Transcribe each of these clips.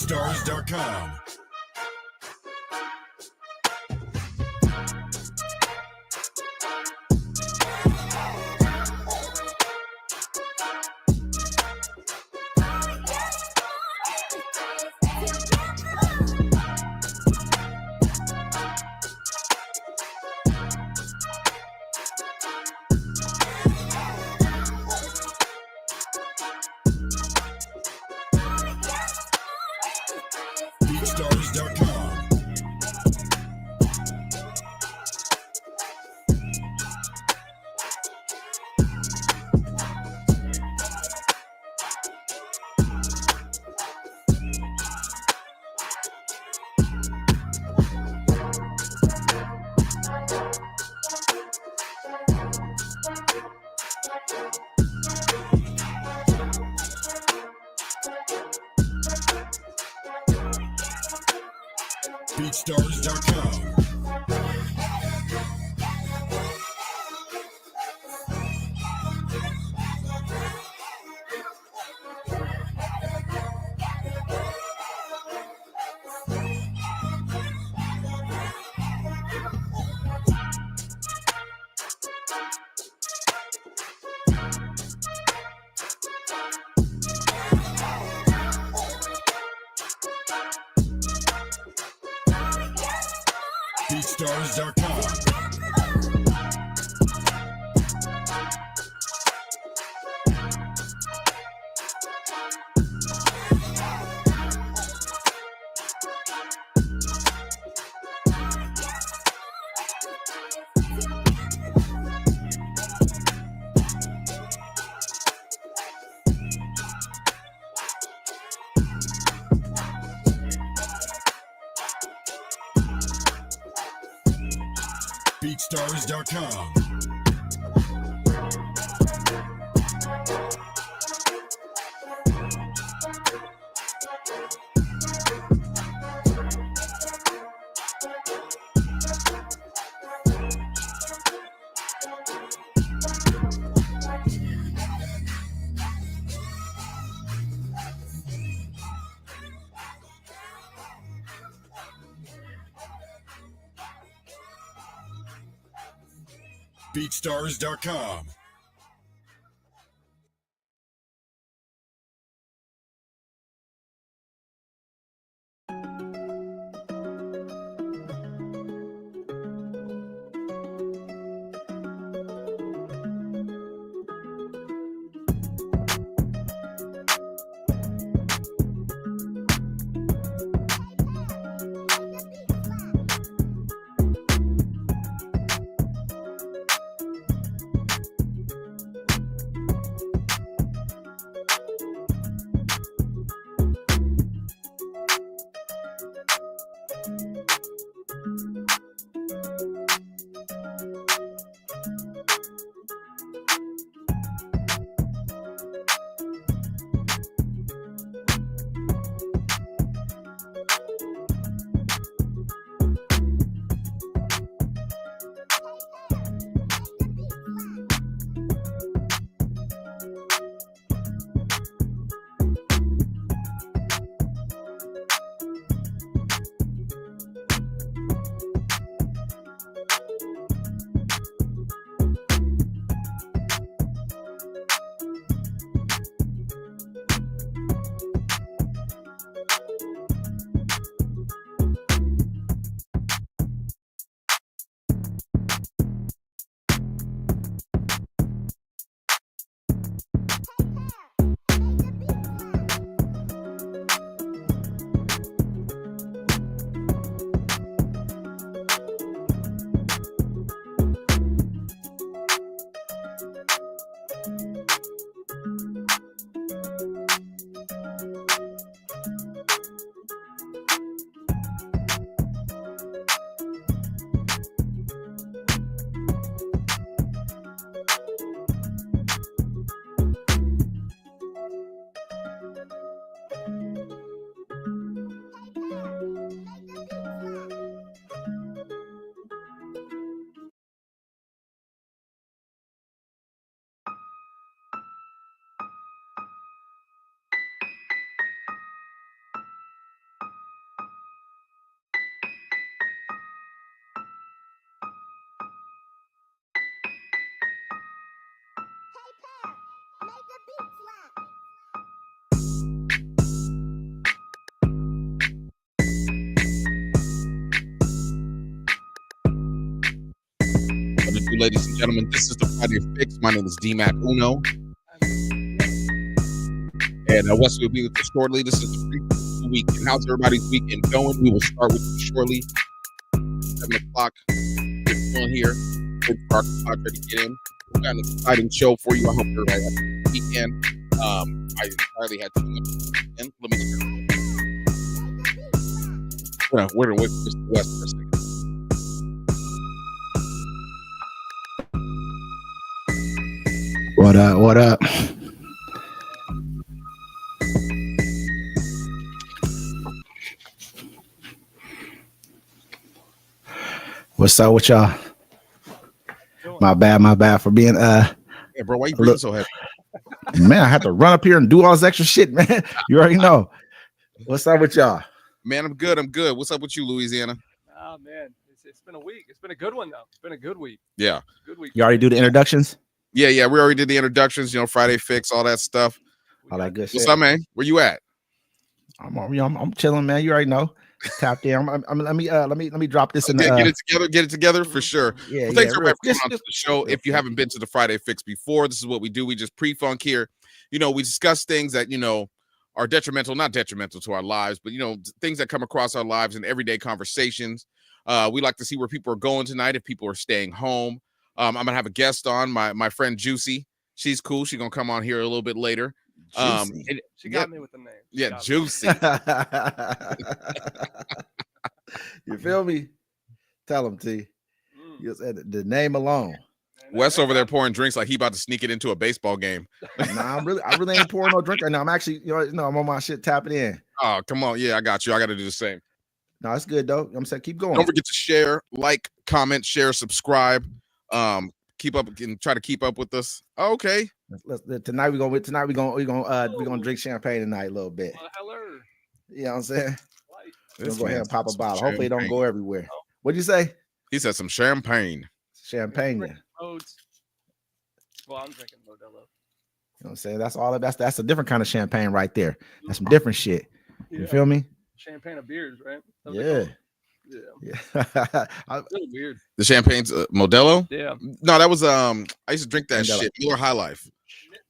BeatStars.com. BeatStars.com. BeatStars.com. BeatStars.com. BeatStars.com. BeatStars.com. you, ladies and gentlemen. This is the Friday Fix. My name is D-Mac Uno. And Wes will be with us shortly. This is the preview of the week. And how's everybody's weekend going? We will start with you shortly. 7 o'clock. Get on here. Wait for our compadre to get in. We've got an exciting show for you. I hope everybody had a good weekend. I entirely had too much weekend. Let me get we're going to wait for Mr. West for a second. What up? What up? What's up with y'all? My bad for being Hey, bro, why you breathing so heavy? man, I had to run up here and do all this extra shit, man. You already know. What's up with y'all? Man, I'm good. What's up with you, Louisiana? Oh man, it's been a week. It's been a good one though. It's been a good week. Yeah. Good week. You already do the introductions? Yeah. We already did the introductions, Friday Fix, all that stuff. All that good shit. What's up, man? Where you at? I'm chilling, man. You already know. Tap in. Let me drop this in. Get it together for sure. Yeah, well, thanks everybody for just, coming on to the show. If you haven't been to the Friday Fix before, this is what we do. We just pre-funk here. We discuss things that are not detrimental to our lives, but things that come across our lives in everyday conversations. We like to see where people are going tonight. If people are staying home, I'm gonna have a guest on, my friend Juicy. She's cool. She's gonna come on here a little bit later. She got me with the name. Yeah, Juicy. You feel me? Tell him, T. You said the name alone. Wes over there pouring drinks like he about to sneak it into a baseball game. Nah, I really ain't pouring no drink right now. I'm actually, I'm on my shit tapping in. Oh, come on. Yeah, I got you. I got to do the same. No, it's good though. I'm saying keep going. Don't forget to share, like, comment, share, subscribe. Keep up and try to keep up with us. Okay. Tonight we're gonna drink champagne tonight a little bit. Hello. You know what I'm saying? We're gonna go ahead and pop a bottle. Champagne. Hopefully it don't go everywhere. What'd you say? He said some champagne. Champagne. You Well, I'm drinking Modelo. know what I'm saying? That's a different kind of champagne right there. That's some different shit. You feel me? Champagne of beers, right? Yeah. Yeah. Really weird. The champagne's Modelo? Yeah. No, that was I used to drink that Modelo. shit. Miller High Life.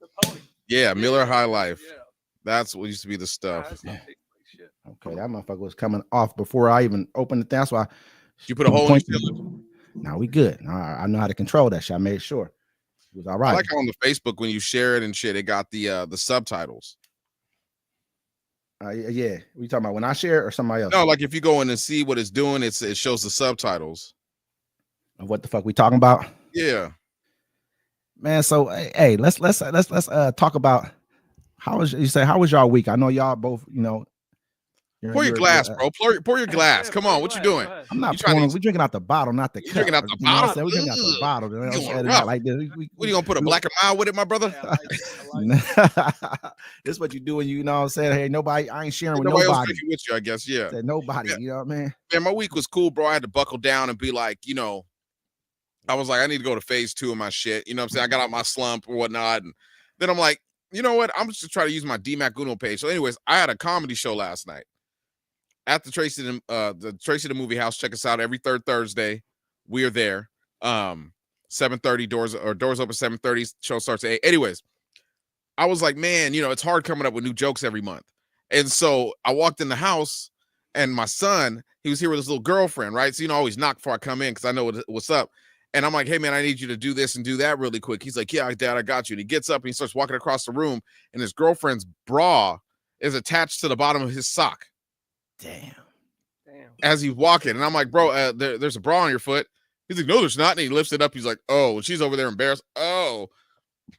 The pony. Yeah, Miller High Life. Yeah. That's what used to be the Nah, stuff. that's not tastes like shit. Okay, that motherfucker was coming off before I even opened the thing. That's why You put a hole in it. now we good. I know how to control that shit. I made sure it was all I right. like how on the Facebook when you share it and shit, it got the subtitles. Yeah. What you talking about? When I share or somebody else? No, like if you go in and see what it's doing, it shows the subtitles. Of what the fuck we talking about? Yeah. Man, so hey, let's talk about how was y'all week? I know y'all both, Pour your glass, bro. Pour your glass. Yeah, Come go on, what you ahead, doing? go ahead. I'm not You trying pouring. to- We drinking out the bottle, not the You cup. drinking out the You know what I'm bottle? saying? We drinking out the Ugh. bottle. You know what I'm You saying? rough. Not like this. What are you gonna put a black and mild with it, my brother? Yeah, I like it. This is what you do when you know what I'm saying. Hey, nobody, I ain't sharing with Nobody else nobody. drinking with you, I guess. Yeah. Said nobody, Yeah. you know what I mean? Man, my week was cool, bro. I had to buckle down and be like, I was like, I need to go to phase 2 of my shit. You know what I'm saying? I got out my slump or whatnot. And then I'm like, you know what? I'm just gonna try to use my D-Mac Uno page. So, anyways, I had a comedy show last night at the Tracy the Movie House. Check us out every third Thursday. We are there. 7:30 doors open 7:30. Show starts at 8. Anyways, I was like, man, it's hard coming up with new jokes every month. And so I walked in the house and my son, he was here with his little girlfriend, right? So, I always knock before I come in because I know what's up. And I'm like, hey, man, I need you to do this and do that really quick. He's like, yeah, Dad, I got you. And he gets up and he starts walking across the room and his girlfriend's bra is attached to the bottom of his sock Damn. as he's walking. And I'm like, bro, there's a bra on your foot. He's like, no, there's not. And he lifts it up. He's like, oh, and she's over there embarrassed. Oh,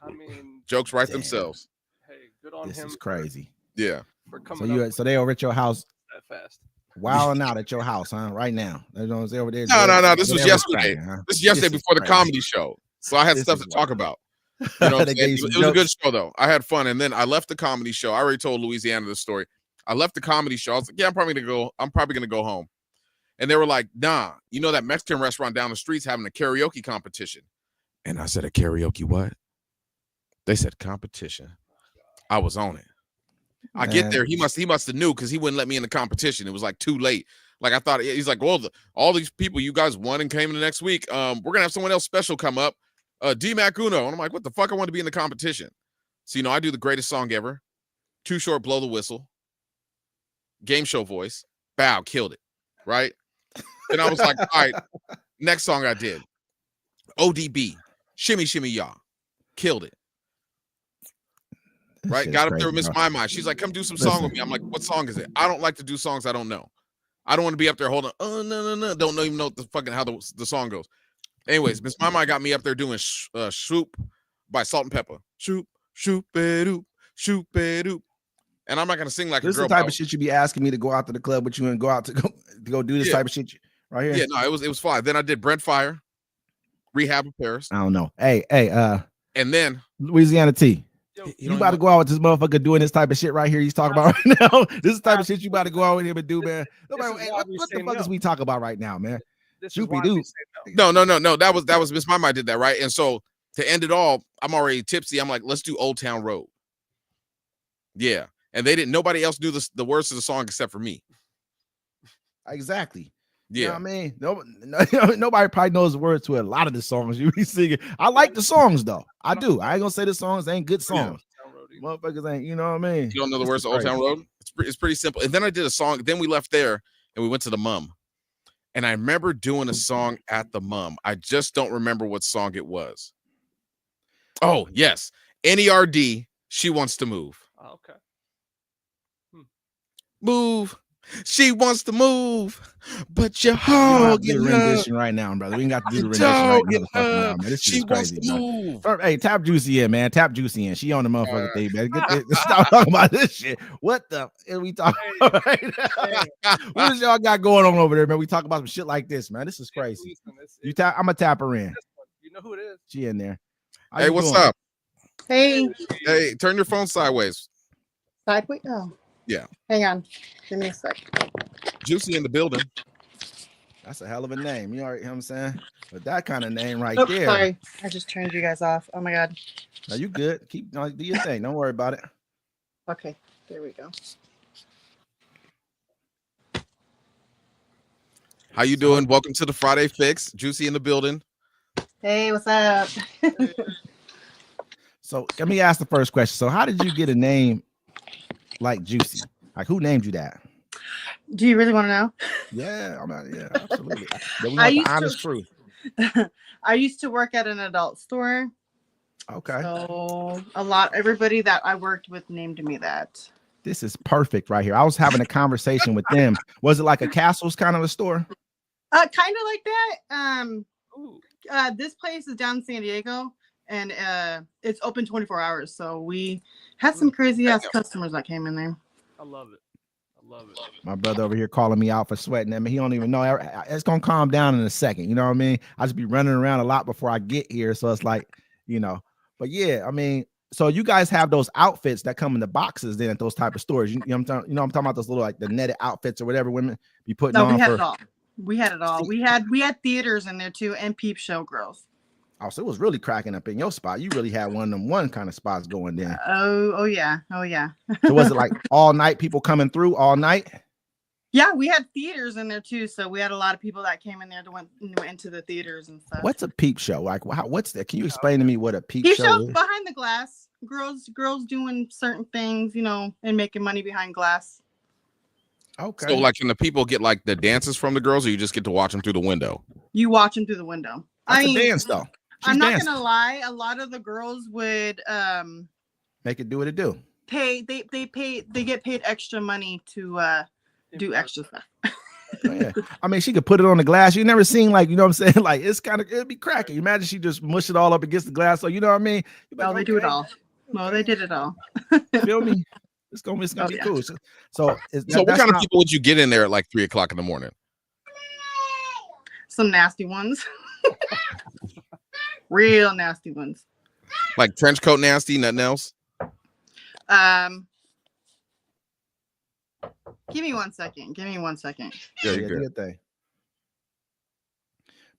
I mean, jokes write Damn. themselves. hey, good on This him is crazy. Yeah. for So coming up they over at your house, that fast. wilding out at your house, huh? Right now. They over there. No. This was whatever's yesterday. cracking, huh? This is yesterday This is before the crazy. comedy show. So I had This stuff is to talk wild. about. You know what I'm They saying? gave you It some was a good jokes. show, though. I had fun. And then I left the comedy show. I already told Louisiana this story. I left the comedy show. I was like, yeah, I'm probably gonna go home. And they were like, nah, that Mexican restaurant down the street's having a karaoke competition. And I said, a karaoke what? They said competition. I was on it. I get Man. there. He must have knew because he wouldn't let me in the competition. It was like too late. Like I thought he's like, well, all these people you guys won and came in the next week. We're gonna have someone else special come up. D-Mac Uno. And I'm like, what the fuck? I want to be in the competition. So I do the greatest song ever. Too Short, Blow the Whistle. Game show voice. Bow, killed it. Right? And I was like, all right, next song I did. ODB. Shimmy Shimmy Ya. Killed it. Right? Got up there with Miss My My. She's like, come do some song with me. I'm like, what song is it? I don't like to do songs I don't know. I don't want to be up there holding, oh, no. Don't even know how the song goes. Anyways, Miss My My got me up there doing Shoop by Salt and Pepper. Shoop, shoop-a-doop, shoop-a-doop. And I'm not going to sing like this a girl. This is the type of shit you be asking me to go out to the club with you and go out to go do this type of shit right here. Yeah, no, it was fly. Then I did Brent Fire, Rehab of Paris. I don't know. Hey, and then Louisiana T. You about to go out with this motherfucker doing this type of shit right here he's talking about right now? This is the type of shit you about to go out with him and do, man. Nobody, what the fuck is we talking about right now, man? Shoopy doo. No. That was Miss My My did that, right? And so to end it all, I'm already tipsy. I'm like, let's do Old Town Road. Yeah. And nobody else knew the words of the song except for me. Exactly. Yeah. You know what I mean? Nobody probably knows the words to a lot of the songs you be singing. I like the songs though. I do. I ain't gonna say the songs ain't good songs. Yeah. Motherfuckers ain't, you know what I mean? You don't know the words of Old Town Road? It's pretty simple. And then I did a song. Then we left there and we went to the Mum. And I remember doing a song at the Mum. I just don't remember what song it was. Oh, yes. NERD, She Wants to Move. Oh, okay. Move. She wants to move, but you're hogging the rendition right now, brother. We ain't got to do the rendition right now. This she is wants crazy, to move. Hey, tap Juicy in, man. Tap Juicy in. She on the motherfucking thing, man. Stop talking about this shit. What the hell we talking about right now? What does y'all got going on over there, man? We talk about some shit like this, man. This is crazy. I'm gonna tap her in. You know who it is? She in there. Hey, what's up? Hey. Hey, turn your phone sideways. Sideways? Oh. Yeah. Hang on. Give me a sec. Juicy in the building. That's a hell of a name. You know what I'm saying? But that kind of name right there. Sorry. I just turned you guys off. Oh my God. No, you good. Keep do your thing. Don't worry about it. Okay. There we go. How you doing? Welcome to the Friday Fix. Juicy in the building. Hey, what's up? So let me ask the first question. So how did you get a name like Juicy? Like who named you that? Do you really want to know? Yeah, yeah, absolutely. I used the honest truth. I used to work at an adult store. Okay. So everybody that I worked with named me that. This is perfect right here. I was having a conversation with them. Was it like a Castle's kind of a store? Kind of like that. This place is down in San Diego and it's open 24 hours. So we had some crazy ass customers that came in there. I love it. My brother over here calling me out for sweating at me. He don't even know. It's gonna calm down in a second. You know what I mean? I just be running around a lot before I get here. So it's like, but yeah, I mean, so you guys have those outfits that come in the boxes then at those type of stores. I'm talking about those little like the netted outfits or whatever women be putting on. We had it all. We had it all. We had theaters in there too and peep show girls. Oh, so it was really cracking up in your spot. You really had one of them one kind of spots going there. Oh yeah. So was it like all night people coming through all night? Yeah, we had theaters in there too. So we had a lot of people that came in there went into the theaters and stuff. What's a peep show? Like, what's that? Can you explain to me what a peep show is? Behind the glass. Girls doing certain things, and making money behind glass. Okay. So like, can the people get like the dances from the girls, or you just get to watch them through the window? You watch them through the window. That's a dance though. I'm not gonna lie. A lot of the girls would make it do what it do. They get paid extra money to do extra stuff. Yeah. I mean, she could put it on the glass. You never seen like, you know what I'm saying? Like it'd be cracking. Imagine she just mush it all up against the glass. So you know what I mean? Like, they do it all. No, they did it all. Feel me? It's gonna be cool. So what kind of people would you get in there at like 3:00 in the morning? Some nasty ones. Real nasty ones. Like trench coat nasty, nothing else? Give me 1 second. Yeah, you're good thing.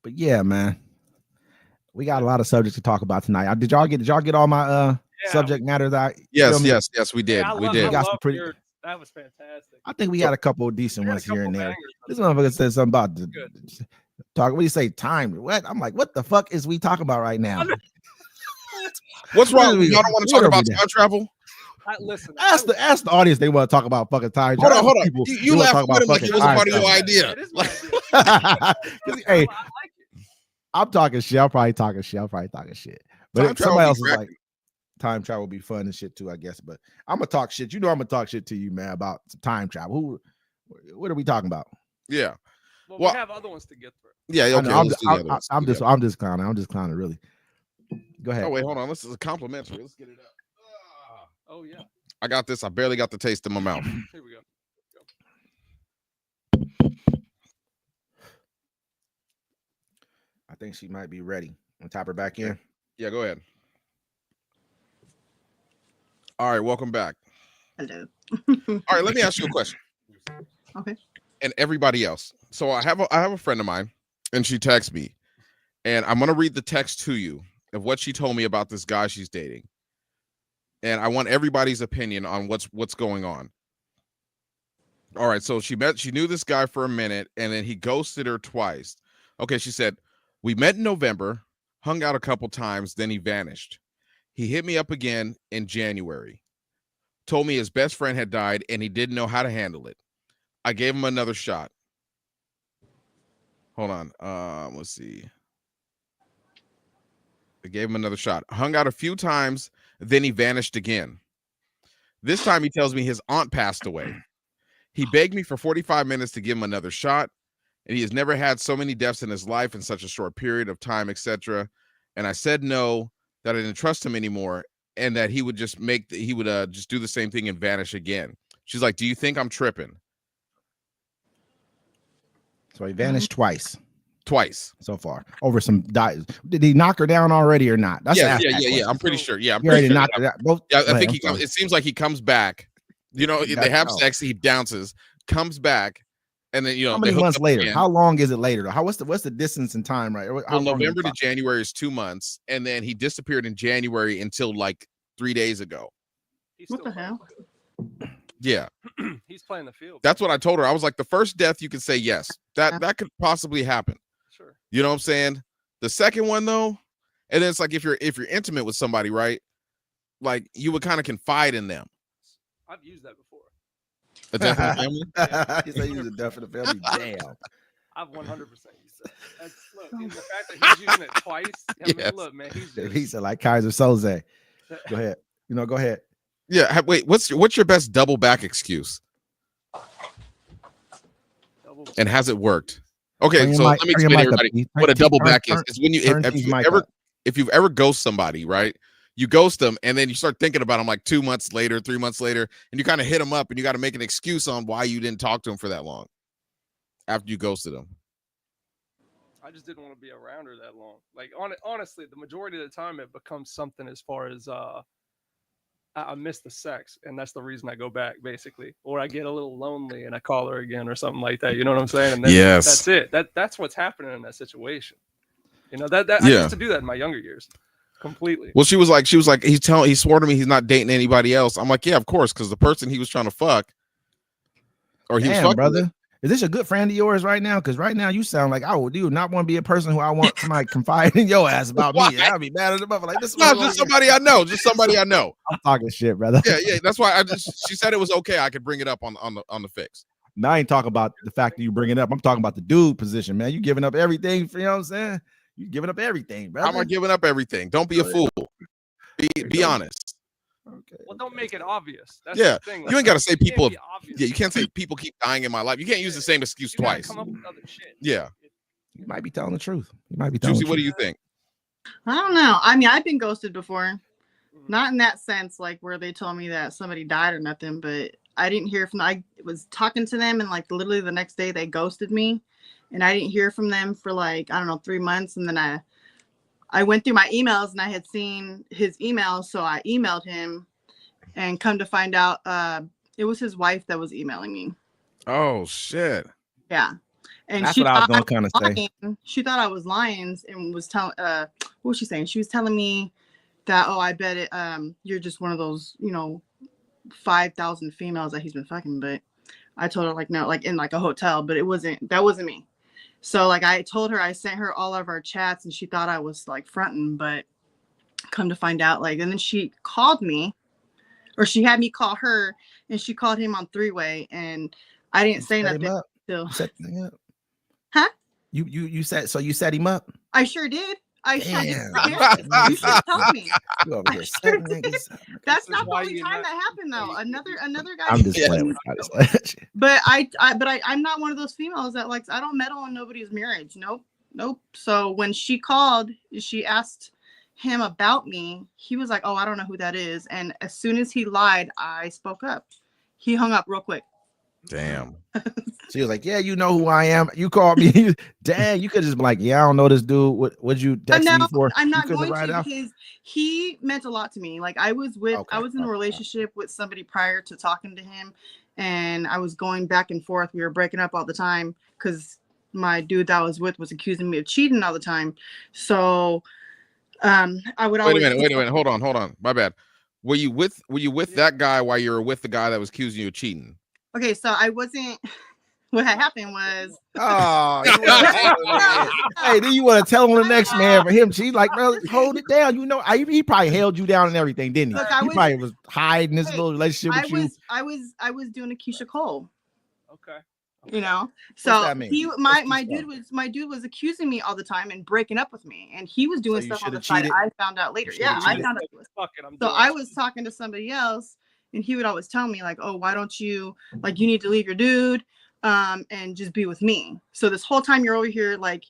But yeah, man. We got a lot of subjects to talk about tonight. Did y'all get all my subject matter that Yes, we did. Yeah, we did. I That was fantastic. I think we had a couple of decent We had a ones here and couple there. bangers. This motherfucker said something about the Good. talk. What do you say? Time? What? I'm like, what the fuck is we talking about right now? What's What wrong? are we- Y'all don't want to what talk are about we time travel? Listen, Ask the audience they want to talk about fucking time. Hold on, Ask hold on. people You they wanna laugh talk at him like it was a time part of your travel. idea. It is my idea. Hey, I like it. I'm talking shit. I'm probably talking shit. But Time if travel somebody be else is cracking. like, time travel be fun and shit too, I guess. But I'm gonna talk shit. You know, I'm gonna talk shit to you, man, about time travel. What are we talking about? Yeah. Well, Well- we have other ones to get through. Yeah. I Okay. know, Let's do the other ones. I'm Yeah. just clowning. I'm just clowning, really. Go ahead. Oh wait, hold on. This is a complimentary. Let's get it up. Oh yeah. I got this. I barely got the taste in my mouth. Here we go. I think she might be ready. I'll tap her back in. Yeah, go ahead. All right, welcome back. Hello. All right, let me ask you a question. Okay. And everybody else. So I have a friend of mine, and she texts me, and I'm gonna read the text to you of what she told me about this guy she's dating. And I want everybody's opinion on what's going on. All right, so she knew this guy for a minute, and then he ghosted her twice. Okay, she said, we met in November, hung out a couple times, then he vanished. He hit me up again in January. Told me his best friend had died and he didn't know how to handle it. I gave him another shot. Hold on. Let's see. I gave him another shot. Hung out a few times, then he vanished again. This time he tells me his aunt passed away. He begged me for 45 minutes to give him another shot, and he has never had so many deaths in his life in such a short period of time, etc. And I said no, that I didn't trust him anymore, and that he would just just do the same thing and vanish again. She's like, "Do you think I'm tripping?" So he vanished twice Twice. so far over some dies. Did he knock her down already or not? That's Yeah. the ask that question. I'm pretty sure. Yeah, I'm He pretty already sure. knocked her down. Both. Yeah, Go I think ahead, I'm sorry. it seems like he comes back. You know, they That's have how. sex, he bounces, comes back, and then How they many hook months up later? again. How long is it later? Though? What's the distance in time? Right? How Well, long are we November to talking? January is 2 months, and then he disappeared in January until like 3 days ago. He's What still the hell? Yeah, He's playing the field. that's what I told her. I was like, the first death, you could say yes, that could possibly happen. Sure. You know what I'm saying? The second one though, and then it's like if you're intimate with somebody, right? Like you would kind of confide in them. I've used that before. A death in the family. He said he was a death in the family. Damn. I've 100% used that. Look, and the fact that he's using it twice. I mean, Yes. look, man, he's He just, said like Kaiser Soze. Go ahead. Go ahead. Yeah. Wait. What's your best double back excuse? double. And has it worked? Okay, Turn your so mic- let me turn your explain to mic up, everybody Keith. what a Keith, double turn- back turn- is when you turn if Keith's you mic ever up. if you've ever ghost somebody, right? You ghost them and then you start thinking about them like 2 months later, 3 months later, and you kind of hit them up and you got to make an excuse on why you didn't talk to them for that long after you ghosted them. I just didn't want to be around her that long. Like honestly, the majority of the time it becomes something as far as I miss the sex, and that's the reason I go back, basically. Or I get a little lonely and I call her again or something like that. You know what I'm saying? And then Yes. that's it. That's what's happening in that situation. You know, that I Yeah. used to do that in my younger years. Completely. Well, she was like, he swore to me he's not dating anybody else. I'm like, yeah, of course, because the person he was trying to fuck, or he was Damn, fucking brother. with- Is this a good friend of yours right now? Because right now you sound like I would do not want to be a person who I want somebody confiding in your ass about Why? me. I'd be mad at the mother. Like this. No, just somebody I know. Just somebody I know. I'm talking shit, brother. Yeah. That's why she said it was okay. I could bring it up on the fix. Now I ain't talking about the fact that you bring it up. I'm talking about the dude position, man. You giving up everything for, you know what I'm saying? You giving up everything, brother. How am I giving up everything? Don't be a fool. Be honest. Okay. Well, don't make it obvious. That's Yeah, the thing. you ain't gotta say It can't people be obvious. Yeah, you can't say people keep dying in my life. You can't use the same excuse You gotta twice. Come up with other shit. Yeah. You might be telling the truth. You might be telling Juicy, the what do truth. you think? I don't know. I mean, I've been ghosted before. Not in that sense, like where they told me that somebody died or nothing, but I didn't hear from. I was talking to them, and like literally the next day they ghosted me, and I didn't hear from them for like, I don't know, 3 months, and then I went through my emails and I had seen his email, so I emailed him, and come to find out, it was his wife that was emailing me. Oh shit. Yeah, and That's she what I was thought gonna kind of say. lying. She thought I was lying and was telling. What was she saying? She was telling me that, oh, I bet it. You're just one of those, 5,000 females that he's been fucking, but I told her like no, like in like a hotel, but that wasn't me. So like I told her, I sent her all of our chats and she thought I was like fronting, but come to find out, like, and then she called me, or she had me call her, and she called him on three-way, and I didn't say Set him nothing up. still. You set the thing up. Huh? You said so. You set him up. I sure did. I sure did. Damn. You should have told me. You over I here sure setting did. niggas up. That's is not the why only you're time not- that happened though. Another guy. I'm just playing with you. I just let you. But I'm not one of those females that likes, I don't meddle in nobody's marriage. Nope. So when she called, she asked him about me. He was like, "Oh, I don't know who that is." And as soon as he lied, I spoke up. He hung up real quick. Damn. She was like, "Yeah, you know who I am. You called me." Dang, you could just be like, "Yeah, I don't know this dude. What'd you text No, me for?" I'm not You couldn't going write to it out? because he meant a lot to me. Like I was in a relationship with somebody prior to talking to him, and I was going back and forth. We were breaking up all the time because my dude that I was with was accusing me of cheating all the time. So I would always Wait a minute. Hold on. My bad. Were you with that guy while you were with the guy that was accusing you of cheating? Okay, so I wasn't. What had happened was. Oh, hey, then you want to tell him the next man for him? She's like, "Bro, hold it down." You know, he probably held you down and everything, didn't he? Look, He probably was hiding this little relationship with you. I was doing a Keisha Cole. Okay. You know, What's so that mean? my dude was accusing me all the time and breaking up with me, and he was doing So you stuff on the should've side. cheated? I found out later. You Yeah, should've I cheated? found out. Fuck it, I'm So doing I it. was talking to somebody else, and he would always tell me like, "Oh, why don't you like you need to leave your dude, and just be with me." So this whole time you're over here like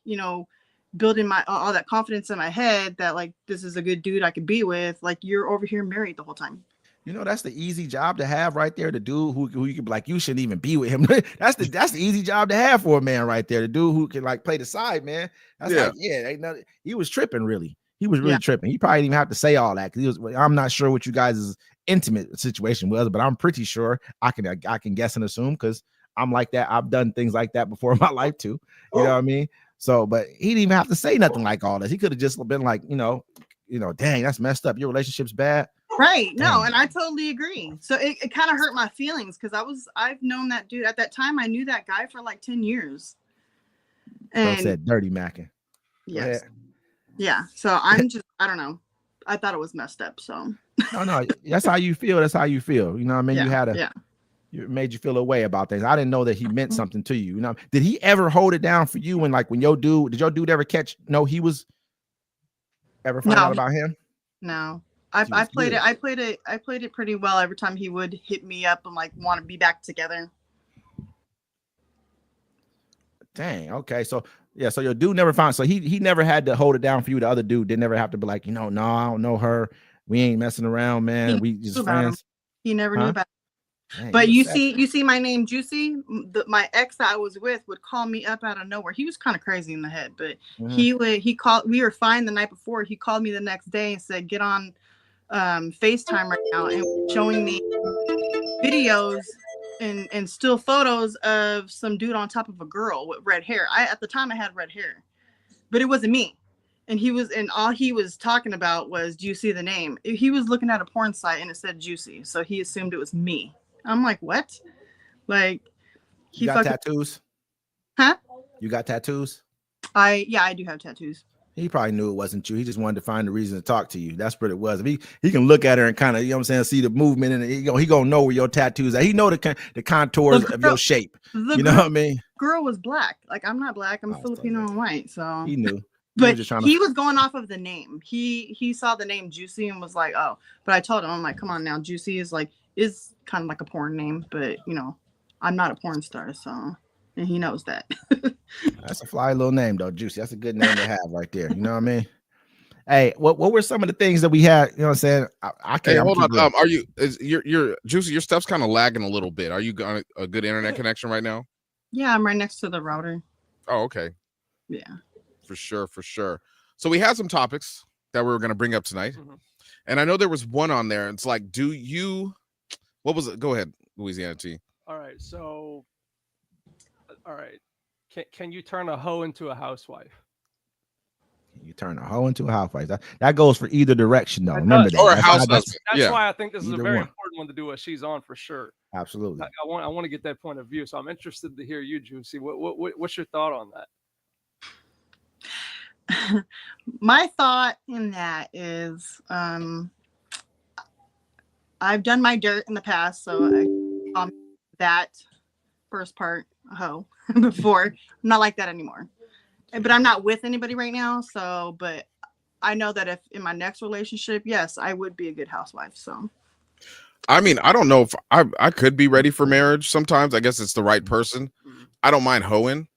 building my all that confidence in my head that like this is a good dude I could be with. Like you're over here married the whole time. You know, that's the easy job to have right there. The dude who you could be like, you shouldn't even be with him. that's the easy job to have for a man right there. The dude who can like play the side, man. That's ain't nothing. He was tripping, really. He was really tripping. He probably didn't even have to say all that because I'm not sure what you guys' intimate situation was, but I'm pretty sure I can guess and assume because I'm like that. I've done things like that before in my life too. You know what I mean? So, but he didn't even have to say nothing like all this. He could have just been like, dang, that's messed up. Your relationship's bad. Right. No, and I totally agree. So it kind of hurt my feelings because I've known that dude at that time. I knew that guy for like 10 years. And said dirty macking. Yes. Yeah. So I don't know. I thought it was messed up. So no, that's how you feel. That's how you feel. You know what I mean? Yeah, It made you feel a way about things. I didn't know that he meant something to you. You know, did he ever hold it down for you when did your dude ever catch? No, he was ever find out about him? No. I played it pretty well every time he would hit me up and like want to be back together. Dang. Okay. So yeah. So your dude never found. So he never had to hold it down for you. The other dude did never have to be like, no, I don't know her. We ain't messing around, man. We just friends. He never knew about it. Dang, But you see my name Juicy. My ex that I was with would call me up out of nowhere. He was kind of crazy in the head, but we were fine the night before. He called me the next day and said, get on FaceTime right now, and showing me videos and still photos of some dude on top of a girl with red hair. At the time I had red hair, but it wasn't me. And all he was talking about was, do you see the name? He was looking at a porn site and it said Juicy, so he assumed it was me. I'm like, what? Like, you got tattoos? Huh? You got tattoos? I do have tattoos. He probably knew it wasn't you. He just wanted to find a reason to talk to you. That's what it was. If he can look at her and kind of, see the movement, and he gonna know where your tattoos are. He know the contours of your shape. You know what I mean? Girl was black. Like, I'm not black. I'm Filipino and white. So he knew. But he was going off of the name. He saw the name Juicy and was like, oh. But I told him, I'm like, come on now, Juicy is kind of like a porn name, but I'm not a porn star, so, and he knows that. That's a fly little name though, Juicy. That's a good name to have right there. You know what I mean? Hey, what were some of the things that we had? You know what I'm saying? I can't. Hey, hold on. Are you? Your Juicy? Your stuff's kind of lagging a little bit. Are you on a good internet connection right now? Yeah, I'm right next to the router. Oh, okay. Yeah. For sure. So we had some topics that we were going to bring up tonight, and I know there was one on there. It's like, what was it? Go ahead, Louisiana T. All right. So, all right. Can you turn a hoe into a housewife? You turn a hoe into a housewife. That goes for either direction, though. It Remember does. that. Or a That's house why husband. That's Yeah. why I think this is a Either very one. important one to do what she's on for sure. Absolutely. I want to get that point of view. So I'm interested to hear you, Juicy. What's your thought on that? My thought in that is I've done my dirt in the past, so that first part hoe before. I'm not like that anymore. But I'm not with anybody right now, so but I know that if in my next relationship, yes, I would be a good housewife. So I mean, I don't know if I could be ready for marriage sometimes. I guess it's the right person. I don't mind hoeing.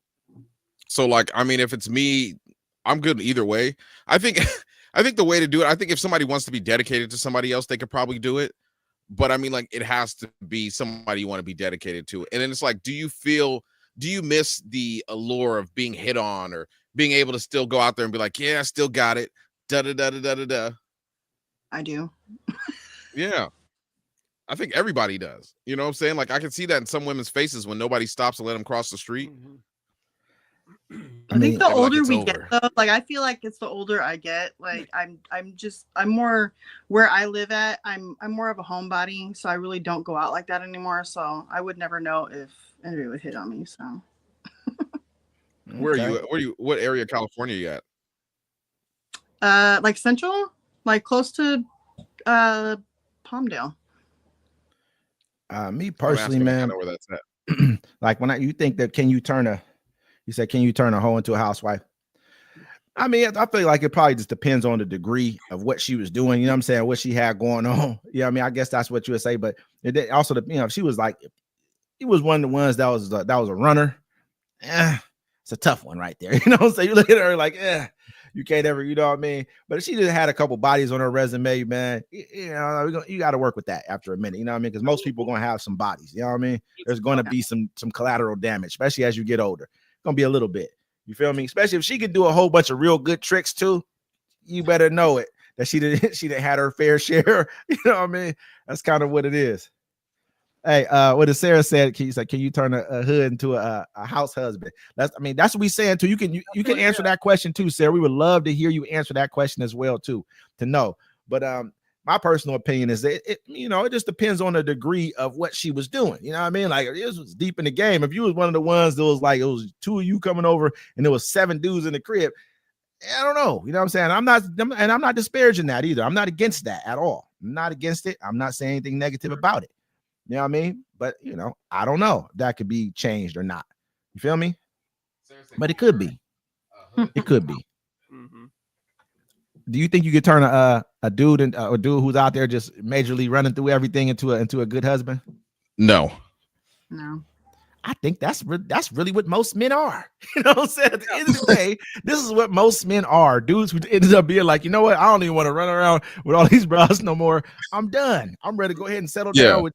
So like, I mean, if it's me, I'm good either way. I think the way to do it, I think if somebody wants to be dedicated to somebody else, they could probably do it. But I mean, like, it has to be somebody you want to be dedicated to. And then it's like, do you miss the allure of being hit on or being able to still go out there and be like, yeah, I still got it. Da da da da da da da. I do. Yeah. I think everybody does. You know what I'm saying? Like, I can see that in some women's faces when nobody stops to let them cross the street. I think the like older it's we over. get, though, like I feel like it's the older I get. Like I'm more where I live at. I'm more of a homebody, so I really don't go out like that anymore. So I would never know if anybody would hit on me. So Where are you? What area of California are you at? like Central, like close to Palmdale. Me I'm personally, asking, I man, know where that's at. like you think that can you turn a hoe into a housewife? I mean, I feel like it probably just depends on the degree of what she was doing. You know what I'm saying? What she had going on. Yeah, I mean, I guess that's what you would say. But it also, if she was like, he was one of the ones that was a runner. It's a tough one right there. You know what I'm saying? You look at her like, you can't ever, you know what I mean? But if she just had a couple bodies on her resume, man, you got to work with that after a minute. You know what I mean? Because most people are going to have some bodies. You know what I mean? There's going to be some collateral damage, especially as you get older. It's going to be a little bit. You feel me? Especially if she could do a whole bunch of real good tricks too, you better know it. That she didn't had her fair share. You know what I mean? That's kind of what it is. Hey, what did Sarah said? Can you turn a hood into a house husband? That's what we saying too. You can answer that question too, Sarah. We would love to hear you answer that question as well too, to know. But my personal opinion is that it just depends on the degree of what she was doing. You know what I mean? Like, it was deep in the game. If you was one of the ones that was like, it was two of you coming over and there was 7 dudes in the crib, I don't know. You know what I'm saying? I'm not disparaging that either. I'm not against that at all. I'm not against it. I'm not saying anything negative about it. You know what I mean? But I don't know if that could be changed or not. You feel me? But it could be. It could be. Mm-hmm. Do you think you could turn a dude who's out there just majorly running through everything into a good husband? No. I think that's really what most men are. You know what I'm saying? At the end of the day, this is what most men are. Dudes who ended up being like, you know what? I don't even want to run around with all these bras no more. I'm done. I'm ready to go ahead and settle down with.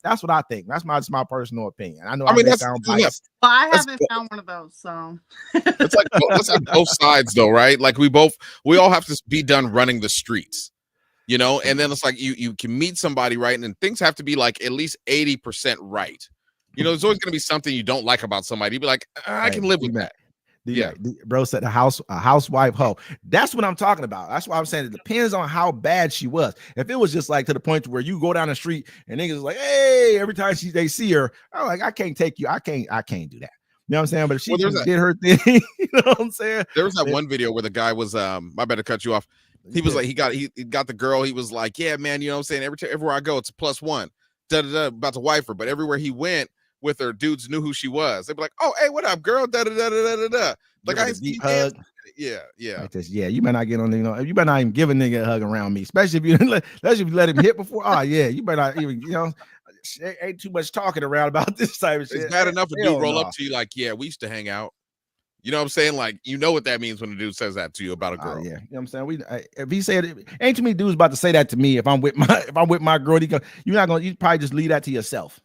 That's what I think. That's my personal opinion. I know. I mean, that's biased. Well, I haven't found one of those, so it's like both sides, though, right? Like we all have to be done running the streets, and then it's like you can meet somebody, right, and then things have to be like at least 80% right. There's always going to be something you don't like about somebody. You'd be like, I can live with that. Bro said a housewife hoe. That's what I'm talking about. That's why I'm saying it depends on how bad she was. If it was just like to the point where you go down the street and niggas like, hey, every time they see her, I'm like, I can't take you. I can't do that. You know what I'm saying? But if she did her thing, you know what I'm saying? There was that one video where the guy was my bad to cut you off. He was like, he got the girl. He was like, yeah, man, you know what I'm saying? Everywhere I go, it's a +1. About to wife her, but everywhere he went with her, dudes knew who she was. They'd be like, "Oh, hey, what up, girl?" Da da da da da da. Like, I deep hug. Yeah. Like this. Yeah, you better not get on. You better not even give a nigga a hug around me, especially if you let him hit before. Oh yeah, you better not even. Ain't too much talking around about this type of shit. It's bad enough a dude roll up to you like, "Yeah, we used to hang out." You know what I'm saying? Like, what that means when a dude says that to you about a girl. Yeah, you know what I'm saying? If he said it, ain't too many dudes about to say that to me. If I'm with my girl, you probably just leave that to yourself.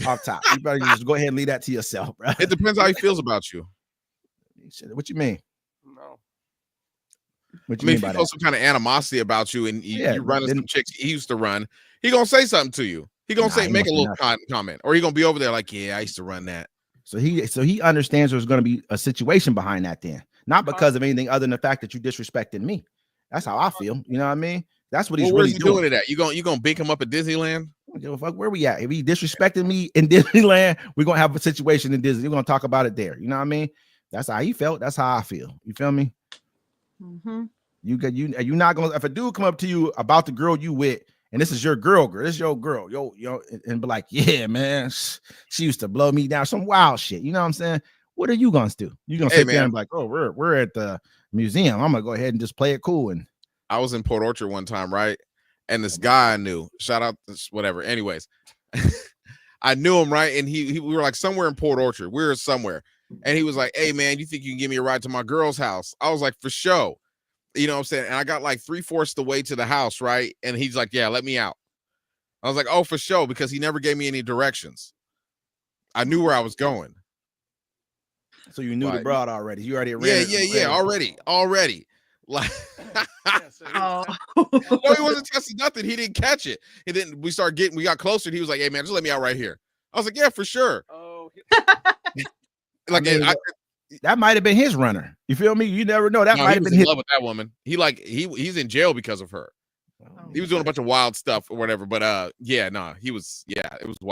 Off top, you better just go ahead and leave that to yourself, bro. It depends how he feels about you. What you mean? No. What you mean if by he that? feels some kind of animosity about you, and you running some chicks he used to run, he gonna say something to you. He gonna make a little comment, or he gonna be over there like, yeah, I used to run that. So he understands there's gonna be a situation behind that. Then not because of anything other than the fact that you disrespected me. That's how I feel. You know what I mean? That's what he's Well, where's really he doing it at? You gonna bink him up at Disneyland? I don't give a fuck where we at. If he disrespected me in Disneyland, we're gonna have a situation in Disney. We're gonna talk about it there. You know what I mean? That's how he felt. That's how I feel. You feel me? Mm-hmm. You're not gonna, if a dude come up to you about the girl you with, and this is your girl, this is your girl, and be like, yeah, man, she used to blow me down, some wild shit. You know what I'm saying? What are you gonna do? You gonna sit there and be like, oh, we're at the museum. I'm gonna go ahead and just play it cool. And I was in Port Orchard one time, right? And this guy I knew, shout out this whatever. Anyways, I knew him, right? And we were like somewhere in Port Orchard. We were somewhere. And he was like, hey man, you think you can give me a ride to my girl's house? I was like, for sure. You know what I'm saying? And I got like 3/4 the way to the house, right? And he's like, yeah, let me out. I was like, oh, for sure, because he never gave me any directions. I knew where I was going. So you knew the broad already. You already ran. Yeah. Already. Like, Oh. no, he wasn't testing nothing. He didn't catch it. And then we got closer. And he was like, hey man, just let me out right here. I was like, yeah, for sure. Oh, Like, that might have been his runner. You feel me? You never know. That might have been in his. love with that woman. He's in jail because of her. He was doing a bunch of wild stuff or whatever. But it was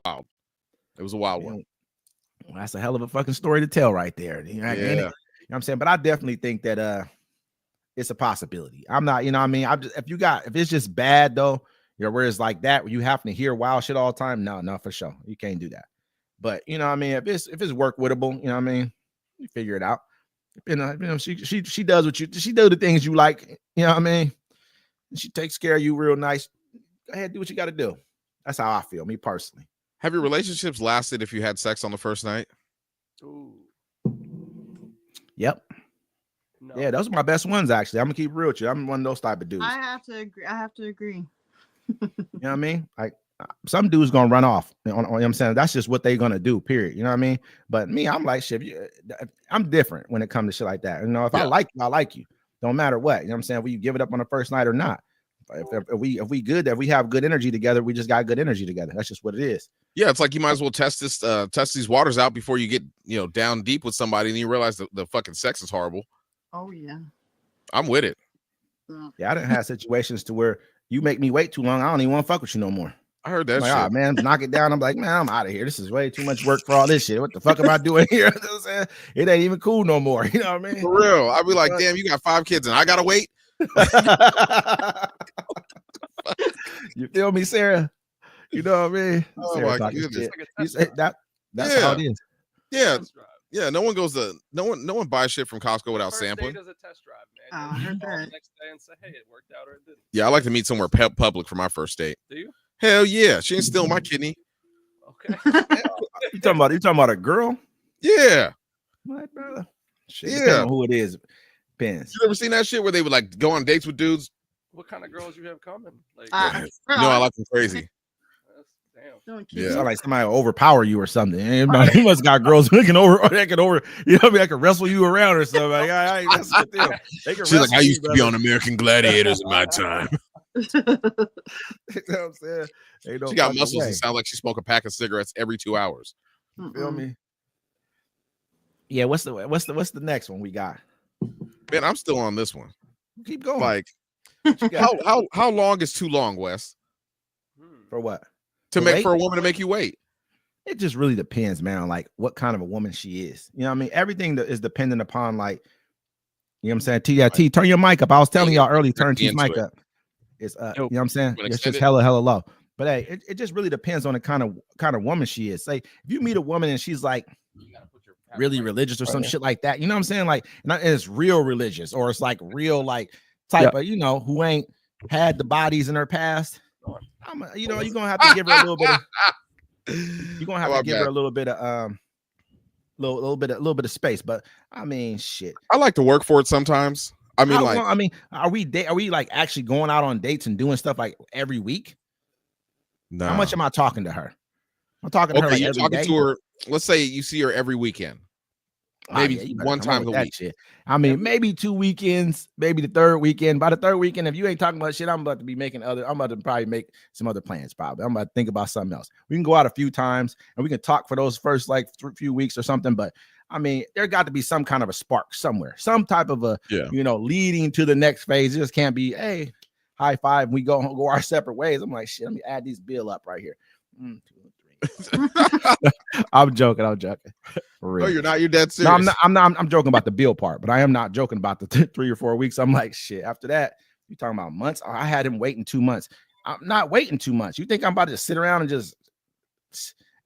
wild. It was a wild one. Well, that's a hell of a fucking story to tell right there. You know what I'm saying? But I definitely think that it's a possibility. I'm not, you know what I mean? If it's just bad though, where it's like that, where you have to hear wild shit all the time. No, for sure. You can't do that. But you know what I mean? If it's work wittable, you know what I mean? You figure it out. You know, she does she does the things you like, you know what I mean? She takes care of you real nice. Go ahead, do what you got to do. That's how I feel, me personally. Have your relationships lasted if you had sex on the first night? Ooh. Yep. No. Yeah, those are my best ones, actually. I'm gonna keep it real with you. I'm one of those type of dudes. I have to agree. You know what I mean? Like some dudes gonna run off. You know what I'm saying? That's just what they're gonna do, period. You know what I mean? But me, I'm like, shit, I'm different when it comes to shit like that. You know, if I like you, I like you. Don't matter what. You know what I'm saying? Will you give it up on the first night or not? If we good, if we have good energy together, we just got good energy together. That's just what it is. Yeah, it's like you might as well test these waters out before you get down deep with somebody and you realize the fucking sex is horrible. Oh yeah. I'm with it. Yeah, I didn't have situations to where you make me wait too long. I don't even want to fuck with you no more. I heard that like, shit. Oh, man, knock it down. I'm like, man, I'm out of here. This is way too much work for all this shit. What the fuck am I doing here? You know what I'm saying? It ain't even cool no more. You know what I mean? For real. I'd be like, damn, you got 5 kids and I gotta wait. You feel me, Sarah? You know what I mean? Oh Sarah my goodness. You say that's how it is. Yeah. No one buys shit from Costco without sampling. First date is a test drive, man. Oh, I heard You call that. the next day and say, hey, it worked out or it didn't. Yeah, I like to meet somewhere public for my first date. Do you? Hell yeah. She ain't stealing my kidney. Okay. You talking about a girl? Yeah. What, brother? Shit, Yeah. depending on who it is. Depends. You ever seen that shit where they would like go on dates with dudes? What kind of girls you have coming? Like, You know, I like them crazy. damn. Yeah. Sound like somebody will overpower you or something. He must got girls who can over. You know what I mean? I can wrestle you around or something. Like, I ain't messing with them. They can She's like, wrestle I you, used to be on American Gladiators in my time. You know what I'm saying? Ain't no She got fucking muscles way. and sound like she smoked a pack of cigarettes every 2 hours. Feel me? Yeah. What's the next one we got? Man, I'm still on this one. Keep going. Like, What you got? how long is too long, Wes? For what? To To make wait? for a woman to make you wait. It just really depends, man, on like what kind of a woman she is. You know what I mean? Everything that is dependent upon like, you know what I'm saying? T, turn your mic up. I was telling y'all earlier, turn T's mic up. It's you know what I'm saying? Wanna It's extend just it? hella low. But hey, it just really depends on the kind of woman she is. Say if you meet a woman and she's like really religious or some shit like that, you know what I'm saying? Like, and it's real religious, or it's like real like type of, you know, who ain't had the bodies in her past. You're gonna have to give her a little bit of you're gonna have to give her a little bit of little bit of space. But I mean, shit. I like to work for it sometimes. I mean, are we like actually going out on dates and doing stuff like every week? no. How much am I talking to her? I'm talking to her Okay, like you're every talking day. to her. Let's say you see her every weekend. Maybe you better one come on time with a that week. shit. I mean, maybe 2 weekends, maybe the third weekend. By the third weekend, if you ain't talking about shit, I'm about to be making other. I'm about to probably make some other plans. Probably, I'm about to think about something else. We can go out a few times and we can talk for those first like few weeks or something. But I mean, there got to be some kind of a spark somewhere, some type of a Yeah. leading to the next phase. It just can't be, hey, high five. We go our separate ways. I'm like, shit. Let me add these bill up right here. 1, 2, 3. I'm joking. For real. Oh, you're not. You're dead serious. No, I'm not. I'm joking about the bill part, but I am not joking about the 3 or 4 weeks. I'm like, shit. After that, you talking about months? I had him waiting 2 months. I'm not waiting 2 months. You think I'm about to sit around and just?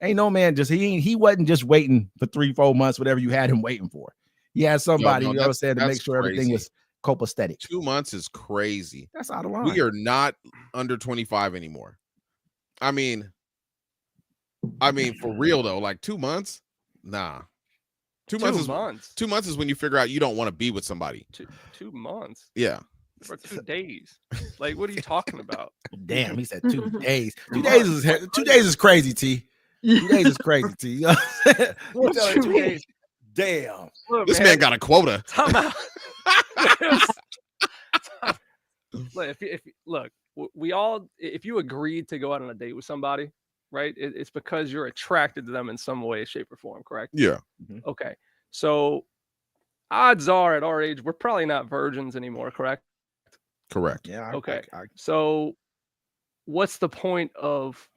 Ain't no man. Just he wasn't just waiting for 3-4 months. Whatever you had him waiting for. He had somebody. No, you know what I'm saying, to make sure everything was copacetic. 2 months is crazy. That's out of line. We are not under 25 anymore. I mean, for real though, like 2 months, nah. 2 months is 2 months is when you figure out you don't want to be with somebody. 2 months Yeah. for 2 days. Like, what are you talking about? Damn, he said 2 days. 2 days is 2 days is crazy, T. 2 days is crazy, T. You know what I'm saying? you 2 mean? days. Damn. Look, This man got a quota. Time out. Look, look, we all, if you agreed to go out on a date with somebody, right? It's because you're attracted to them in some way, shape, or form, correct? Yeah. Okay. So odds are at our age, we're probably not virgins anymore, correct? Correct. Yeah. Okay. So what's the point of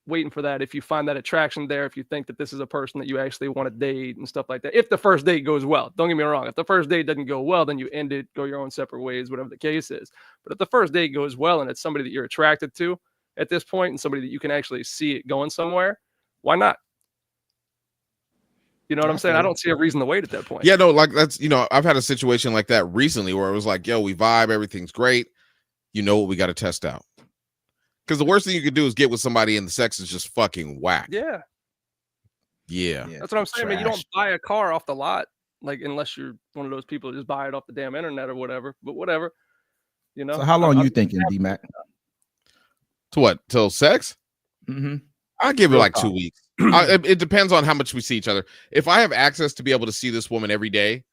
waiting for that if you find that attraction there, if you think that this is a person that you actually want to date and stuff like that? If the first date goes well, don't get me wrong. If the first date doesn't go well, then you end it, go your own separate ways, whatever the case is. But if the first date goes well and it's somebody that you're attracted to at this point and somebody that you can actually see it going somewhere, why not? You know what I'm saying? I don't see a reason to wait at that point. Yeah, no, like that's, I've had a situation like that recently where it was like, yo, we vibe, everything's great. You know what we got to test out. Because the worst thing you could do is get with somebody and the sex is just fucking whack. Yeah. Yeah. That's what I'm saying. Man, you don't buy a car off the lot, like, unless you're one of those people that just buy it off the damn internet or whatever. But whatever, So how long you thinking, D-Mac? To what? Till sex? Mm-hmm. I'll give it like 2 weeks. It depends on how much we see each other. If I have access to be able to see this woman every day,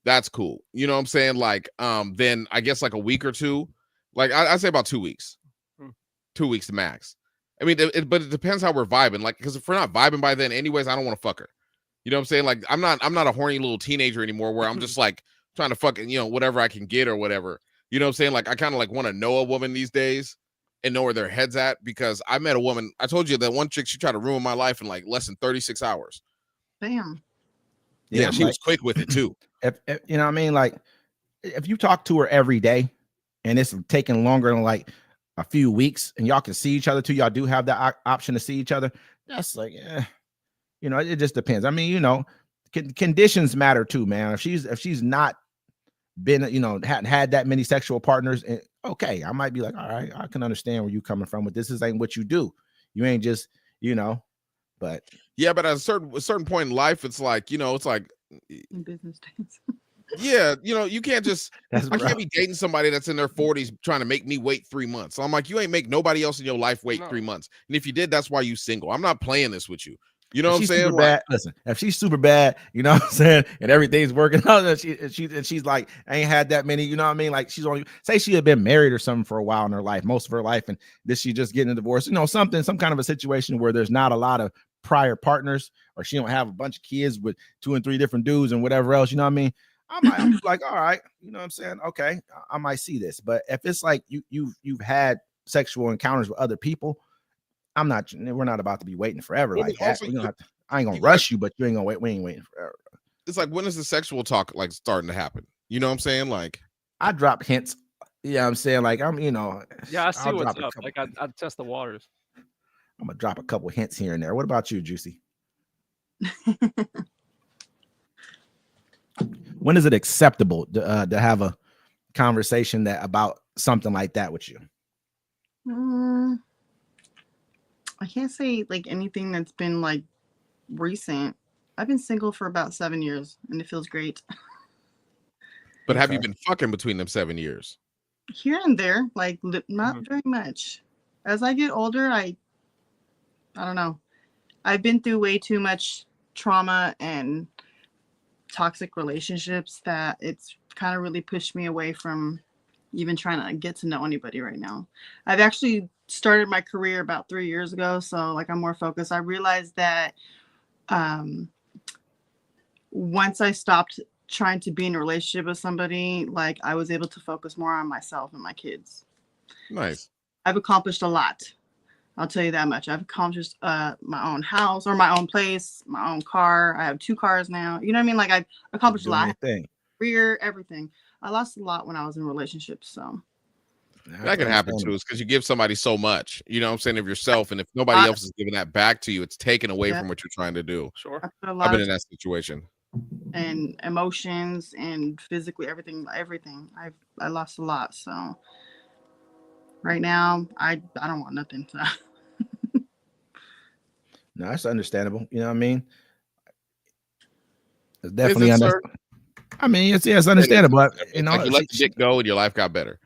that's cool. You know what I'm saying? Like, then I guess like a week or two. Like I say about 2 weeks. 2 weeks max. I mean, but it depends how we're vibing. Like, because if we're not vibing by then, anyways, I don't want to fuck her. You know what I'm saying? Like, I'm not a horny little teenager anymore where I'm just like trying to fucking, whatever I can get or whatever. You know what I'm saying? Like, I kind of like want to know a woman these days and know where their head's at, because I met a woman. I told you that one chick, she tried to ruin my life in like less than 36 hours. Damn. Yeah, she was quick with it too. If you know what I mean, like if you talk to her every day and it's taking longer than like a few weeks and y'all can see each other too, y'all do have that option to see each other, that's like, it just depends. I mean, conditions matter too, man. If she's not been, hadn't had that many sexual partners, okay, I might be like, all right, I can understand where you coming from, but this ain't what you do. You ain't just, but yeah, but at a certain point in life, it's like, it's like In business days. yeah, you can't just I rough. can't be dating somebody that's in their 40s trying to make me wait 3 months. So I'm like, you ain't make nobody else in your life wait 3 months. And if you did, that's why you single. I'm not playing this with you. You know what I'm saying? Super bad. Listen, if she's super bad, you know what I'm saying, and everything's working out, and she's like, I ain't had that many, you know what I mean? Like, she's only, say she had been married or something for a while in her life, most of her life, and this she just getting a divorce, some kind of a situation where there's not a lot of prior partners, or she don't have a bunch of kids with 2 and 3 different dudes and whatever else, you know what I mean? I'm like, all right, you know what I'm saying? Okay, I might see this. But if it's like you've had sexual encounters with other people, we're not about to be waiting forever like that. I ain't gonna rush you, but you ain't gonna wait. We ain't waiting forever. It's like, when is the sexual talk like starting to happen? You know what I'm saying? Like, I drop hints. Yeah, I'm saying, like, I'm, yeah, I see I'll what's drop up. Like, I test the waters. I'm gonna drop a couple hints here and there. What about you, Juicy? When is it acceptable to have a conversation about something like that with you? I can't say like anything that's been like recent. I've been single for about 7 years and it feels great. But have you been fucking between them 7 years? Here and there, like not very much. As I get older, I don't know. I've been through way too much trauma and toxic relationships that it's kind of really pushed me away from even trying to get to know anybody right now. I've actually started my career about 3 years ago, so like I'm more focused. I realized that once I stopped trying to be in a relationship with somebody, like I was able to focus more on myself and my kids. Nice. I've accomplished a lot. I'll tell you that much. I've accomplished my own house or my own place, my own car. I have 2 cars now. You know what I mean? Like I've accomplished a Doing lot. your thing. Career, everything. I lost a lot when I was in relationships. So That can happen too. It's because you give somebody so much, you know what I'm saying, of yourself. And if nobody else is giving that back to you, it's taken away from what you're trying to do. Sure. I put a I've lot been of in that situation. and emotions and physically everything. I lost a lot. So right now I don't want nothing. So. No, that's understandable. You know what I mean? It's Is definitely it, sir? I mean, it's understandable. It's You know, like you let the dick go and your life got better.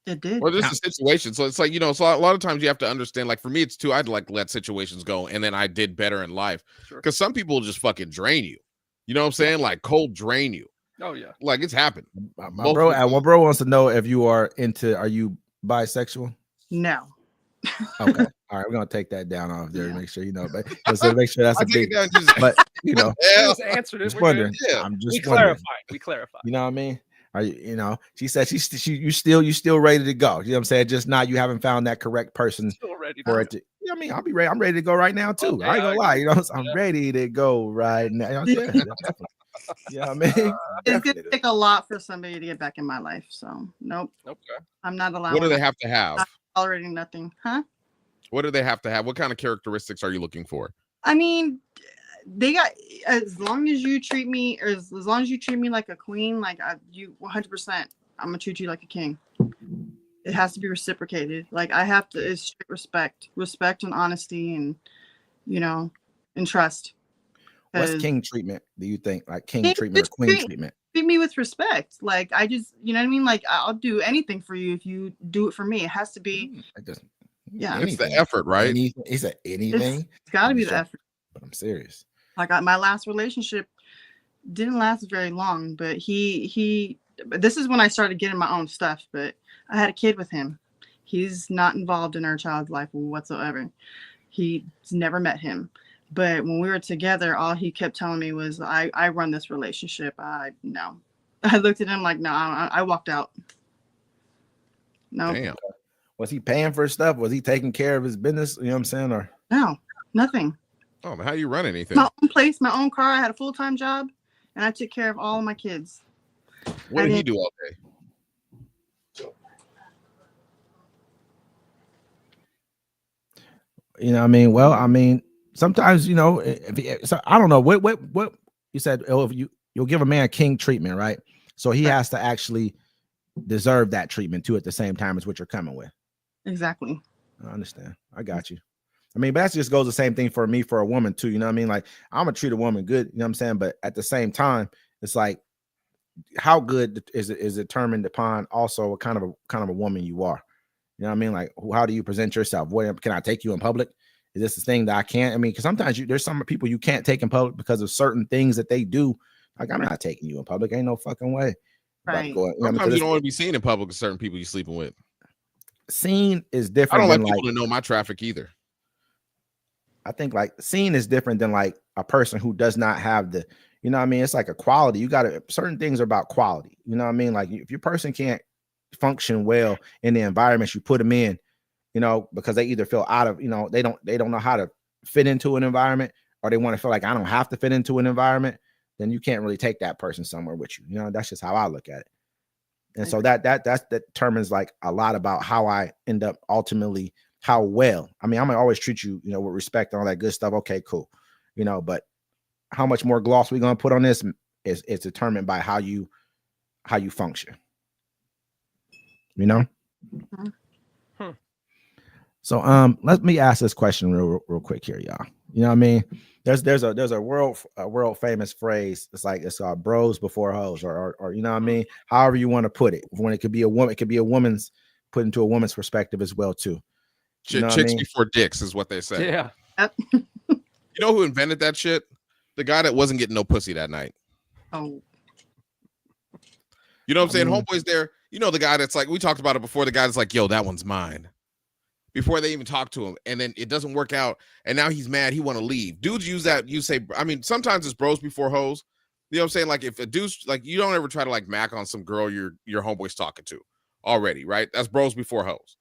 It did. Or this is a situation. So it's like, you know, so a lot of times you have to understand, like for me, it's too, I'd like let situations go and then I did better in life. Sure. Because some people just fucking drain you. You know what I'm saying? Like cold drain you. Oh yeah. Like it's happened. my bro wants to know if you are you bisexual? No. Okay. All right, we're gonna take that down off there to make sure you know, but so make sure that's I a take big. it down just, But you know, I yeah. just answered it. just We're wondering. good. Yeah. I'm We just wondering. clarified. You know what I mean? Are you know? She said you still ready to go. You know what I'm saying? Just not you haven't found that correct person Still ready for to it to. You know what I mean? I'll be ready. I'm ready to go right now too. Okay, I ain't gonna I lie. agree. You know, I'm ready to go right now. Yeah, definitely. You know what I mean? It's gonna Definitely. take a lot for somebody to get back in my life. So nope. Okay. I'm not allowed. What do they have to have? Tolerating nothing, huh? What do they have to have? What kind of characteristics are you looking for? I mean, they got as long as you treat me, or as long as you treat me like a queen, like you 100%, I'm gonna treat you like a king. It has to be reciprocated. Like I have to, it's respect and honesty, and you know, and trust. What's 'Cause king treatment? Do you think like king King treatment or queen treatment. treatment? treat me with respect. Like I just, you know what I mean? Like I'll do anything for you if you do it for me. It has to be. I just Yeah. It's the effort, right? He said anything. It's got to I'm be just the joking. effort. But I'm serious. Like my last relationship didn't last very long, but this is when I started getting my own stuff, but I had a kid with him. He's not involved in our child's life whatsoever. He's never met him. But when we were together, all he kept telling me was, I run this relationship. No. I looked at him like, no, I walked out. No. Damn. Was he paying for stuff? Was he taking care of his business? You know what I'm saying? Or No, nothing. Oh, man, how you run anything? My own place, my own car. I had a full-time job, and I took care of all of my kids. What did he do all day? you know what I mean? Well, I mean, sometimes, you know, so I don't know what you said. Oh, if you'll give a man king treatment, right? So he has to actually deserve that treatment too at the same time as what you're coming with. Exactly. I understand. I got you. I mean, but that just goes the same thing for me, for a woman too. You know what I mean? Like I'm gonna treat a woman good, you know what I'm saying? But at the same time, it's like how good is determined upon also what kind of a woman you are. You know what I mean? Like how do you present yourself? What can I take you in public? Is this the thing that I can't? I mean, because sometimes there's some people you can't take in public because of certain things that they do. Like I'm not taking you in public. Ain't no fucking way. Right. Sometimes you don't want to be seen in public with certain people you're sleeping with. Seen is I different. don't like than people to know my traffic either. I think like seen is different than like a person who does not have the, you know what I mean? It's like a quality. You got to, certain things are about quality. You know what I mean? Like if your person can't function well in the environments you put them in, you know, because they either feel out of, you know, they don't know how to fit into an environment, or they want to feel like I don't have to fit into an environment, then you can't really take that person somewhere with you. You know, that's just how I look at it. And so that determines like a lot about how I end up ultimately, how well. I mean, I'm gonna always treat you, you know, with respect and all that good stuff. Okay, cool. You know, but how much more gloss we're gonna put on this is determined by how you function. You know? Hmm. So let me ask this question real quick here, y'all. You know what I mean? There's a world famous phrase. It's bros before hoes, or you know what I mean? However you want to put it. When it could be a woman, it could be a woman's put into a woman's perspective as well too. You know Chicks before dicks is what they say. Yeah. You know who invented that shit? The guy that wasn't getting no pussy that night. Oh, You know what I'm saying? I mean- Homeboy's there. You know the guy that's like, we talked about it before. The guy that's like, yo, that one's mine. Before they even talk to him, and then it doesn't work out, and now he's mad. He want to leave. Dudes use that. You say, I mean, sometimes it's bros before hoes. You know what I'm saying? Like if a dude's like, you don't ever try to like mac on some girl your homeboy's talking to already, right? That's bros before hoes.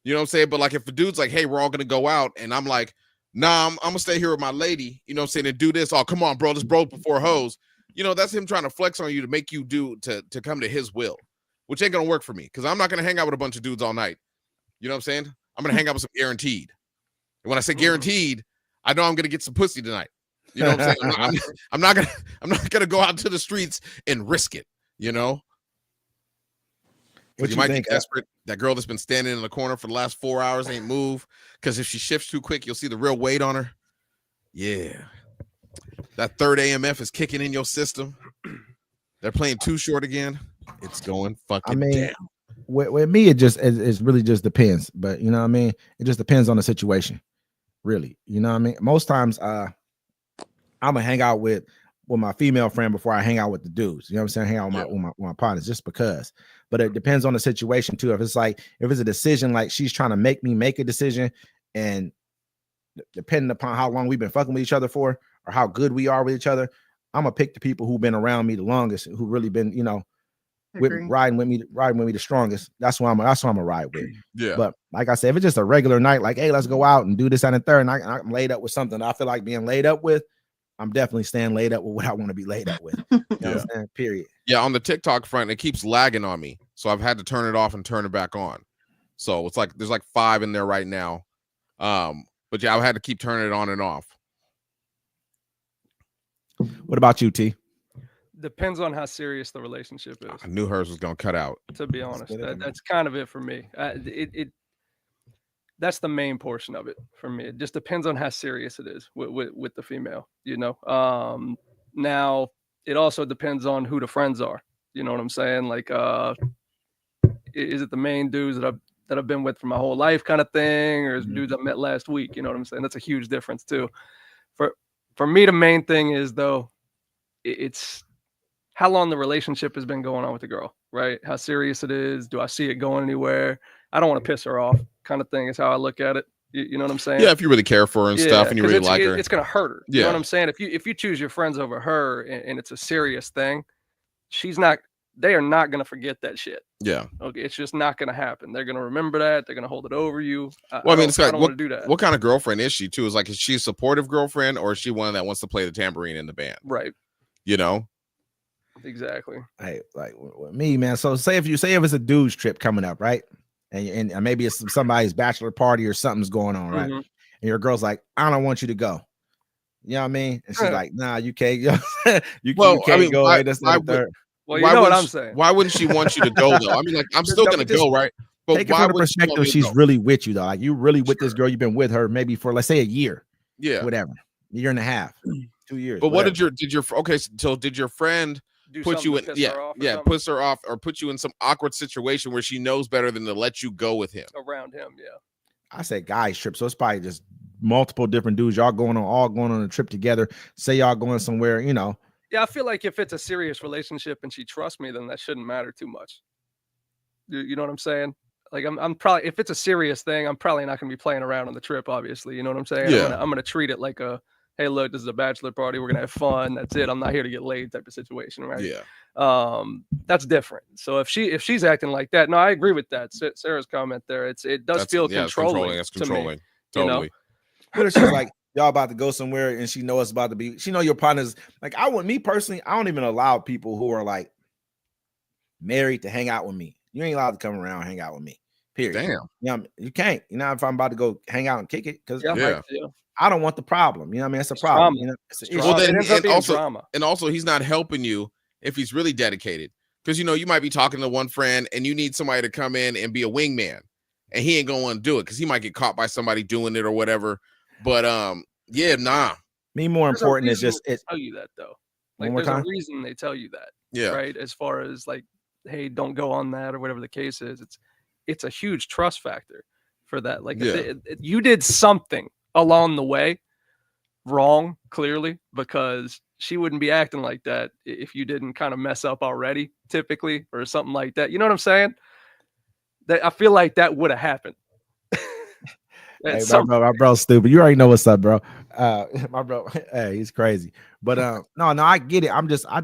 You know what I'm saying? But like if a dude's like, hey, we're all gonna go out, and I'm like, nah, I'm gonna stay here with my lady. You know what I'm saying? And do this. Oh, come on, bro. This bros before hoes. You know, that's him trying to flex on you to make you do to come to his will, which ain't gonna work for me because I'm not gonna hang out with a bunch of dudes all night. You know what I'm saying? I'm gonna hang out with some guaranteed. And when I say guaranteed, I know I'm gonna get some pussy tonight. You know what I'm saying? I'm not gonna go out to the streets and risk it. You know, What you you might think? be desperate. That girl that's been standing in the corner for the last 4 hours ain't move because if she shifts too quick, you'll see the real weight on her. Yeah, that third AMF is kicking in your system. They're playing too short again. It's going fucking down. With me, it really just depends. But you know what I mean? It just depends on the situation. Really. You know what I mean? Most times I'm gonna hang out with my female friend before I hang out with the dudes. You know what I'm saying? Hang out with my partners just because. But it depends on the situation too. If it's a decision like she's trying to make me make a decision, and depending upon how long we've been fucking with each other for or how good we are with each other, I'm gonna pick the people who've been around me the longest, who really been, you know, riding with me the strongest. That's who I'm gonna ride with. Yeah. But like I said, if it's just a regular night, like, hey, let's go out and do this and the third, and I'm laid up with something I feel like being laid up with, I'm definitely staying laid up with what I want to be laid up with. You know what I'm saying? Period. Yeah, on the TikTok front, it keeps lagging on me. So I've had to turn it off and turn it back on. So it's like there's like 5 in there right now. But yeah, I had to keep turning it on and off. What about you, T? Depends on how serious the relationship is. I knew hers was gonna cut out. To be honest, that's kind of it for me. That's the main portion of it for me. It just depends on how serious it is with the female, you know. Now it also depends on who the friends are. You know what I'm saying? Like, is it the main dudes that I've been with for my whole life kind of thing, or is dudes I met last week? You know what I'm saying? That's a huge difference too. For me, the main thing is though, it's how long the relationship has been going on with the girl, right? How serious it is. Do I see it going anywhere? I don't want to piss her off, kind of thing is how I look at it. You know what I'm saying? Yeah, if you really care for her and stuff and you really like her. It's gonna hurt her. Yeah. You know what I'm saying? If you choose your friends over her and it's a serious thing, they are not gonna forget that shit. Yeah. Okay, it's just not gonna happen. They're gonna remember that. They're gonna hold it over you. Well, I mean, it's like, I don't want to do that. What kind of girlfriend is she too? Is she a supportive girlfriend or is she one that wants to play the tambourine in the band? Right. You know? Exactly. Hey, like with me, man. So say if it's a dude's trip coming up, right? And maybe it's somebody's bachelor party or something's going on, right? And your girl's like, I don't want you to go. You know what I mean? And she's like, nah, you can't go. you can't go. Well, you know what I'm saying. Why wouldn't she want you to go though? I mean, like, I'm still gonna go, right? But take it from the perspective she's really with you though. Like you really with this girl, you've been with her maybe for let's say a year. Yeah. Whatever. A year and a half, 2 years. But whatever. did your friend put you in puts her off or put you in some awkward situation where she knows better than to let you go with him around him? Yeah. I said guys trip, so it's probably just multiple different dudes. Y'all going on a trip together. Say y'all going somewhere, you know. Yeah, I feel like if it's a serious relationship and she trusts me, then that shouldn't matter too much. You know what I'm saying? Like I'm probably, if it's a serious thing, I'm probably not gonna be playing around on the trip. Obviously, you know what I'm saying? Yeah. I'm gonna treat it like hey, look, this is a bachelor party. We're gonna have fun. That's it. I'm not here to get laid type of situation, right? Yeah. That's different. So if she's acting like that, no, I agree with that. Sarah's comment there. It does feel controlling. It's controlling. Totally. You know? What if she's like, y'all about to go somewhere and she know it's about to be, she know your partner's like, me personally, I don't even allow people who are like married to hang out with me. You ain't allowed to come around and hang out with me. Period. Damn. Yeah, you can't. You know, if I'm about to go hang out and kick it, because yeah. I don't want the problem. You know what I mean? It's a problem. You know, it's an issue. And also he's not helping you if he's really dedicated. Because you know, you might be talking to one friend and you need somebody to come in and be a wingman. And he ain't gonna want to do it because he might get caught by somebody doing it or whatever. But yeah, nah. Me more important is just tell you that though. Like there's a reason they tell you that. Yeah. Right. As far as like, hey, don't go on that or whatever the case is. It's a huge trust factor for that. Like if you did something along the way wrong, clearly, because she wouldn't be acting like that if you didn't kind of mess up already, typically, or something like that. You know what I'm saying? That I feel like that would have happened. Hey, my bro, stupid. You already know what's up, bro. My bro, hey, he's crazy. But no, I get it.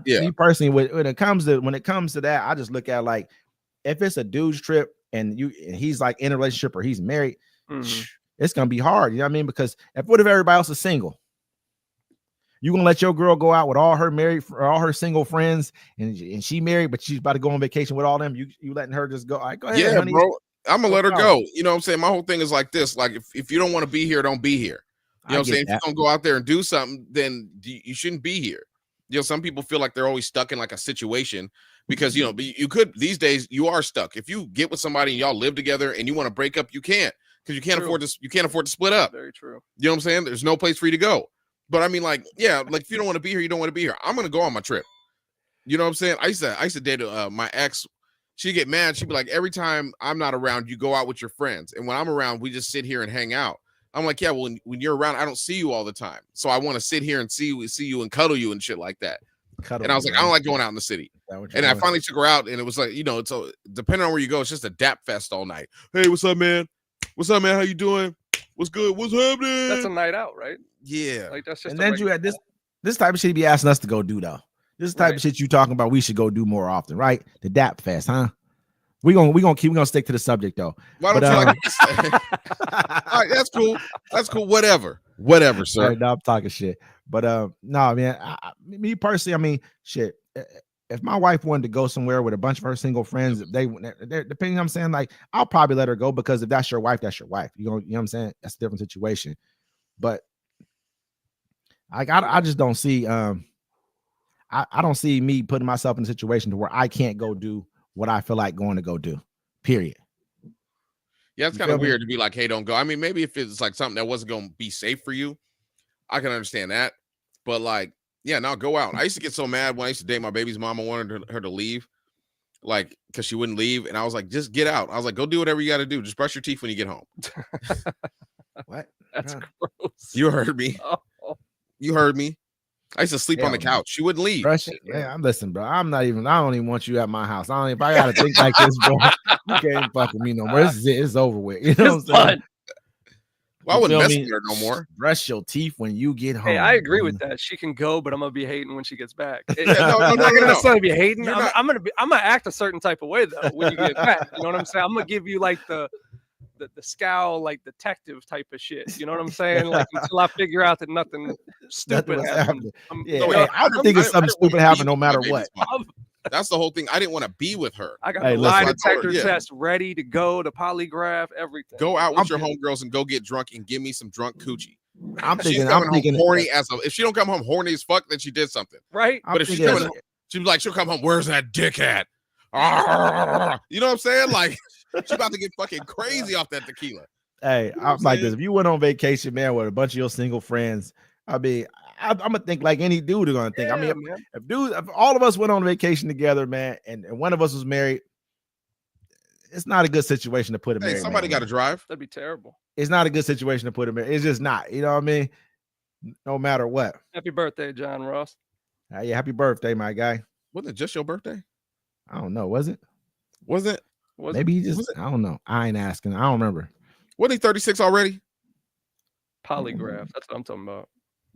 Me personally, when it comes to that, I just look at like if it's a dude's trip and he's like in a relationship or he's married, it's gonna be hard. You know what I mean? Because what if everybody else is single? You gonna let your girl go out with all her single friends and she married, but she's about to go on vacation with all them? You letting her just go? All right, go ahead, honey. Bro. I'm gonna let her go. You know what I'm saying? My whole thing is like this: like if you don't want to be here, don't be here. You know what I'm saying? If you don't go out there and do something, then you shouldn't be here. You know, some people feel like they're always stuck in like a situation because you know you could these days you are stuck. If you get with somebody and y'all live together and you want to break up, you can't because you can't afford to. You can't afford to split up. Very true. You know what I'm saying? There's no place for you to go. But I mean, like, yeah, like if you don't want to be here, you don't want to be here. I'm gonna go on my trip. You know what I'm saying? I used to date my ex. She'd get mad. She'd be like, every time I'm not around, you go out with your friends. And when I'm around, we just sit here and hang out. I'm like, yeah, well, when you're around, I don't see you all the time. So I want to sit here and see you and cuddle you and shit like that. And I was like, I don't like going out in the city. And I finally took her out and it was like, you know, it's depending on where you go, it's just a dap fest all night. Hey, what's up, man? What's up, man? How you doing? What's good? What's happening? That's a night out, right? Yeah. Like that's just. And then you had this type of shit be asking us to go do though. This type of shit you talking about we should go do more often, right? The dap fest, huh? We're gonna stick to the subject though. Why don't you like all right, that's cool. That's cool. Whatever, sir. Right, no, I'm talking shit. But no, man. Me personally, I mean, shit. If my wife wanted to go somewhere with a bunch of her single friends, they're depending, I'm saying, like, I'll probably let her go because if that's your wife, that's your wife. You know what I'm saying? That's a different situation. But I just don't see I don't see me putting myself in a situation to where I can't go do what I feel like going to go do, period. Yeah, it's kind of weird to be like, hey, don't go. I mean, maybe if it's like something that wasn't going to be safe for you, I can understand that. But like, yeah, now go out. I used to get so mad when I used to date my baby's mom. I wanted her to leave, like, because she wouldn't leave. And I was like, just get out. I was like, go do whatever you got to do. Just brush your teeth when you get home. What? That's gross. You heard me. Oh. You heard me. I used to sleep on the couch. She wouldn't leave. Yeah, I'm listening, bro. I don't even want you at my house. If I gotta think like this, bro, you can't fuck with me no more. This is it. It's over with. You know what I'm saying? Well, I wouldn't mess with her no more. Brush your teeth when you get home. Hey, I agree with that. She can go, but I'm gonna be hating when she gets back. No. I'm not gonna necessarily be hating. I'm gonna act a certain type of way though when you get back. You know what I'm saying? I'm gonna give you like the scowl, like detective type of shit. You know what I'm saying? Like until I figure out that nothing stupid happened. I don't think it's something stupid happened no matter what. That's the whole thing. I didn't want to be with her. I got the lie detector test ready to go, the polygraph, everything. Go out with your homegirls and go get drunk and give me some drunk coochie. I'm thinking horny if she don't come home horny as fuck, then she did something. Right? But if she's coming home, she's like, she'll come home, where's that dick at? You know what I'm saying? Like, she's about to get fucking crazy off that tequila. Hey, you know I'm like this. If you went on vacation, man, with a bunch of your single friends, I mean, I'm gonna think like any dude is gonna think. Yeah, I mean, if all of us went on vacation together, man, and one of us was married, it's not a good situation to put him in. Somebody got to drive. That'd be terrible. It's not a good situation to put him in. It's just not. You know what I mean? No matter what. Happy birthday, John Ross. Yeah, happy birthday, my guy. Wasn't it just your birthday? I don't know. Was it? Maybe he just. I don't know. I ain't asking. I don't remember. Wasn't he 36 already? Polygraph. That's what I'm talking about.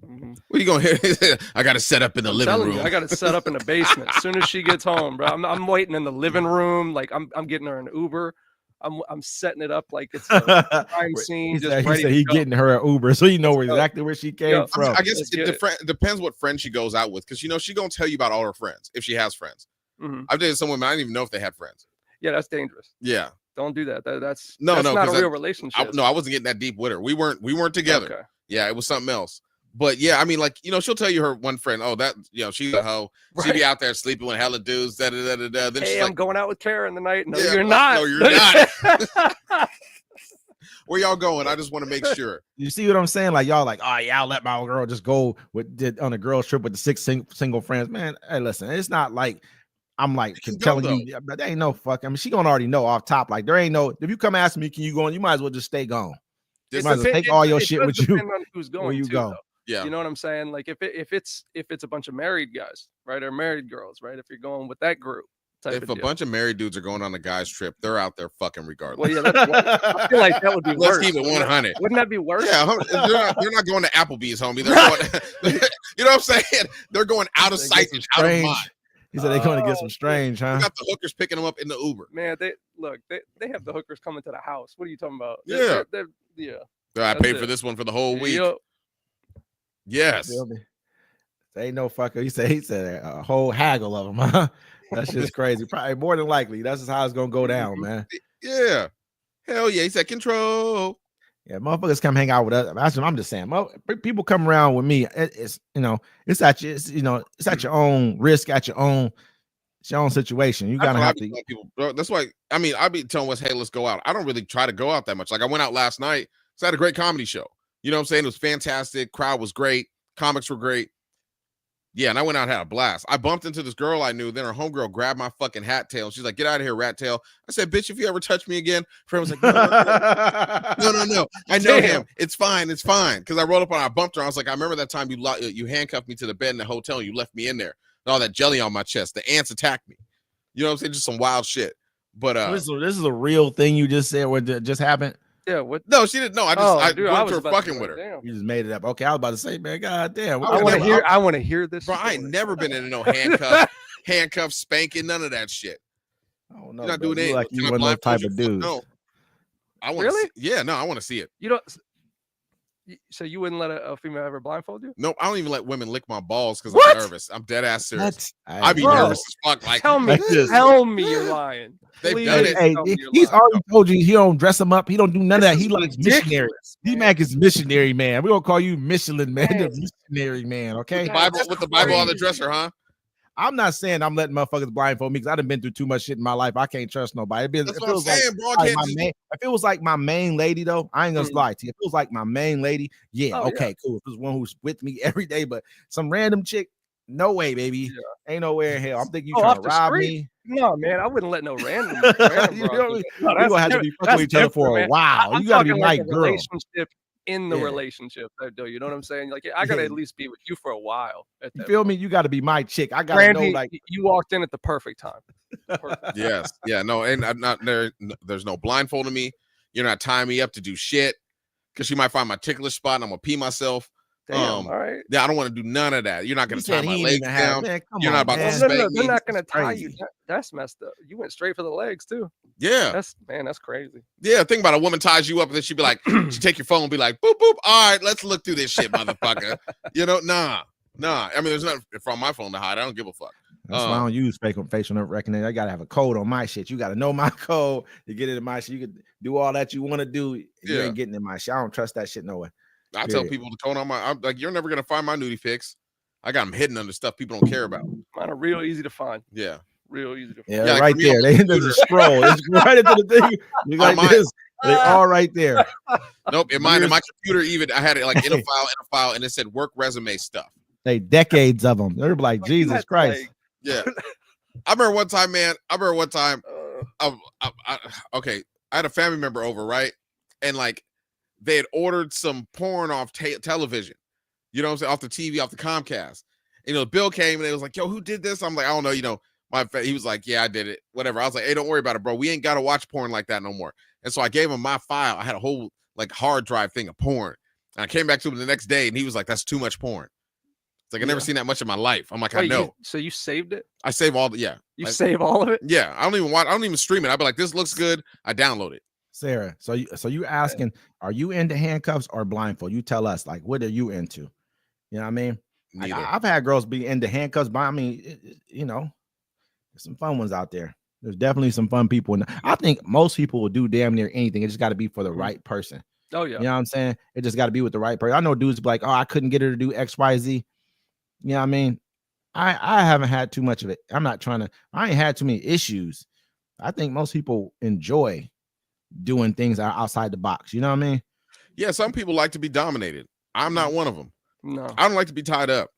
Mm-hmm. What are you going here? I got to set up in the living room. I got to set up in the basement as soon as she gets home, bro. I'm waiting in the living room. Like I'm getting her an Uber. I'm setting it up like it's a crime scene. He said he getting her an Uber, so you know exactly where she came from. I guess it depends what friend she goes out with, because you know she gonna tell you about all her friends if she has friends. Mm-hmm. I've dated some women I didn't even know if they had friends. Yeah, that's dangerous. Yeah, don't do that. That's not a real relationship. I wasn't getting that deep with her. We weren't together. Okay. Yeah, it was something else. But yeah, I mean, like, you know, she'll tell you her one friend, oh, that, you know, she's a hoe. Right. She'd be out there sleeping with hella dudes. Then hey, she's I'm going out with Karen tonight. No, yeah, you're not. No, you're not. Where y'all going? I just want to make sure. You see what I'm saying? Like, y'all like, oh yeah, I'll let my girl just go on a girl's trip with the 6 single friends. Man, hey, listen, it's not like I'm like telling you, but there ain't no fuck. I mean, she gonna already know off top. Like, there ain't no. If you come ask me, can you go? You might as well just stay gone. You might as well take all your shit with you on who's going when you go. Though. Yeah. You know what I'm saying? Like if it's a bunch of married guys, right, or married girls, right? If you're going with that group type If of a deal. bunch of married dudes are going on a guy's trip, they're out there fucking regardless. Well, yeah, that's I feel like that would be Let's worse. keep it 100. Wouldn't that be worse? Yeah, they're not going to Applebee's, homie. They're going, you know what I'm saying? They're going out of They sight get and some out of strange. mind. He said they're going to get some Oh, strange, You huh? got the hookers picking them up in the Uber. Man, they have the hookers coming to the house. What are you talking about? Yeah. Yeah. I That's paid for it. this one for the whole week. Yup. Yes. Feel me? Ain't no fucker. He said a whole haggle of them, huh? That's just crazy. Probably more than likely. That's just how it's gonna go down, man. Yeah. Hell yeah. He said control. Yeah, motherfuckers come hang out with us. That's what I'm just saying. People come around with me. It's it's at your, it's at your own risk, at your own situation. You gotta have to. People, that's why I be telling Wes, hey, let's go out. I don't really try to go out that much. Like I went out last night. So I had a great comedy show. You know what I'm saying? It was fantastic. Crowd was great. Comics were great. Yeah, and I went out and had a blast. I bumped into this girl I knew. Then her homegirl grabbed my fucking hat tail. She's like, "Get out of here, rat tail." I said, "Bitch, if you ever touch me again," friend was like, "No. I know him. It's fine. Because I rolled up on her, I bumped her. I was like, "I remember that time you handcuffed me to the bed in the hotel. And you left me in there. And all that jelly on my chest. The ants attacked me. You know what I'm saying? Just some wild shit." But this is a real thing you just said. What just happened? Yeah. What? no, she didn't know. I Dude, went was to her about to fucking say, with her. damn. You just made it up. Okay, I was about to say, man, god damn. I I would want to hear this. Bro, I ain't story. never been in no handcuff, spanking, none of that shit. I don't know. You're not bro. doing You it. like you one of those type of dudes. No. I want to Really? see. Yeah, no, I want to see it. You don't. So you wouldn't let a female ever blindfold you? No, I don't even let women lick my balls because What? I'm nervous. I'm dead ass serious. What? I be Bro, nervous as fuck. Like Tell me, like this. tell me you're lying. They've Please done it. Hey, tell me you're he's lying. already told you he don't dress him up. He don't do none of that. This He is likes missionary. ridiculous, man. D-Mac is missionary man. We gonna call you Michelin man. Man. The missionary man. Okay. Bible That's with the Bible on the crazy. dresser, huh? I'm not saying I'm letting motherfuckers blindfold me because I done been through too much shit in my life. I can't trust nobody. That's It what I'm feels like, saying, bro. I like can't my just- if it was like my main lady though, I ain't gonna Mhm. lie to you. If it was like my main lady, yeah, Oh, yeah. okay, cool. If it was one who's with me every day, but some random chick, no way, baby. Ain't nowhere in hell. I'm thinking you trying off to the rob street? me. No, man, I wouldn't let no random. You random know bro what I mean? do that. No, We're that's gonna have to be fucking with each other for a different, man. while. I'm You gotta be talking my like a girl. relationship in the Yeah. relationship. You know what I'm saying? Like I gotta Yeah. at least be with you for a while. You that feel point. me? You gotta be my chick. I gotta know, Brandy, like, you walked in at the perfect time. Perfect. Yes. Yeah. No, and I'm not there. There's no blindfolding me. You're not tying me up to do shit because she might find my ticklish spot and I'm gonna pee myself. Damn. Um, All right. Yeah, I don't want to do none of that. You're not you gonna tie said my he ain't legs even have. down. Man, come You're on, not about to man. Well, no, spank they're me. not gonna It's tie you. crazy. That's messed up. You went straight for the legs too. Yeah. That's crazy. Yeah, think about a woman ties you up and then she'd be like, she take your phone and be like, boop, boop. All right, let's look through this shit, motherfucker. You know, nah. I mean, there's nothing from my phone to hide. I don't give a fuck. That's why I don't use facial recognition. I gotta have a code on my shit. You gotta know my code to get into my shit. You can do all that you want to do. You Yeah. ain't getting in my shit. I don't trust that shit no way. I tell Period. people the code on I'm like, you're never gonna find my nudie pics. I got them hidden under stuff people don't care about. Mine are real easy to find. Yeah. Real easy to find. Yeah, Yeah, like right for me on there. the There's a computer. scroll. It's right into the thing. You like mine. this. They all right there. Nope. In my computer, even I had it like in a file, and it said work resume stuff. They decades of them. They're like, You Jesus had to, Christ. like, Yeah. I remember one time, man. uh, Okay, I had a family member over, right? And like they had ordered some porn off television. You know what I'm saying? Off the TV, off the Comcast. You know, the bill came and it was like, yo, who did this? I'm like, I don't know. You know, he was like, yeah, I did it. Whatever. I was like, hey, don't worry about it, bro. We ain't got to watch porn like that no more. And so I gave him my file. I had a whole like hard drive thing of porn. And I came back to him the next day and he was like, that's too much porn. It's like, I never Yeah. seen that much in my life. I'm like, I wait, know. so you saved it? I save all the, yeah. You I- save all of it? Yeah. I don't even stream it. I'd be like, this looks good. I download it. Sarah, so you asking, are you into handcuffs or blindfold? You tell us, like, what are you into? You know what I mean? Like, Neither. I've had girls be into handcuffs, but I mean, you know, there's some fun ones out there. There's definitely some fun people. And I think most people will do damn near anything. It just got to be for the right person. Oh yeah. You know what I'm saying? It just got to be with the right person. I know dudes be like, oh, I couldn't get her to do X, Y, Z. You know what I mean? I haven't had too much of it. I ain't had too many issues. I think most people enjoy doing things outside the box. You know what I mean? Yeah. Some people like to be dominated. I'm not one of them. No. I don't like to be tied up.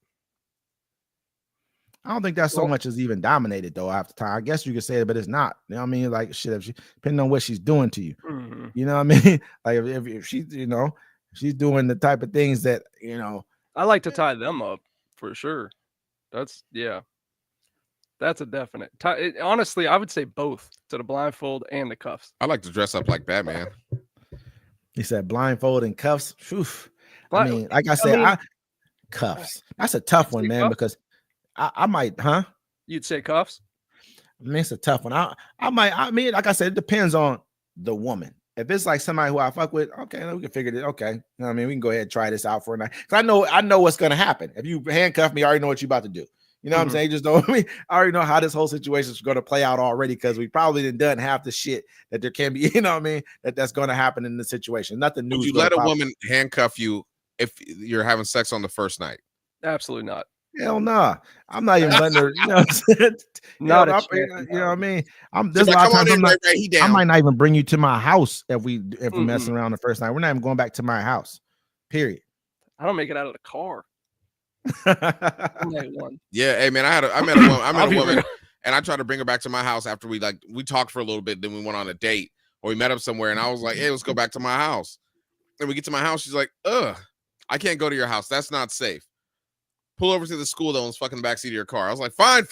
I don't think that's so Well- much as even dominated though after time. I guess you could say it, but it's not. You know what I mean? Like shit, if she, depending on what she's doing to you. Mhm. You know what I mean? Like if she's, you know, she's doing the type of things that, you know, I like to tie them up for sure. That's That's a definite. Honestly, I would say both, to the blindfold and the cuffs. I like to dress up like Batman. He said blindfold and cuffs. Oof. I But- mean, like I said, mean- cuffs. That's a tough one, Say man, cuffs? because I might, huh? You'd say cuffs? I mean, it's a tough one. I mean, like I said, it depends on the woman. If it's like somebody who I fuck with, okay, we can figure it. Okay, you know what I mean, we can go ahead and try this out for a night. Cause I know what's gonna happen. If you handcuff me, I already know what you're about to do. You know what I'm saying? You just don't. I already know how this whole situation is going to play out already because we probably done half the shit that there can be. You know what I mean? That's going to happen in the situation. Nothing new. Would you let a woman handcuff you if you're having sex on the first night? Absolutely not. Hell no. I'm not even letting her. You know what I'm saying? Not Yeah, a chance. you know what I mean? So There's a like, lot of come on times in, I'm not. Ray, he I down. might not even bring you to my house if we're Mm-mm. messing around the first night. We're not even going back to my house. Period. I don't make it out of the car. That's Night one. Yeah, hey man, I met a woman. I I'll met a be woman, real. and I tried to bring her back to my house after we talked for a little bit. Then we went on a date, or we met up somewhere, and I was like, "Hey, let's go back to my house." And we get to my house, she's like, "Ugh, I can't go to your house. That's not safe. Pull over to the school though, and let's fucking backseat of your car." I was like, "Fine."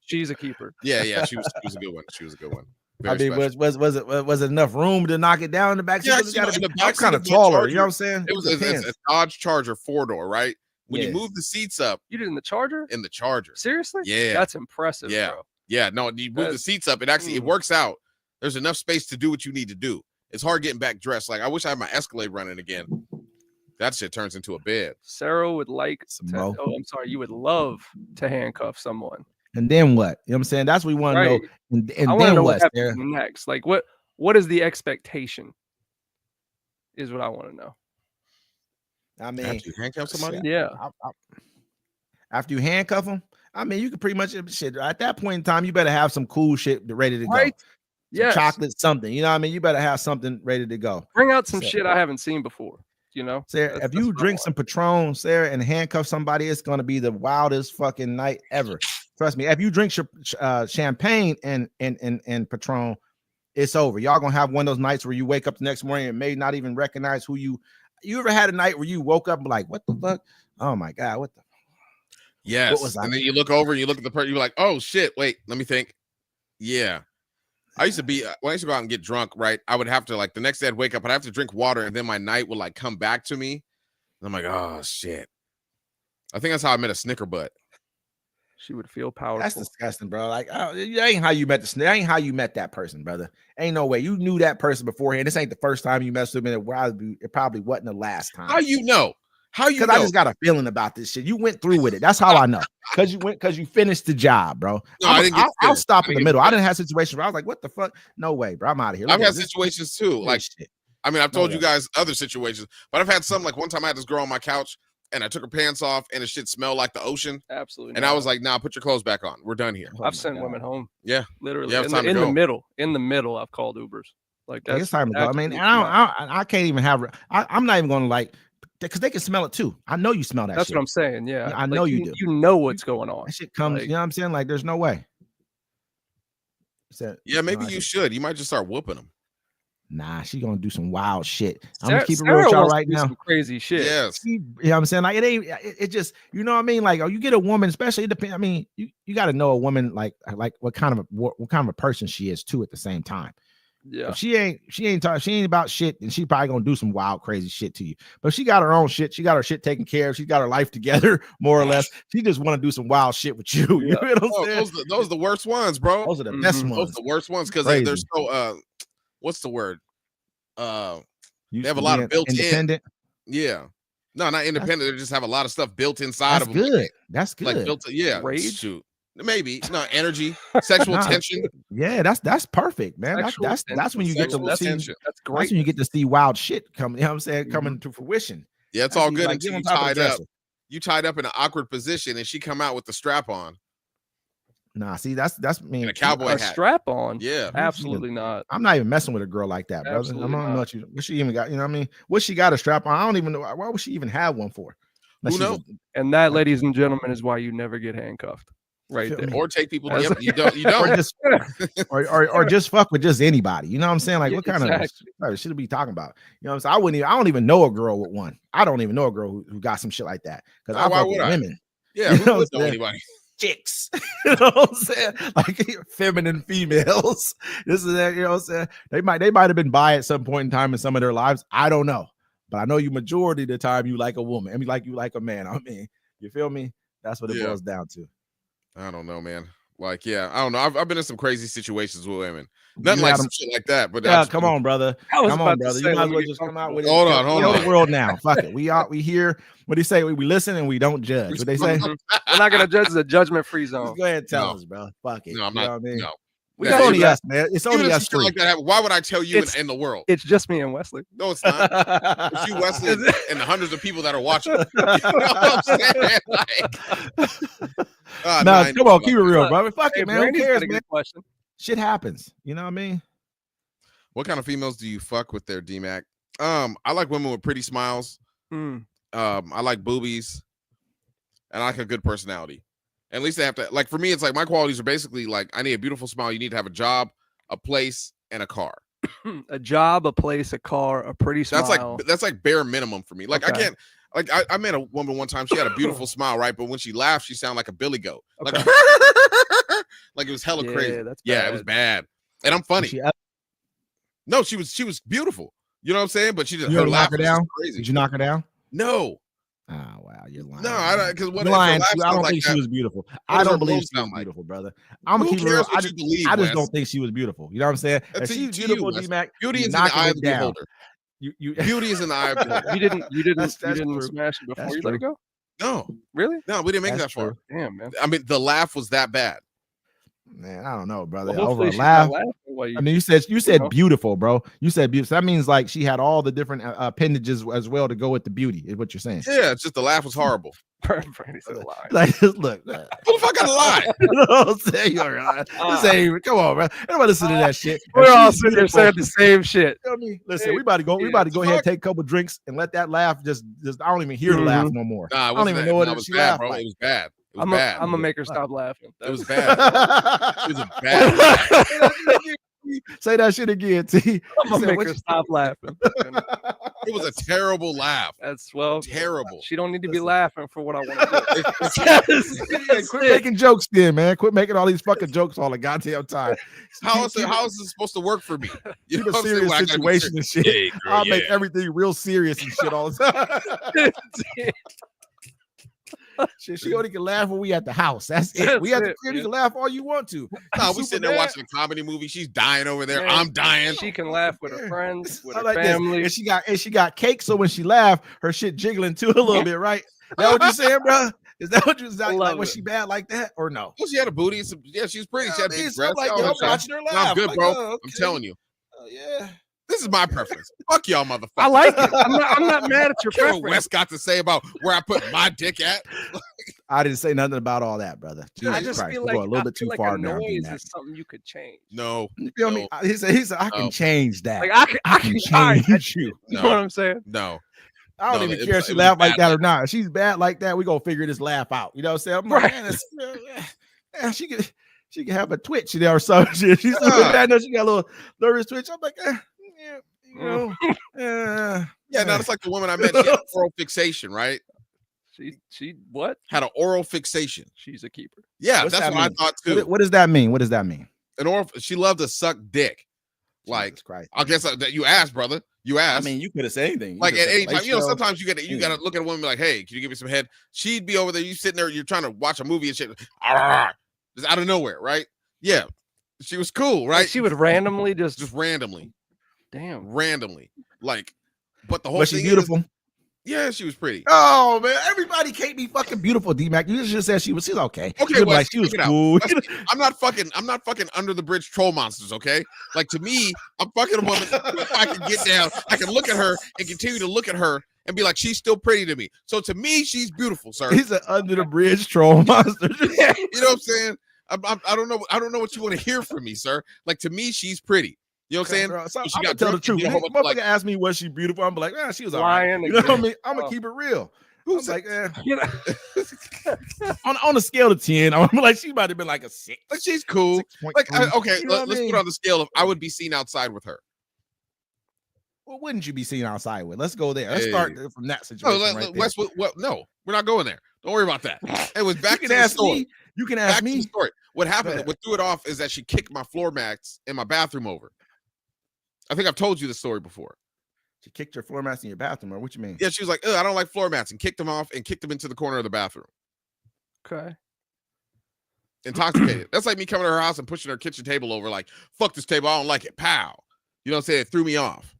She's a keeper. Yeah, she was a good one. She was a good one. I Very mean, special. was it enough room to knock it down in the back seat? Yeah, It's gotta in be- the I'm backseat kind of of my taller. You know what I'm Charger, saying? It was depends. it's a Dodge Charger 4-door, right? When Yeah. you move the seats up You did in the Charger? in the Charger, Seriously? Yeah. That's impressive, Yeah. bro. yeah, no, you move the That's- seats up. It actually it Mm. works out. There's enough space to do what you need to do. It's hard getting back dressed. Like I wish I had my Escalade running again. That shit turns into a bed. Sarah would like Some to, mo. oh, I'm sorry, you would love to handcuff someone. And then what? You know what I'm saying? That's what we want to Right. know. And I want to then know what, what happens Sarah? next. Like what is the expectation? Is what I want to know. I mean, After you handcuff somebody, Yeah. after you handcuff them, I mean, you could pretty much shit. At that point in time, you better have some cool shit ready to go. Right? Some Yes. chocolate, something. You know what I mean? You better have something ready to go. Bring out some So- shit I haven't seen before. You know? Sarah, That's- if you that's what I drink want. some Patron, Sarah, and handcuff somebody, it's gonna be the wildest fucking night ever. Trust me. If you drink champagne and Patron, it's over. Y'all gonna have one of those nights where you wake up the next morning and may not even recognize who you. You ever had a night where you woke up like, what the fuck? Oh my god, what the? yes. was I And then you look over and you look at the person. You're like, oh shit. Wait, let me think. Yeah. I used to be when I used to go out and get drunk, right? I would have to like the next day I'd wake up, I'd have to drink water, and then my night would like come back to me. And I'm like, oh shit. I think that's how I met a snicker butt. She would feel powerful. That's disgusting, bro. Like, that ain't how you met the snake. Ain't how you met that person, brother. Ain't no way. You knew that person beforehand. This ain't the first time you messed with him, and it probably wasn't the last time. How you know? How you Because know? I just got a feeling about this shit. You went through with it. That's how I know. Because you finished the job, bro. No, I didn't get I'll finished. stop I in the didn't middle. get I didn't have situations where I was like, what the fuck? No way, bro. I'm out of here. I've Look at had this situations too. Like, shit. I mean, I've told you way. guys other situations, but I've had some like one time I had this girl on my couch and I took her pants off and the shit smelled like the ocean. Absolutely. And I was like, nah, put your clothes back on. We're done here. Oh my I've sent God. women home. Yeah. Literally. You have in time to the go. middle. In the middle, I've called Ubers. Like Like, that's it's time to go. I mean, absolutely I can't even have. I'm not even going to like because they can smell it too. I know you smell that. That's shit. what I'm saying. Yeah. I know you do. You know what's going on. That shit comes. Like- you know what I'm saying? Like, there's no way. So, Yeah, maybe no, I you think- should. You might just start whooping them. Nah, she gonna do some wild shit. I'm Sarah- gonna keep it Sarah real with y'all wants to right do now. some crazy shit. Yes. You know what I'm saying? Like it just, you know what I mean? Like, oh, you get a woman, especially it depends. I mean, you got to know a woman like what kind of a person she is too at the same time. Yeah. If she ain't about shit, then she probably gonna do some wild, crazy shit to you. But if she got her own shit, she got her shit taken care of, she got her life together, more or less. She just want to do some wild shit with you. You know what I'm Oh, saying? those are the worst ones, bro. Those are the best Mhm. Those ones. are the worst ones because they're Crazy. so what's the word? You they have a lot of being built-in- independent. Yeah. No, not independent. They just have a lot of stuff built inside That's of them. good. That's good. Like built yeah. Rage? Shoot. Maybe. No, energy, sexual Nah. tension. Yeah, that's perfect, man. Sexual That's when you get to Sexual see. tension. That's That's great. when you get to see wild shit coming. You know what I'm saying? Mhm. Coming to fruition. Yeah, it's That's all when you, good like, until get on you top of the tied up. dresser. You tied up in an awkward position and she come out with the strap on Nah, see, that's me. and a cowboy A hat. strap on. Yeah. Absolutely not. I'm not even messing with a girl like that, brother. Absolutely I don't know not. what she even got. You know what I mean? What she got a strap on? I don't even know. Why would she even have one for? Who Unless she's knows? a- And that, ladies and gentlemen, is why you never get handcuffed. right Feel there. me? Or take people. That's- Yep, you don't. You or don't. just or just fuck with just anybody. You know what I'm saying? Like, Yeah, what kind exactly. of shit be talking about? You know what I'm saying? I don't even know a girl with one. I don't even know a girl who got some shit like that. Because Oh, I why fuck would with I? women. Yeah, You who know what would I'm know saying? anybody? Chicks. You know what I'm saying? Like feminine females. This is that, you know what I'm saying? They might have been bi at some point in time in some of their lives. I don't know. But I know you majority of the time you like a woman. I mean, like you like a man. I mean, you feel me? That's what it Yeah. boils down to. I don't know, man. Like, yeah, I don't know. I've been in some crazy situations with women. Nothing You like had some them- shit like that. But Yeah, come on, brother. I was Come about on, to brother. say, You might let as me well get just come out comfortable. with it. Hold on, hold Tell on. the world now. Fuck it. We here. What do you say? We listen and we don't judge. What they say? Mhm. We're not gonna judge the judgment-free zone. Just go ahead and tell No. us, bro. Fuck it. No, I'm You know not. what I mean? No. We It's got only you. us, man. It's Even only if us shit three. like that happen, why would I tell you It's- in the world? It's just me and Wesley. No, it's not. It's you, Wesley, and the hundreds of people that are watching. You know what I'm saying? Like, Nah, nah, I ain't come on, about keep it that. real, bro. Fuck Hey, it, man. Who Brandy's got cares, a man? good question. Shit happens. You know what I mean? What kind of females do you fuck with there, D-Mac? I like women with pretty smiles. Hmm. I like boobies, and I like a good personality. At least they have to, like, for me, it's like my qualities are basically like I need a beautiful smile. You need to have a job, a place, and a car. A job, a place, a car, a pretty smile. That's like bare minimum for me. Like I Okay. can't. Like I met a woman one time. She had a beautiful smile, right? But when she laughed, she sounded like a billy goat. Like, Okay. like it was hella Yeah, crazy. that's Yeah, it was bad. bad. And I'm funny. Did No, she was beautiful. You know what I'm saying? But she just You her ever knock laugh her was just down? crazy. you knock her down? No, Oh wow, you're lying. no, I don't because what You're if her lying. laugh I sounds don't like think that? she was beautiful. What I does her don't believe nose she was sound like? beautiful, brother. I'm gonna Who keep it real. cares what you believe? I just Wes? don't think she was beautiful. You know what I'm saying? That's If to she's you, beautiful, Wes. D-Mac, Beauty you're is in the knocking eye it of the down. beholder. You Beauty is in the eye of the beholder. You didn't That's true. smash it before That's you let true. it go? No, Really? no, we didn't make That's that far. true. Damn, man. I mean, the laugh was that bad. Man, I don't know, brother. Well, Over hopefully a she's laugh. not laughing while you. I mean, you said know? beautiful, bro. You said beautiful. So that means like she had all the different appendages as well to go with the beauty. Is what you're saying? Yeah, it's just the laugh was horrible. Brandy's a lie. Like, look, Who the fuck got a lie? you know what I'm saying? You're right. This ain't even, come on, bro. Nobody listen to that shit. If We're all she's sitting there beautiful, saying the same shit. you know what I mean? Listen, Hey, we about to go. We yeah, about to go ahead and fuck? take a couple drinks and let that laugh just. I don't even hear the laugh no more. Nah, it I don't wasn't even that. know what Nah, it was she bad, laughed bro. like. It was bad. It was I'm bad. gonna make her stop laughing. It was bad. It was a bad laugh. Say that shit again, T. I'm gonna said, make what her you- stop laughing. It was a terrible laugh. That's well Terrible. She don't need to be Listen. laughing for what I want to do. Hey, quit making jokes, then, man. Quit making all these fucking jokes all the goddamn time. How is Keep it supposed to work for me? You Keep know a what I'm saying? serious Well, I gotta be situation serious. and shit. Yeah, girl, I'll make yeah. everything real serious and shit all the time. Shit, she only can laugh when we at the house. That's it. That's We at the it, crib, you man. can laugh all you want to. Nah, we Super sitting there bad. watching a comedy movie. She's dying over there. Man, I'm dying. She can laugh with her friends, with I her like this. family. And she got cake, so when she laugh, her shit jiggling too a little bit, right? That what you saying, bro? Is that what you like? Love Was it. she bad like that or no? Well, she had a booty. And some, yeah, she was pretty. She had big so I'm breasts. like, all yo, that I'm shit. watching her No, laugh. I'm good, Like, bro. oh, I'm okay. telling you. Yeah. This is my preference. Fuck y'all, motherfuckers. I like it. I'm not mad at your Care what preference. Wes got to say about where I put my dick at. I didn't say nothing about all that, brother. Jesus I just Christ. feel We're like going a little I bit feel too like far a now. noise Mac. is something you could change. No, You feel me? no, He said, I can No. change that. Like I I can can all right, change you. You No. know what I'm saying? no. I don't No, even it care was- if she it was laugh like bad that or not. If she's bad like that, we gonna figure this laugh out. You know what I'm saying? I'm like, Right. man, she can have a twitch there or something. She's so Yeah. bad. No, she got a little nervous twitch. I'm like, yeah, you know, Yeah, no, it's like the woman I met. She had oral fixation, right? She what? Had an oral fixation. She's a keeper. Yeah, What's that's that what I mean? thought too. What does that mean? What does that mean? An oral. She loved to suck dick. Like, Jesus Christ. I guess that you asked, brother. You I asked. mean, you could have said anything. You Like could've at said any time, you know, fellatio. sometimes you gotta look at a woman and be like, hey, can you give me some head? She'd be over there, you sitting there, you're trying to watch a movie and shit, just out of nowhere, right? Yeah. She was cool, Like, right? she would randomly just Just randomly. damn. Like, but the whole Was she thing beautiful? yeah, she was pretty. Oh man, everybody can't be fucking beautiful, D-Mac. You just said she's okay. Okay, You'd be Wes, like she was check it out. cool. Wes, I'm not fucking under the bridge troll monsters, okay? Like to me, I'm fucking a woman. If I can get down, I can look at her and continue to look at her and be like, she's still pretty to me. So to me, she's beautiful, sir. He's an under the bridge troll monster. You know what I'm saying? I don't know what you want to hear from me, sir. Like to me, she's pretty. You know what I'm saying? Bro, so She I'm gonna got tell the drunk truth. and did a whole bunch of, Motherfucker asked me was she beautiful. I'm like, she was all right. Lying You know what I again. mean? I'm gonna keep it real. I was like, You know, on a scale of 10, I'm like, she might have been like a 6. Like she's cool. 6.3. Like okay, You know what I let's mean? put on the scale of I would be seen outside with her. What wouldn't you be seen outside with? Let's go there. Let's start from that No, situation right there. Westwood. Well, no, we're not going there. Don't worry about that. It was back You to can the ask story. me. You can Back ask to the me. story. What happened? ahead. What threw it off is that she kicked my floor mats in my bathroom over. I think I've told you the story before. She kicked your floor mats in your bathroom, or what you mean? Yeah, she was like, I don't like floor mats, and kicked them off and kicked them into the corner of the bathroom. okay. Intoxicated. That's like me coming to her house and pushing her kitchen table over, like, fuck this table, I don't like it. Pow. You know what I'm saying? It threw me off.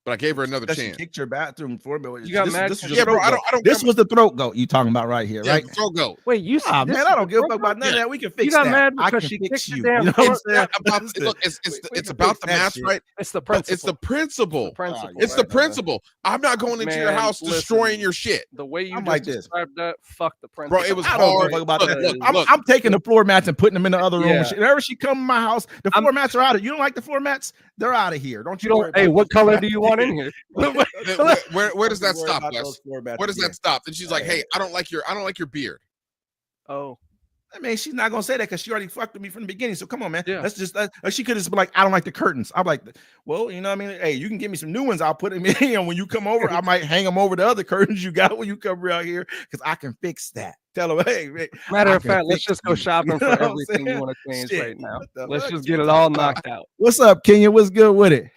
But I gave her another That she chance. kicked your bathroom floor, but You got mad This was because- your Yeah, bro, throat I goat. don't This was the throat goat you talking about right here, yeah, right? throw go. Wait, you Ah, this man, is I don't the give a throat fuck about none of Yeah. that. We can fix got that. mad I because can she fix kicked your you. damn You know what I'm It's saying? not about That's the- look, we it's can about fix the that mats, shit. right? It's the principle. It's the principle. The principle. you're It's the right, brother. principle. I'm not going into your Man, house destroying listen. your shit. The way you I'm just like this. described that, fuck the principle. Bro, it was I don't give hard. a fuck about Look, that. look, look. I'm taking the floor mats and putting them in the other room. Yeah. And shit. Whenever she come in my house, the I'm- floor mats are out of. You don't like the floor mats? They're out of here. Don't You you? don't. worry Hey, about what those color floor do you mats. want in here? Where does that Don't worry stop, about Wes? those floor mats Where does again. that stop? And she's like, Yeah. "Hey, I don't like your beard." Oh, I mean, she's not gonna say that because she already fucked with me from the beginning. So come on, man. Yeah. Let's just. She could have just been like, "I don't like the curtains." I'm like, "Well, you know what I mean? Hey, you can give me some new ones. I'll put them in. And when you come over, I might hang them over the other curtains you got when you come around here because I can fix that." Tell them, "Hey, man, matter I of can fact, let's fix just go you." shopping You for know what I'm everything you saying? want to change Shit, right now. what the Let's fuck just you get it all talking about? knocked out. What's up, Kenya? What's good with it?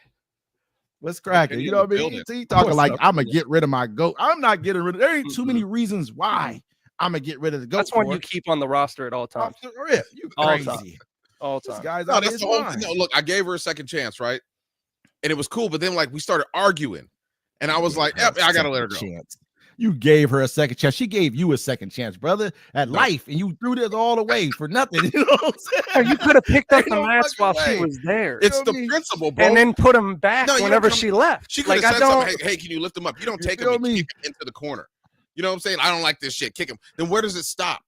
What's cracking? Kenny You in know the what I mean? building. So you talking What's like up, I'm gonna Kenya? get rid of my goat. I'm not getting rid of. There ain't too Mm-mm. many reasons why I'm gonna get rid of the goat. That's one for you it. keep on the roster at all times. Off the rip. You All time. crazy? All This time. guy's No, out of that's his the whole mind. thing. No, look, I gave her a second chance, right? And it was cool, but then like we started arguing, and I was like, Gave her "Yep, a I gotta let her second go." chance. You gave her a second chance. She gave you a second chance, brother, at No. life, and you threw this all away for nothing. You know what I'm Hey, saying? you could have picked up Ain't the no mats fucking while she way. was there, It's know the what I mean? principle, bro. and then put them back No, you don't whenever come- she left. She could Like have I said don't. something. Hey, can you lift them up? You don't You take feel them and me? kick them into the corner. You know what I'm saying? I don't like this shit. Kick them. Then where does it stop?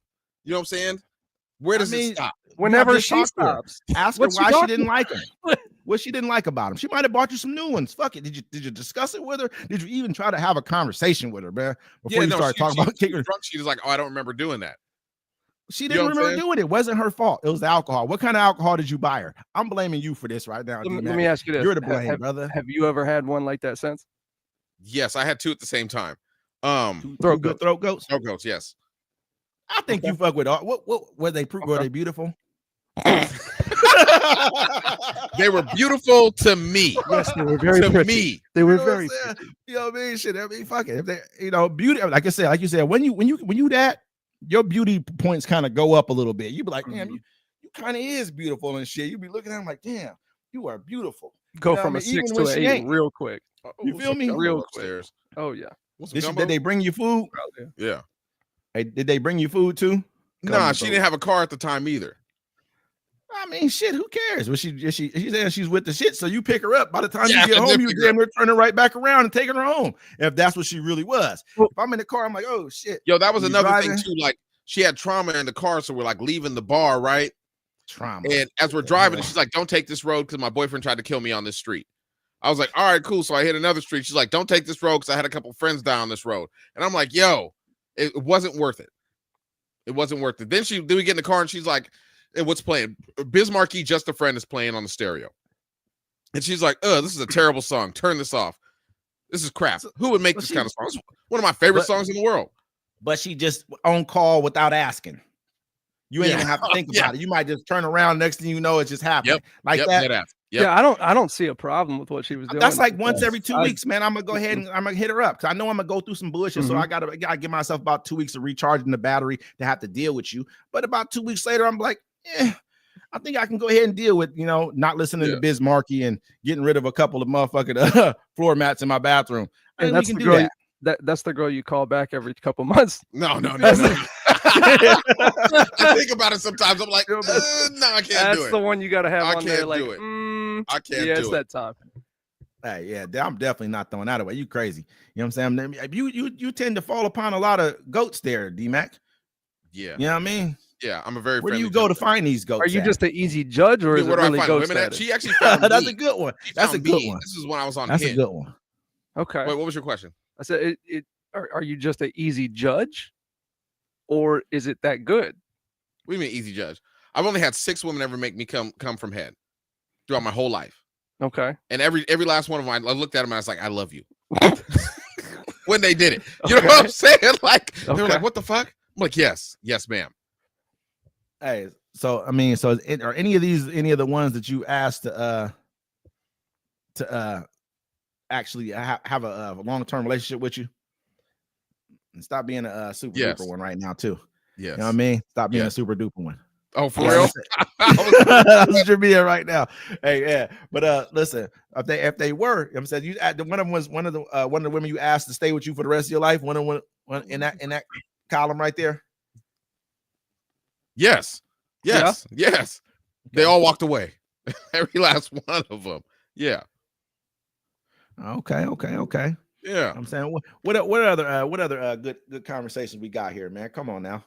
You know what I'm saying? Where I does mean, it stop? Whenever just she talked to her. stops, Ask her What you why she talking didn't like him. What she didn't like about him. She might have bought you some new ones. Fuck it. Did you discuss it with her? Did you even try to have a conversation with her, man? Before you start talking about she kicking her. was drunk. She was like, "Oh, I don't remember doing that." She You didn't know what I'm remember saying? doing it. It wasn't her fault. It was the alcohol. What kind of alcohol did you buy her? I'm blaming you for this right now. let me D-Mac. ask you this: You're to blame, have, brother. have you ever had one like that since? Yes, I had two at the same time. Throat good throat goats. No goats. Yes. I think you fuck with all. What were they? Were they beautiful? They were beautiful to me. Yes, they were very to pretty. me. They were You know what I'm very saying? pretty. You know what I mean? Shit. I mean, fuck it. If they, beauty. Like I said, like you said, when you that, your beauty points kind of go up a little bit. You be like, damn, Mhm. you kind of is beautiful and shit. You be looking at them like, damn, you are beautiful. Go You know from what a I mean? 6 Even to when an she 8 ain't. real quick. You feel me? Real Real quick. upstairs. Oh yeah. Want some Did gumbo? they bring you food? Yeah. Hey, did they bring you food too? Nah, Gumbo. she didn't have a car at the time either. I mean, shit. Who cares? Well, she's saying she's with the shit. So you pick her up. By the time Yeah, you get I home, did you pick her damn near turn her right back around and taking her home. If that's what she really was. Well- If I'm in the car, I'm like, oh shit. Yo, that was You another driving? thing too. Like she had trauma in the car, so we're like leaving the bar, right? Trauma. And as we're the driving, hell? she's like, "Don't take this road because my boyfriend tried to kill me on this street." I was like, "All right, cool." So I hit another street. She's like, "Don't take this road because I had a couple friends die on this road." And I'm like, "Yo, it wasn't worth it. It wasn't worth it." Then we get in the car and she's like, "And what's playing?" Biz Markie, Just a Friend is playing on the stereo. And she's like, this is a terrible song. Turn this off. This is crap. Who would make Well, this she- kind of song? It's one of my favorite But- songs in the world. But she just on call without asking. You ain't Yeah. even have to think Yeah. about it. You might just turn around. Next thing you know, it's just happening. Like Yep, that. dead ass. Yep. Yeah, I don't see a problem with what she was doing. That's like once every 2 I- weeks, man. I'm gonna go ahead and I'm gonna hit her up because I know I'm gonna go through some bullshit. So Mhm. I gotta give myself about 2 weeks of recharging the battery to have to deal with you. But about 2 weeks later, I'm like, I think I can go ahead and deal with not listening Yeah. to Biz Markie and getting rid of a couple of motherfucking floor mats in my bathroom. I think And we that's can the do girl. that. That's the girl you call back every couple months. No. That's I think about it sometimes. I'm like, no, I can't That's do it. the one you got to have I on there. can't Like, do it. I can't yeah, do it's it. that time. Hey, yeah, I'm definitely not throwing that away. You crazy? You know what I'm saying? You tend to fall upon a lot of goats there, D-Mac. Yeah, You know what I mean? yeah. I'm a very. Where do you friendly go to gentleman. find these goats? Are you at? just an easy judge, or I is mean, it where do I really find ghost women at? status? She actually found That's me. a good one. She That's a found good me. one. This is when I was on That's a Hinge. good one. Okay. Wait, what was your question? I said are you just an easy judge, or is it that good? What do you mean easy judge? I've only had 6 women ever make me come from head throughout my whole life. Okay. And every last one of them, I looked at them and I was like, I love you. When they did it. You know what I'm saying? Like, they were Okay. like, what the fuck? I'm like, yes, ma'am. Hey, so I mean, so are any of the ones that you asked to actually have a long-term relationship with you? And stop being a super Yes. duper one right now too. Yes. You know what I mean? Stop being a Yes. super duper one. Oh, for Yeah, real? That's what you're being right now. Hey, yeah. But listen, if they were, I'm saying you one of them was one of the women you asked to stay with you for the rest of your life. One in that column right there. Yes. They all walked away. Every last one of them. Yeah. Okay. Yeah. I'm saying what other good conversations we got here, man? Come on now.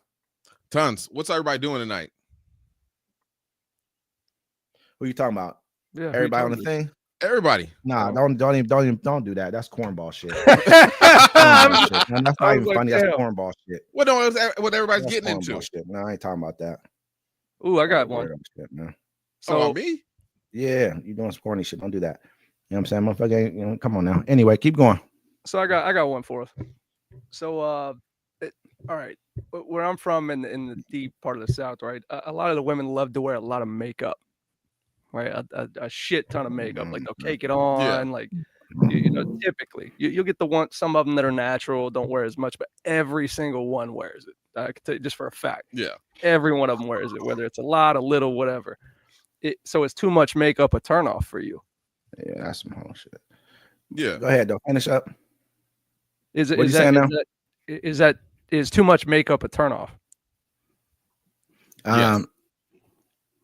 Tons. What's everybody doing tonight? Who you talking about? Yeah. who you Everybody on the talking thing? Everybody. Nah, Oh. don't do that. That's cornball shit. to? Cornball shit. Man, that's I not was even like, funny. That's damn. cornball shit. What everybody's That's getting cornball into? shit. No, I ain't talking about that. Ooh, I got That's one. weirdo shit, man. So Me? Yeah, you doing some corny shit. Don't do that. You know what I'm saying? Motherfucker, you know, come on now. Anyway, keep going. So I got one for us. So all right, where I'm from in the deep part of the South, right? A lot of the women love to wear a lot of makeup, right? A shit ton of makeup, like they'll cake it on, like you know, typically you'll get some of them that are natural, don't wear as much, but every single one wears it. I can tell you just for a fact. Yeah. Every one of them wears it, whether it's a lot, a little, whatever. So it's too much makeup a turnoff for you. Yeah, that's some whole shit. Yeah. Go ahead, though. Finish up. Is What you saying now? Is too much makeup a turnoff? Yes.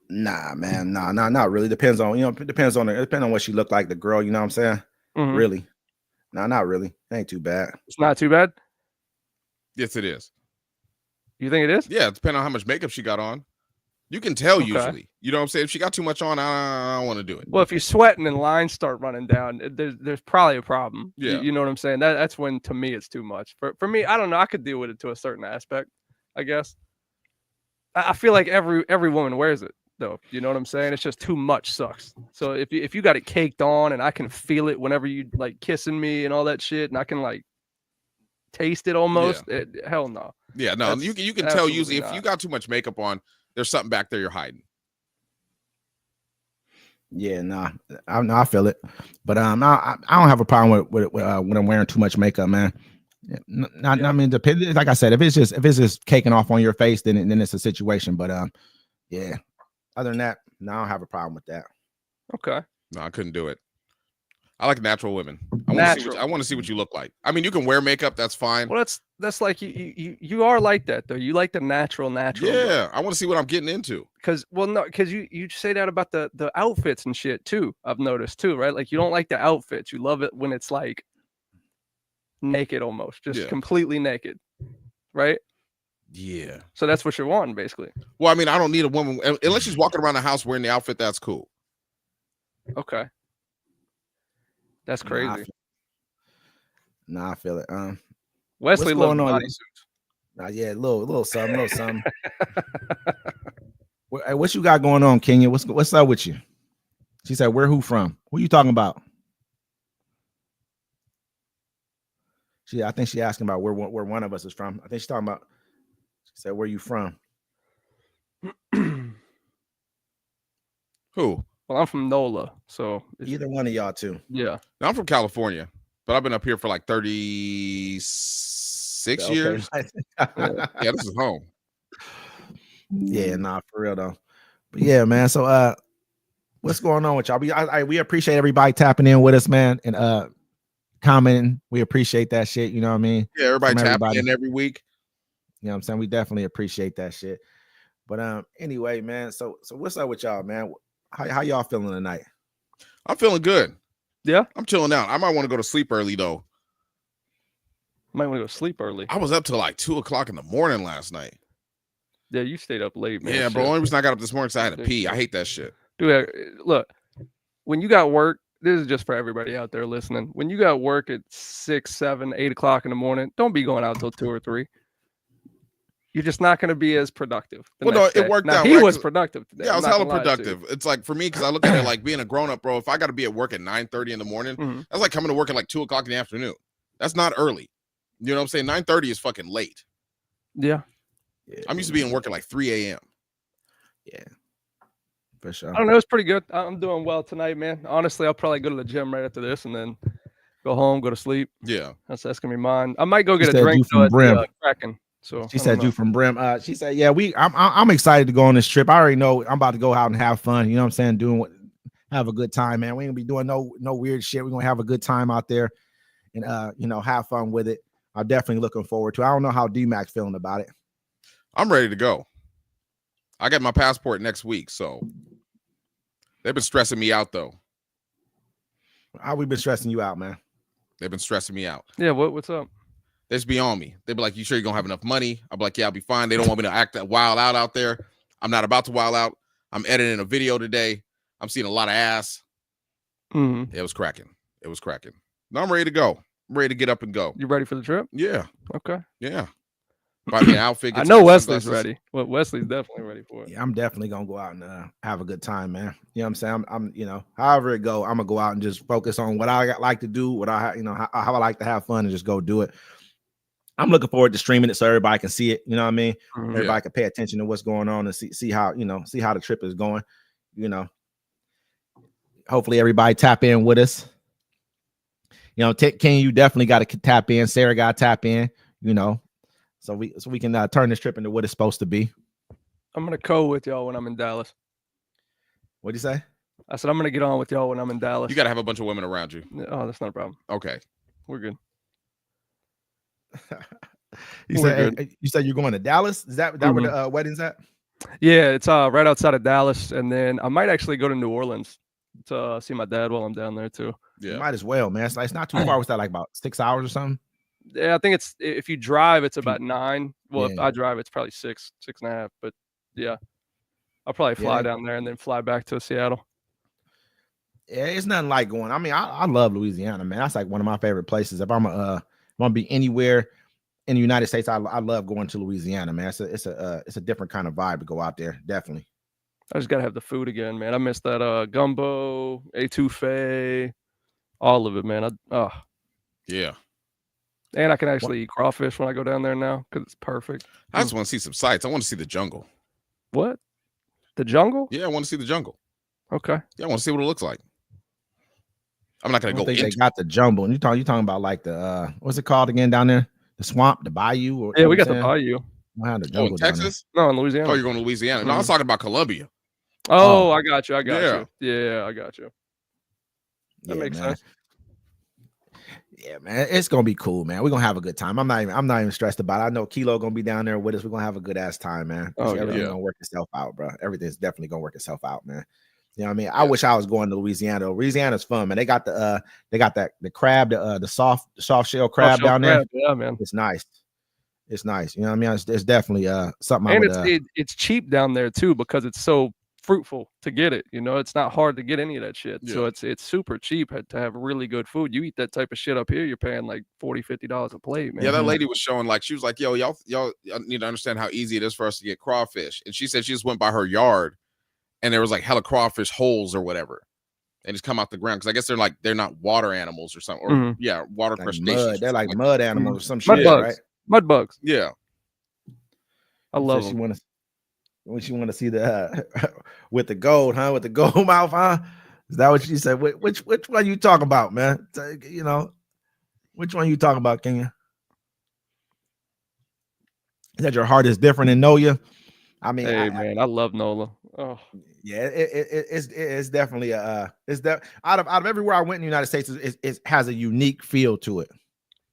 Nah, man. Nah, not really. Depends on what she looked like, the girl, you know what I'm saying? Mhm. Really. Nah, not really. It ain't too bad. It's not too bad. Yes, it is. You think it is? Yeah, it depends on how much makeup she got on. You can tell Okay. usually. You know what I'm saying? If she got too much on, I don't want to do it. Well, if you're sweating and lines start running down, there's probably a problem. Yeah. You know what I'm saying? That's when, to me, it's too much. For me, I don't know. I could deal with it to a certain aspect, I guess. I feel like every woman wears it, though. You know what I'm saying? It's just too much sucks. So if you got it caked on and I can feel it whenever you like kissing me and all that shit, and I can like taste it almost, hell no. Yeah, no, That's you can tell absolutely usually if not. you got too much makeup on, there's something back there you're hiding. Yeah, nah. I feel it. But I don't have a problem with when I'm wearing too much makeup, man. I mean, depends. Like I said, if it's just caking off on your face, then it's a situation. But yeah. Other than that, no, I don't have a problem with that. Okay. No, I couldn't do it. I like natural women. I want to see what you look like. I mean, you can wear makeup, that's fine. Well, that's like you are like that though. You like the natural. Yeah, I want to see what I'm getting into. Because you say that about the outfits and shit too. I've noticed too, right? Like you don't like the outfits. You love it when it's like naked almost, just completely naked, right? Yeah. So that's what you're wanting, basically. Well, I mean, I don't need a woman unless she's walking around the house wearing the outfit. That's cool. Okay. That's crazy. Nah, I feel it. Wesley what's loves going on? bodysuits. Yeah, little something. Hey, what you got going on, Kenya? What's up with you? She said, "Where who from? Who you talking about?" I think she asking about where one of us is from. I think she's talking about. She said, "Where you from?" Who? Well, I'm from NOLA, so Either one of y'all two. Yeah. Now, I'm from California, but I've been up here for like 36 years. Yeah, this is home. Yeah, nah, for real though. But yeah, man. So what's going on with y'all? We appreciate everybody tapping in with us, man, and commenting. We appreciate that shit. You know what I mean? Yeah, everybody tapping in every week. You know what I'm saying? We definitely appreciate that shit. But anyway, man. So what's up with y'all, man? How y'all feeling tonight? I'm feeling good. Yeah, I'm chilling out. I might want to go to sleep early though. Might want to go sleep early. I was up till like 2:00 in the morning last night. Yeah, you stayed up late, man. Yeah, bro. Shit. Only reason I got up this morning is I had to pee. I hate that shit. Dude, look, when you got work this is just for everybody out there listening. When you got work at 6, 7, 8 o'clock in the morning, don't be going out till 2 or 3. You're just not going to be as productive. Well, no, it worked now, out. He Right? was productive today. Yeah, I I'm was not hella gonna lie to you. productive. It's like for me, because I look at it like being a grown up, bro. If I got to be at work at 9:30 in the morning, Mhm. that's like coming to work at like 2 o'clock in the afternoon. That's not early. You know what I'm saying? 9:30 is fucking late. Yeah. I'm used to being working like 3 a.m. Yeah, for sure. I don't know. It's pretty good. I'm doing well tonight, man. Honestly, I'll probably go to the gym right after this and then go home, go to sleep. Yeah. That's gonna be mine. I might go She get a said drink you from though at Brim. the Kraken. So She I said don't you know. from Brim. She said, yeah, I'm excited to go on this trip. I already know I'm about to go out and have fun. You know what I'm saying? Have a good time, man. We ain't gonna be doing no weird shit. We're gonna have a good time out there and have fun with it. I'm definitely looking forward to it. I don't know how D-Max feeling about it. I'm ready to go. I got my passport next week, so they've been stressing me out though. How we been stressing you out, man? They've been stressing me out. Yeah, what's up? They just be on me. They be like, "You sure you're gonna have enough money?" I'm like, "Yeah, I'll be fine." They don't want me to act that wild out there. I'm not about to wild out. I'm editing a video today. I'm seeing a lot of ass. Mhm. It was cracking. It was cracking. Now I'm ready to go. I'm ready to get up and go. You ready for the trip? Yeah, Okay. yeah. Buy me an outfit. I get know some Wesley's sunglasses. ready. Well, Wesley's definitely ready for it. Yeah, I'm definitely gonna go out and have a good time, man. You know what I'm saying? I'm however it go, I'm gonna go out and just focus on what I like to do, what I how I like to have fun and just go do it. I'm looking forward to streaming it so everybody can see it. You know what I mean? Mhm. Everybody can pay attention to what's going on and see how the trip is going. Hopefully everybody tap in with us. Ken, you definitely got to tap in. Sarah got to tap in. So we can turn this trip into what it's supposed to be. I'm gonna co with y'all when I'm in Dallas. What'd you say? I said I'm gonna get on with y'all when I'm in Dallas. You got to have a bunch of women around you. Oh, that's not a problem. Okay. We're good. You We're said you're going to Dallas? Is that where the wedding's at? Yeah, it's right outside of Dallas, and then I might actually go to New Orleans to see my dad while I'm down there too. You Yeah. might as well, man. It's not too far. What's that, like about 6 hours or something? Yeah, I think it's if you drive, it's about 9. Well, if Yeah. I drive, it's probably 6.5. But yeah, I'll probably fly Yeah. down there and then fly back to Seattle. Yeah, it's nothing like going. I mean, I love Louisiana, man. That's like one of my favorite places. If I'm gonna be anywhere in the United States, I love going to Louisiana, man. It's a different kind of vibe to go out there. Definitely. I just gotta have the food again, man. I miss that gumbo, etouffee, all of it, man. Yeah. And I can actually eat crawfish when I go down there now because it's perfect. I just want to see some sights. I want to see the jungle. What? The jungle? Yeah, I want to see the jungle. Okay. Yeah, I want to see what it looks like. I'm not I gonna don't go think into they got the jumbo. And you talking about like the what's it called again down there? The swamp, the bayou. Or, Yeah, we got the the bayou. the oh, jungle in down there. Texas. No, in Louisiana. Oh, you're going to Louisiana. No, I was talking about Columbia. Oh, I got you. Yeah. Yeah, I got you. That makes sense. Yeah, man, it's gonna be cool, man. We're gonna have a good time. I'm not even stressed about it. I know Kilo gonna be down there with us. We're gonna have a good ass time, man. Oh, yeah. Everything's gonna work itself out, bro. Everything's definitely gonna work itself out, man. You know what I mean? I wish I was going to Louisiana. Louisiana's fun, man. They got the crab, the soft shell crab Soft-shell down there. crab, yeah, man. It's nice. It's nice. You know what I mean? It's definitely something. And it's cheap down there too because it's so fruitful to get it. It's not hard to get any of that shit. So it's super cheap to have really good food. You eat that type of shit up here, you're paying like $40-$50 a plate, man. Yeah, that lady was showing like she was like, "Yo, y'all need to understand how easy it is for us to get crawfish." And she said she just went by her yard, and there was like hella crawfish holes or whatever, and just come out the ground because I guess they're not water animals or something, or water like crustaceans. mud. They're like mud animals or some Mud shit, bugs. right? Mud bugs. Yeah, I love them. When she want to see the with the gold, huh? With the gold mouth, huh? Is that what she said? Which one you talking about, man? Which one you talking about, Kenya? Is that your heart is different than Noya? I mean, Hey, man, I love Nola. Oh, yeah, it's definitely it's that out of everywhere I went in the United States, it has a unique feel to it.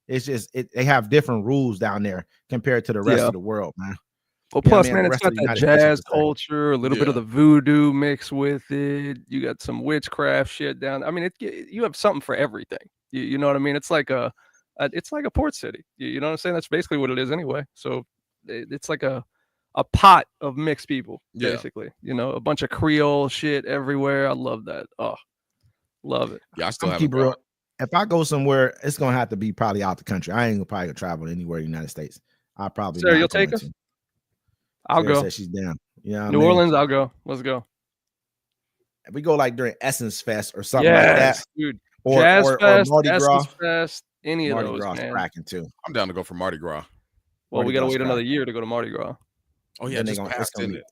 It's just they have different rules down there compared to the rest of the world, man. well, Yeah, plus, man, man, the it's rest of got the that United States is jazz the same. culture, a little bit of the voodoo mix with it. You got some witchcraft shit down. I mean, you have something for everything. You know what I mean? It's like a port city. You know what I'm saying? That's basically what it is anyway. So it's like a pot of mixed people, basically. A bunch of Creole shit everywhere. I love that. Oh, Love it. Yeah, I still I'm haven't keep it real. gone. If I go somewhere, it's gonna have to be probably out the country. I ain't probably gonna travel anywhere in the United States. I probably Sarah, not you'll going take us? to. I'll Sarah go. said she's down. Yeah, New Orleans, I'll go. Let's go. If we go like during Essence Fest or something like that, Yes, dude. or Jazz or Fest, Mardi Essence Gras. Fest, any of Mardi those, Gras is man. cracking too. I'm down to go for Mardi Gras. Well, we Mardi got to Gras wait another cracking. year to go to Mardi Gras. Oh yeah, Then they just gonna- it's passed gonna in be- it.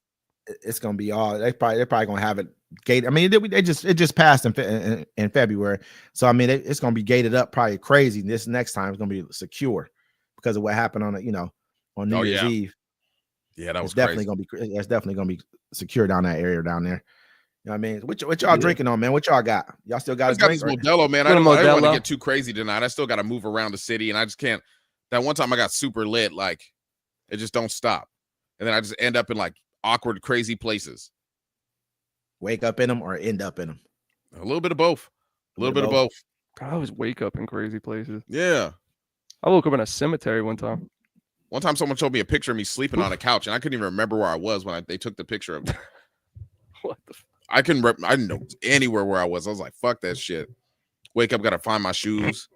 It's gonna be all they're probably gonna have it gated. I mean, it just passed in February, so I mean it's gonna be gated up probably crazy. This next time it's gonna be secure because of what happened on on New Oh, Year's yeah. Eve. Yeah, that was It's definitely crazy. it's definitely gonna be secure down that area down there. You know what I mean? What y'all Yeah. drinking on, man? What y'all got? Y'all still got I a just got drink? this or- Modelo, man. Got a I didn't want to Modelo. get too crazy tonight. I still got to move around the city, and I just can't. That one time I got super lit, like it just don't stop, and then I just end up in like awkward, crazy places. Wake up in them or end up in them? A little bit of both. A little bit of both. God, I always wake up in crazy places. Yeah. I woke up in a cemetery one time. One time, someone showed me a picture of me sleeping on a couch, and I couldn't even remember where I was when they took the picture of me. What the? I didn't know anywhere where I was. I was like, "Fuck that shit." Wake up, gotta find my shoes.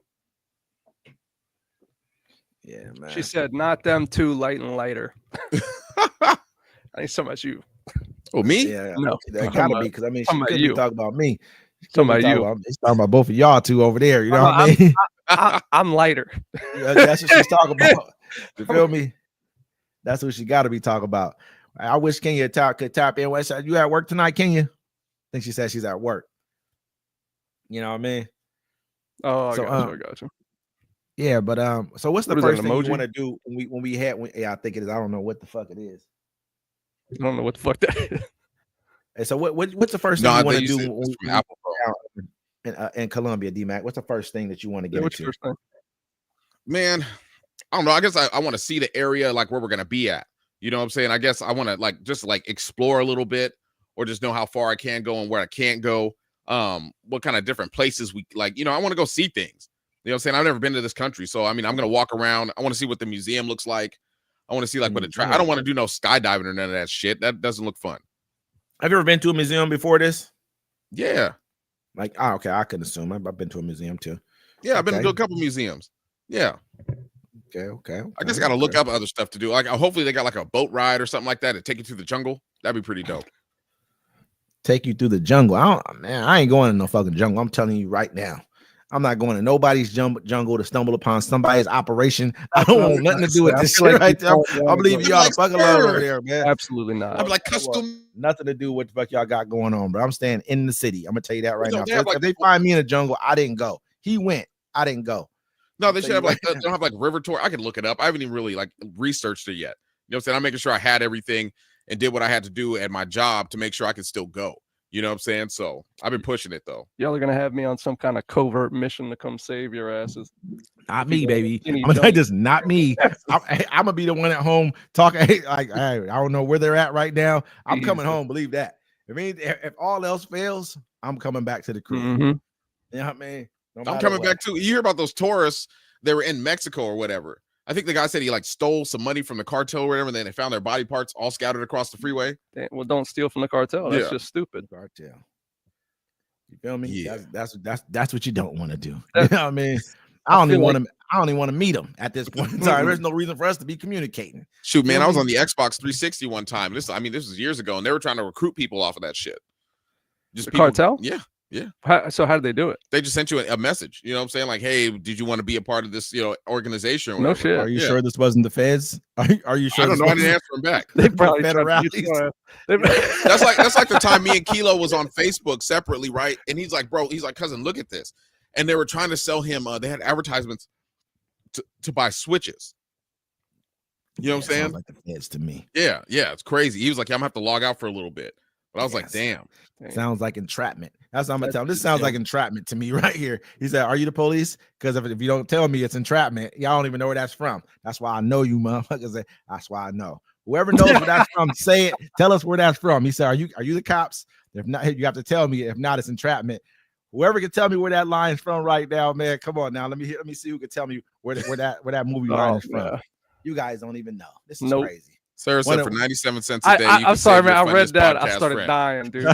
Yeah, man. She said, "Not them too, light and lighter." I ain't so much you. Oh, me? Yeah, No, that I'm gotta about- be because I mean I'm she about could you. be talking about me. She Talking could be about you. It's talking about both of y'all two over there. You know what I I'm- mean? I'm lighter. Yeah, that's what she's talking about. You feel me? That's what she got to be talking about. I wish Kenya could tap in. What you at work tonight, Kenya? I think she said she's at work. You know what I mean? Oh, I So, got you. Yeah, but so what's the What is that, first an thing you emoji? want to do when we had? Yeah, I think it is. I don't know what the fuck it is. I don't know what the fuck that is. And so what's the first No, thing I you want think to you do said when it's we from Apple Phone. in Colombia, D-Mac? What's the first thing that you want to Yeah, get what's your into? first thing? Man, I don't know. I guess I want to see the area like where we're gonna be at. You know what I'm saying? I guess I want to like just like explore a little bit, or just know how far I can go and where I can't go. What kind of different places we like. You know, I want to go see things. You know what I'm saying? I've never been to this country, so I mean, I'm gonna walk around. I want to see what the museum looks like. I want to see like what I don't want to do no skydiving or none of that shit. That doesn't look fun. Have you ever been to a museum before this? Yeah, Like, okay, I can assume I've been to a museum too. yeah. I've been Okay. to a couple museums. Yeah, Okay. I just got to look up other stuff to do. Like, hopefully they got like a boat ride or something like that to take you through the jungle. That'd be pretty dope. Take you through the jungle. I ain't going to no fucking jungle. I'm telling you right now. I'm not going to nobody's jungle to stumble upon somebody's operation. I don't want nothing to do with this shit right there. I'm leaving y'all the fuck alone over there, man. Absolutely not. I'm like custom. Nothing to do with what the fuck y'all got going on, bro. I'm staying in the city. I'm gonna tell you that right No, now. they So have, like, if they find me in a jungle, I didn't go. He went. I didn't go. No, they Tell should you have like right they don't have like river tour. I can look it up. I haven't even really like researched it yet. You know what I'm saying? I'm making sure I had everything and did what I had to do at my job to make sure I could still go. You know what I'm saying? So I've been pushing it though. Y'all are gonna have me on some kind of covert mission to come save your asses. Not me, baby. Any I'm gonna jungle. just not me. I'm gonna be the one at home talking. Like, hey, I don't know where they're at right now. I'm coming Jesus. home. Believe that. I mean, if all else fails, I'm coming back to the crib. Mhm. You know what I mean? No I'm matter coming what. back too. You hear about those tourists? They were in Mexico or whatever. I think the guy said he like stole some money from the cartel or whatever, and then they found their body parts all scattered across the freeway. Well, don't steal from the cartel. That's Yeah. just stupid. Cartel. You feel me? Yeah. That's what you don't want to do. You know what I mean? I don't even want to meet them at this point in time. There's no reason for us to be communicating. Shoot, man, Feel I was me? on the Xbox 360 one time. This was years ago, and they were trying to recruit people off of that shit. Just The people- cartel? Yeah. So how did they do it? They just sent you a message. You know what I'm saying? Like, hey, did you want to be a part of this, organization? Or No whatever? shit. Are you Yeah. sure this wasn't the feds? Are you sure? I don't this know. I didn't wasn't- answer him back. They probably tried to Federales. get your ass. That's like the time me and Kilo was on Facebook separately, right? And he's like, bro, he's like, cousin, look at this. And they were trying to sell him. They had advertisements to buy switches. You know what I'm saying? Sounds like the feds to me. Yeah, it's crazy. He was like, yeah, I'm gonna have to log out for a little bit. But I was like, Yes. damn. Sounds like entrapment. That's what I'm gonna tell him. This That's- sounds yeah. like entrapment to me right here. He said, "Are you the police? Because if you don't tell me it's entrapment, y'all don't even know where that's from. That's why I know you, motherfuckers. That's why I know. Whoever knows where that's from, say it. Tell us where that's from." He said, "Are you the cops? If not, you have to tell me. If not, it's entrapment." Whoever can tell me where that line is from right now, man. Come on now. Let me see who can tell me where that movie line Oh, is from. yeah. You guys don't even know. This is Nope. crazy. Sarah When said it- for 97 cents a day. you I'm can sorry, save man. your I read funniest that. I podcast started friend. dying, dude.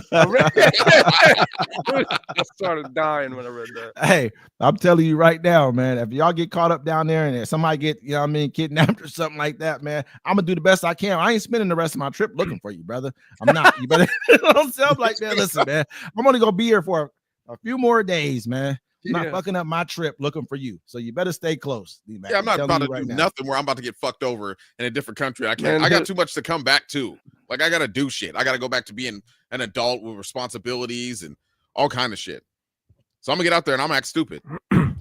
I started dying when I read that. Hey, I'm telling you right now, man. If y'all get caught up down there and if somebody get, you know what I mean, kidnapped or something like that, man, I'm gonna do the best I can. I ain't spending the rest of my trip looking for you, brother. I'm not. You better don't sound like that. Listen, man. I'm only gonna be here for a few more days, man. I'm not Yeah. fucking up my trip looking for you. So you better stay close. D-Mac. Yeah, I'm not telling about you to right do now. nothing where I'm about to get fucked over in a different country. I can't. Man, I got the- too much to come back to. Like I gotta do shit. I gotta go back to being an adult with responsibilities and all kind of shit. So I'm gonna get out there and I'm gonna act stupid.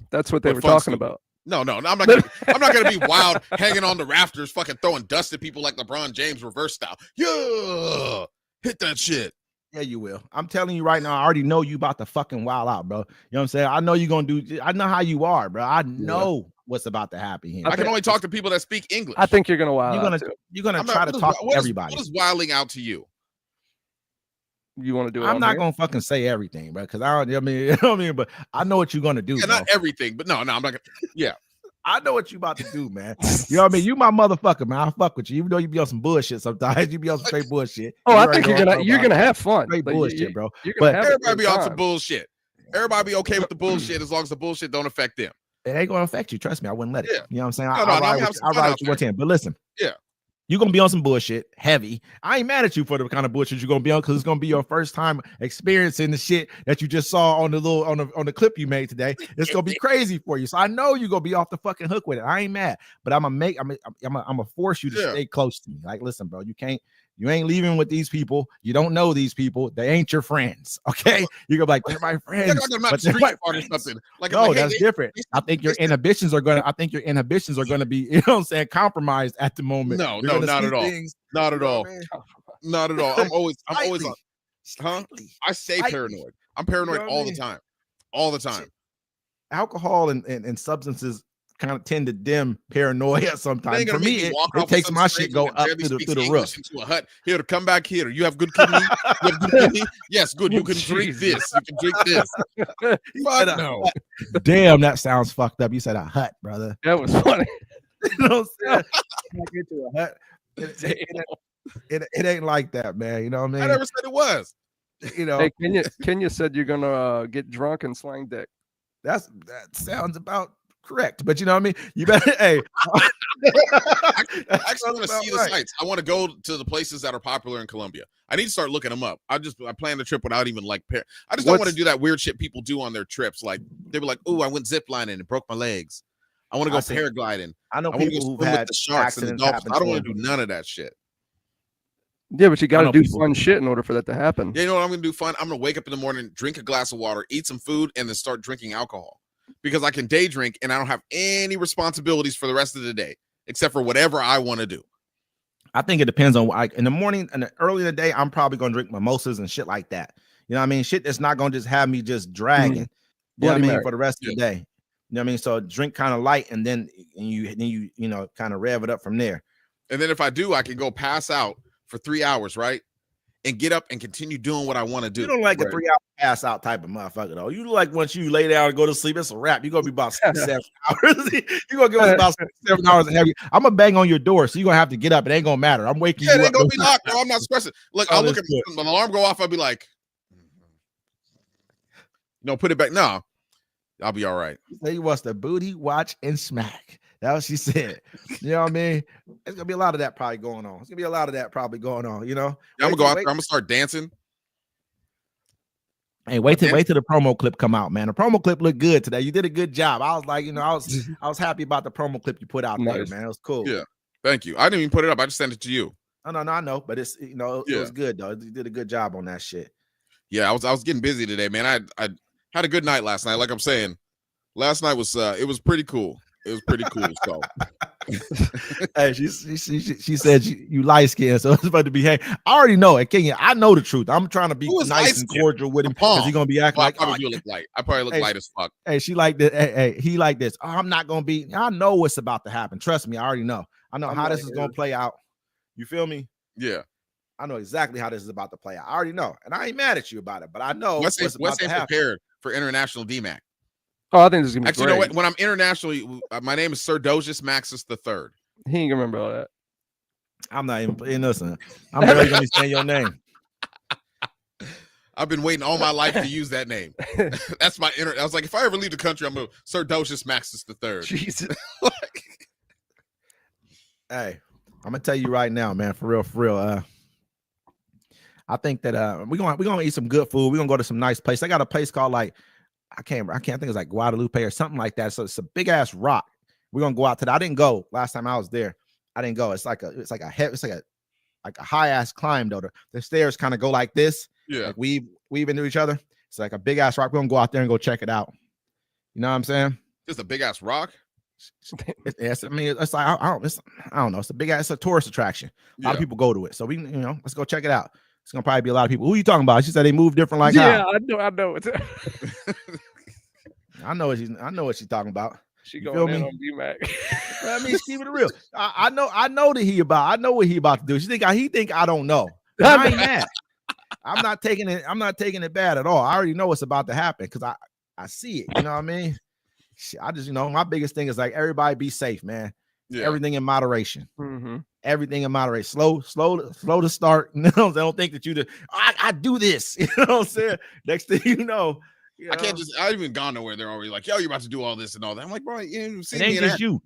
That's what they But were fun talking stupid. about. No, I'm not. I'm not gonna be wild, hanging on the rafters, fucking throwing dust at people like LeBron James reverse style. Yeah, hit that shit. Yeah, you will. I'm telling you right now, I already know you about to fucking wild out, bro. You know what I'm saying? I know you're gonna do. I know how you are, bro. I know what's about to happen here. I can only talk to people that speak English. I think you're gonna wild You're out gonna too. you're gonna I'm try not- to what is- talk what to is- everybody. What is wilding out to you? You want to do it? I'm on not here? gonna fucking say everything, bro. Because I mean, you know what I mean. But I know what you're gonna do. Yeah, bro. not everything, but no, I'm not gonna. Yeah, I know what you about to do, man. You know what I mean? You my motherfucker, man. I fuck with you, even though you be on some bullshit sometimes. You be on some straight bullshit. Oh, You I already think know you're what gonna I'm you're talking gonna have fun. Straight Like, bullshit, bro. You're gonna But have a everybody good be on some time. bullshit. Everybody be okay with the bullshit as long as the bullshit don't affect them. it ain't gonna affect you. Trust me, I wouldn't let it. Yeah. You know what I'm saying? No, I no, I'm ride having with some you. I fun ride out with you 110. But listen, Yeah. you're gonna be on some bullshit heavy. I ain't mad at you for the kind of bullshit you're gonna be on because it's gonna be your first time experiencing the shit that you just saw on the little on the clip you made today. It's gonna be crazy for you. So I know you're gonna be off the fucking hook with it. I ain't mad, but I'm gonna force you to Yeah. stay close to me. Like, listen, bro, you ain't leaving with these people. You don't know these people. They ain't your friends. Okay. You're gonna be like, they're my friends. Like I'm not but they're street my smart or friends. something. Like, No, I'm like, hey, that's different. I think your inhibitions are gonna be, you know what I'm saying, compromised at the moment. No, You're no, gonna not see at all. things, not you at know all. what I mean? Not at all. I'm always on. Slightly. I stay Slightly. paranoid. I'm paranoid know what I all the mean? time. All the time. Alcohol and substances kind of tend to dim paranoia They sometimes. ain't For gonna me, make me it, walk it off with takes some my shit stranger go that up barely to the speaks roof. English into a hut. Here, come back here. You have good kidney. You have good kidney. Yes, good. You Oh, can drink Jesus. this. You can drink this. He Fuck said a no. hut. Damn, that sounds fucked up. You said a hut, brother. That was funny. You know what I'm saying? Can I get to a hut? It ain't like that, man. You know what I I mean? never said it was. You know, Hey, Kenya said you're gonna get drunk and slang dick. that sounds about correct. But you know what I mean? You better hey. I actually want to see the right. sites. I want to go to the places that are popular in Colombia. I need to start looking them up. I planned the trip without even like I just don't want to What's- do that weird shit people do on their trips. Like they were like, "Oh, I went ziplining and broke my legs. I want to go I see. paragliding. I know I want to people go who've swim with had the sharks and the accidents dolphins. happen I don't to want to them. do none of that shit. Yeah, but you got know to do people fun who- shit in order for that to happen. Yeah, you know what I'm gonna do? Fun. I'm gonna wake up in the morning, drink a glass of water, eat some food, and then start drinking alcohol because I can day drink and I don't have any responsibilities for the rest of the day except for whatever I want to do. I think it depends on like in the morning and early in the day, I'm probably gonna drink mimosas and shit like that. You know what I mean? Shit that's not gonna just have me just dragging. You know what I Bloody mean? Mary. For the rest of the day. You know what I mean? So drink kind of light and then you know kind of rev it up from there. And then if I do, I can go pass out for 3 hours, right? And get up and continue doing what I want to do. You don't like a Right. 3 hour pass out type of motherfucker though. You like once you lay down and go to sleep, it's a wrap. You're gonna be about 7 hours. You're gonna give us about 7 hours of heavy. I'm gonna bang on your door, so you're gonna have to get up. It ain't gonna matter. I'm waking Yeah, it you ain't up. gonna be locked, bro. I'm not stressing. Look, I'll look at Understood. my alarm go off. I'll be like, no, put it back. No, I'll be all right. Say you wants the booty, watch, and smack. That's what she said. You know what I mean? There's gonna be a lot of that probably going on. It's gonna be a lot of that probably going on. You know, Yeah, I'm gonna Wait go till- out there. I'm gonna start dancing. Hey, wait till Okay. wait till the promo clip come out, man. The promo clip looked good today. You did a good job. I was like, you know, I was happy about the promo clip you put out there, Nice. man. It was cool. Yeah. Thank you. I didn't even put it up. I just sent it to you. No, I know, but it's it Yeah. was good though. You did a good job on that shit. Yeah, I was getting busy today, man. I had a good night last night. Like I'm saying, last night was it was pretty cool. It was pretty cool. So Hey, she said you light skinned, so it's about to behave. I already know it, Kenya. I know the truth. I'm trying to be Who is nice and light-skinned? cordial with him Paul. because he's gonna be acting well, I like, probably oh, do look light. I probably look Hey, light as fuck. hey, she like this. Hey, he like this. Oh, I'm not gonna be. I know what's about to happen. Trust me, I already know. I know I'm how not this is gonna here. play out. You feel me? Yeah. I know exactly how this is about to play out. I already know, and I ain't mad at you about it. But I know What's what's about to happen. prepared for international DMAC? Oh, I think this is gonna be Actually, you know great. what? When I'm internationally, my name is Sir Dosius Maxus III. He ain't gonna remember all that. I'm not even playing listen. I'm barely gonna be saying your name. I've been waiting all my life to use that name. That's my inner. I was like, if I ever leave the country, I'm going to Sir Docious Maxus III. Jesus. Hey, I'm gonna tell you right now, man, for real. I think that we're gonna eat some good food. We're gonna go to some nice place. I got a place called like I can't think it's like Guadalupe or something like that. So it's a big ass rock. We're gonna go out to that. I didn't go last time I was there. I didn't go. It's like a high ass climb though. The stairs kind of go like this. Yeah. Like weave into each other. It's like a big ass rock. We're gonna go out there and go check it out. You know what I'm saying? Just a big ass rock. It's like I don't know. It's a big ass. It's a tourist attraction. A lot of people go to it. So let's go check it out. It's gonna probably be a lot of people. Who are you talking about? She said they move different. Like yeah, how? I know. It's I know what she's talking about. she You going feel in me? on D-Mac. I mean, keep it real. I know that he about. I know what he about to do. He think I don't know. I ain't mad. I'm not taking it bad at all. I already know what's about to happen because I see it. You know what I mean? Shit, I just my biggest thing is like everybody be safe, man. Yeah. Everything in moderation. Mm-hmm. Everything in moderation. Slow to start. You know, they don't think that I do this. You know what I'm saying? Next thing you know, I can't just. I haven't even gone nowhere. They're already like, "Yo, you're about to do all this and all that." I'm like, "Bro, you ain't seen it ain't me in just that." you.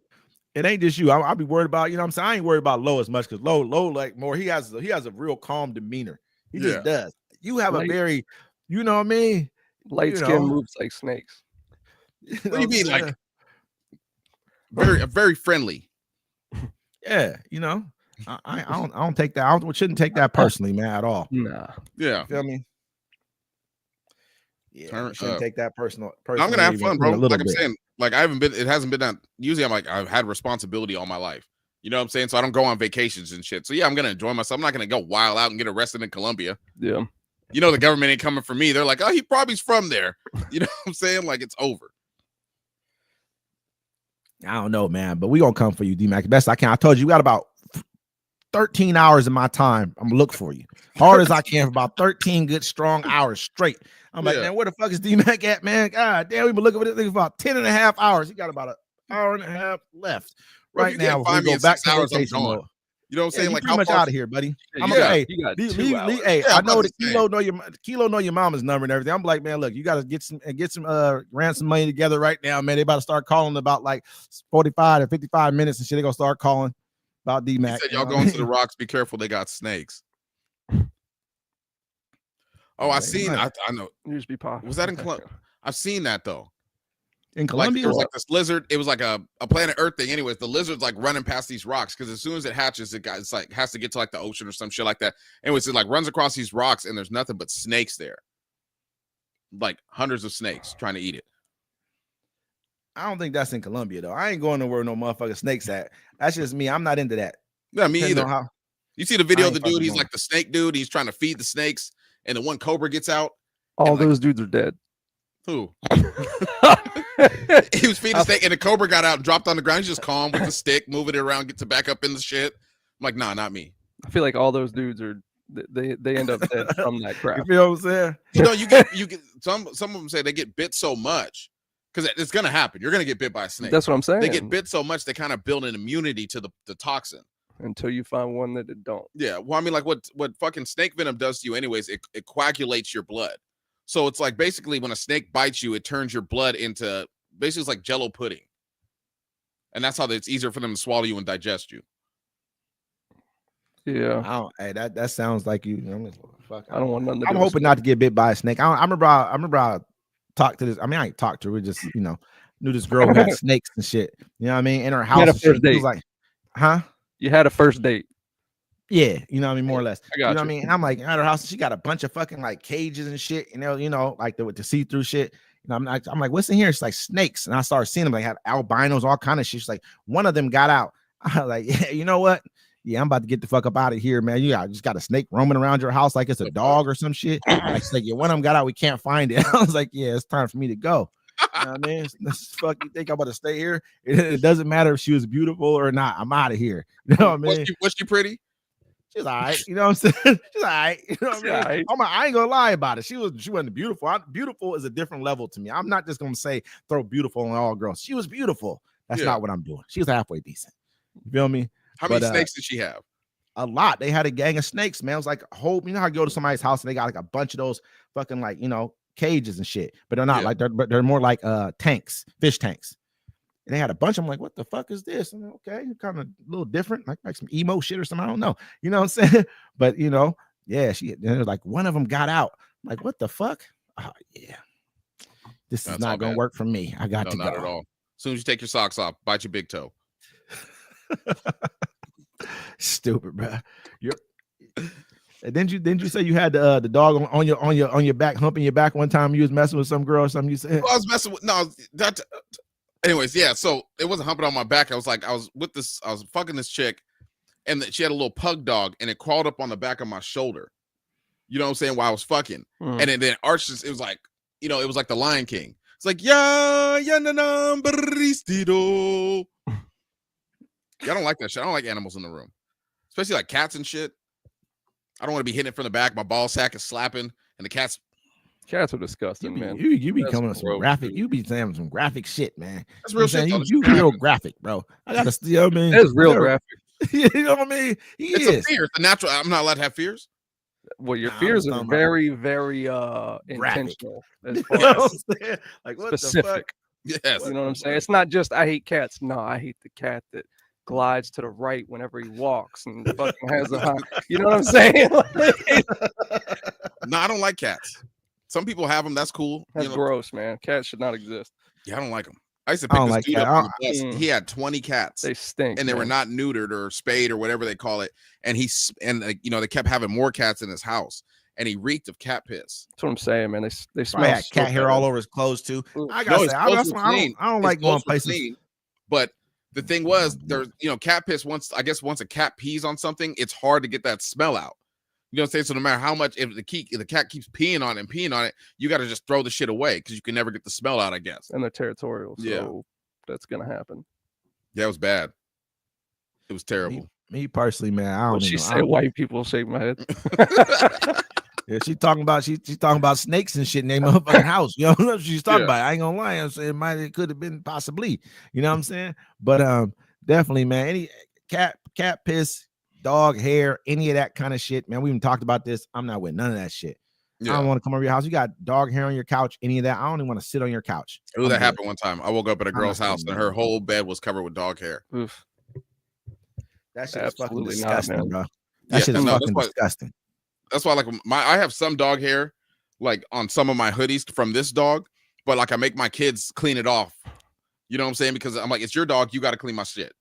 It ain't just you. I'll be worried about. You know what I'm saying? I ain't worried about Low as much because Low like more. He has a real calm demeanor. He just does. You have a very, you know what I mean? Light skin moves like snakes. What do you mean, like very friendly? Yeah, I don't take that. I shouldn't take that personally, man, at all. Nah. Yeah. You feel me? Yeah, you shouldn't take that personal. I'm gonna have fun, bro. Like I'm bit. saying, like it hasn't been that. Usually, I've had responsibility all my life. You know what I'm saying? So I don't go on vacations and shit. So yeah, I'm gonna enjoy myself. I'm not gonna go wild out and get arrested in Colombia. Yeah. The government ain't coming for me. They're like, oh, he probably's from there. You know what I'm saying? Like it's over. I don't know, man, but we gonna come for you, D-Mac, best I can. I told you, we got about 13 hours of my time. I'm gonna look for you hard as I can for about 13 good strong hours straight. I'm like, man, where the fuck is D-Mac at, man? God damn, we've been looking for this thing for about 10 and a half hours. He got about an hour and a half left right now. Before we go back to rotation mode. You know what I'm saying? Like how much out of here, buddy. Yeah, I'm you got 2 hours. Hey, Yeah, I know that the Kilo know your mama's number and everything. I'm like, man, look, you got to get some ransom money together right now, man. They about to start calling about like 45 to 55 minutes and shit. They gonna start calling about D-Mac. He said, y'all going to the rocks? Be careful, they got snakes. Oh, I know. You just be popping. Was that in Colombia? I've seen that though. In Like Colombia, there was like this lizard. It was like a planet Earth thing. Anyways, the lizard's like running past these rocks because as soon as it hatches, it's like has to get to like the ocean or some shit like that. Anyways, it like runs across these rocks and there's nothing but snakes there. Like hundreds of snakes trying to eat it. I don't think that's in Colombia though. I ain't going nowhere no motherfucking snakes at. That's just me. I'm not into that. Yeah, me Depends either. on how- You see the video I of the ain't dude? fucking He's going. like the snake dude. He's trying to feed the snakes, and the one cobra gets out. All and, like, those dudes are dead. Who? He was feeding the snake, and the cobra got out and dropped on the ground. He's just calm with the stick, moving it around, get to back up in the shit. I'm like, nah, not me. I feel like all those dudes are they end up dead from that crap. You feel what I'm saying? You get some of them say they get bit so much because it's gonna happen. You're gonna get bit by a snake. That's what I'm saying. They get bit so much they kind of build an immunity to the toxin. Until you find one that it don't. Yeah, well, I mean, like what fucking snake venom does to you, anyways, it coagulates your blood. So it's like basically when a snake bites you, it turns your blood into basically it's like Jello pudding, and that's how it's easier for them to swallow you and digest you. Yeah, Hey, that sounds like you. I don't want nothing. I'm hoping not to get bit by a snake. I remember I talked to this. I mean, I ain't talked to her. We just knew this girl who had snakes and shit. You know what I mean? In her house, had a and shit. first It was date. like, huh? You had a first date. Yeah, you know what I mean, more or less. I got you know what I mean? And I'm like at her house, she got a bunch of fucking like cages and shit, like with the see-through shit. I'm like, what's in here? It's like snakes. And I started seeing them, like had albinos, all kind of shit. She's like, one of them got out. I was like, yeah, you know what? Yeah, I'm about to get the fuck up out of here, man. You just got a snake roaming around your house like it's a dog or some shit. Like, she's like, yeah, one of them got out, we can't find it. I was like, yeah, it's time for me to go. You know what I mean? Fuck, you think I'm about to stay here? It doesn't matter if she was beautiful or not. I'm out of here. You know what I mean? Was she pretty? She's all right. You know what I'm saying? She's all right. You know what I mean? Right. I ain't gonna lie about it. She wasn't beautiful. Beautiful is a different level to me. I'm not just gonna say throw beautiful on all girls. She was beautiful. That's not what I'm doing. She was halfway decent. You feel me? How many snakes did she have? a lot. They had a gang of snakes, man. It was like a whole, you know how you go to somebody's house and they got like a bunch of those fucking like, cages and shit, but they're not Yeah. like they're more like tanks, fish tanks. And they had a bunch. I'm like, what the fuck is this? And okay, kind of a little different, like some emo shit or something. I don't know. You know what I'm saying? But yeah, like one of them got out. I'm like, what the fuck? Oh yeah. This That's is all not gonna bad. work for me. I got No, to not go. at all. As soon as you take your socks off, bite your big toe. Stupid, bro. Didn't you say you had the dog on your back, humping your back one time? You was messing with some girl or something. You said Well, I was messing with anyways, yeah. So it wasn't humping on my back. I was fucking this chick, and she had a little pug dog, and it crawled up on the back of my shoulder. You know what I'm saying? While I was fucking, and then arches. It was like, it was like the Lion King. It's like yeah, baristido. Yeah, I don't like that shit. I don't like animals in the room, especially like cats and shit. I don't want to be hitting it from the back. My ball sack is slapping, and the cats Cats are disgusting, man. you be That's coming with some gross, graphic. dude. You be saying some graphic shit, man. That's real shit. though. You real graphic, bro. I gotta steal. I mean, That is real graphic. You know what I mean? It's a fear. It's a natural. I'm not allowed to have fears. Well, your Nah, fears I'm are talking very, very intentional. As You far know as what I'm saying? Like what the fuck? specific. Yes. You know what I'm saying? It's not just I hate cats. No, I hate the cat that glides to the right whenever he walks and fucking has a you know what I'm saying? No, I don't like cats. Some people have them. That's cool. That's gross, man. Cats should not exist. Yeah, I don't like them. I used to I pick don't this like dude cat. up on the bus. Mm. He had 20 cats, They stink. and they were man. not neutered or spayed or whatever they call it. And they kept having more cats in his house, and he reeked of cat piss. That's what I'm saying, man. They Probably smell had so cat hair bad. all over his clothes too. Ooh. I No, gotta his say, clothes were clean. I don't His like going clothes were places. clean, but the thing was, there's cat piss. Once a cat pees on something, it's hard to get that smell out. You know what I'm saying? So no matter how much, if the cat keeps peeing on it, you got to just throw the shit away because you can never get the smell out, I guess. And they're territorial, so Yeah. that's gonna happen. Yeah, it was bad. It was terrible. Me personally, man, I don't. What she even know. said, white people shake my head. Yeah, she's talking about snakes and shit in their motherfucking house. You know what she's talking Yeah. about. I ain't gonna lie. I'm saying it could have been possibly. You know what I'm saying? But definitely, man. Any cat piss, dog hair, any of that kind of shit, man. We even talked about this. I'm not with none of that shit. I Yeah. don't want to come over your house. You got dog hair on your couch, any of that. I don't even want to sit on your couch. Ooh, I'm that good. happened one time. I woke up at a I'm not girl's house sitting and there. her whole bed was covered with dog hair. Oof. That shit is fucking Absolutely not, disgusting, man. bro. Yeah, That shit is no, that's fucking why- disgusting. That's why, like, I have some dog hair, like on some of my hoodies from this dog, but like I make my kids clean it off. You know what I'm saying? Because I'm like, it's your dog, you got to clean my shit.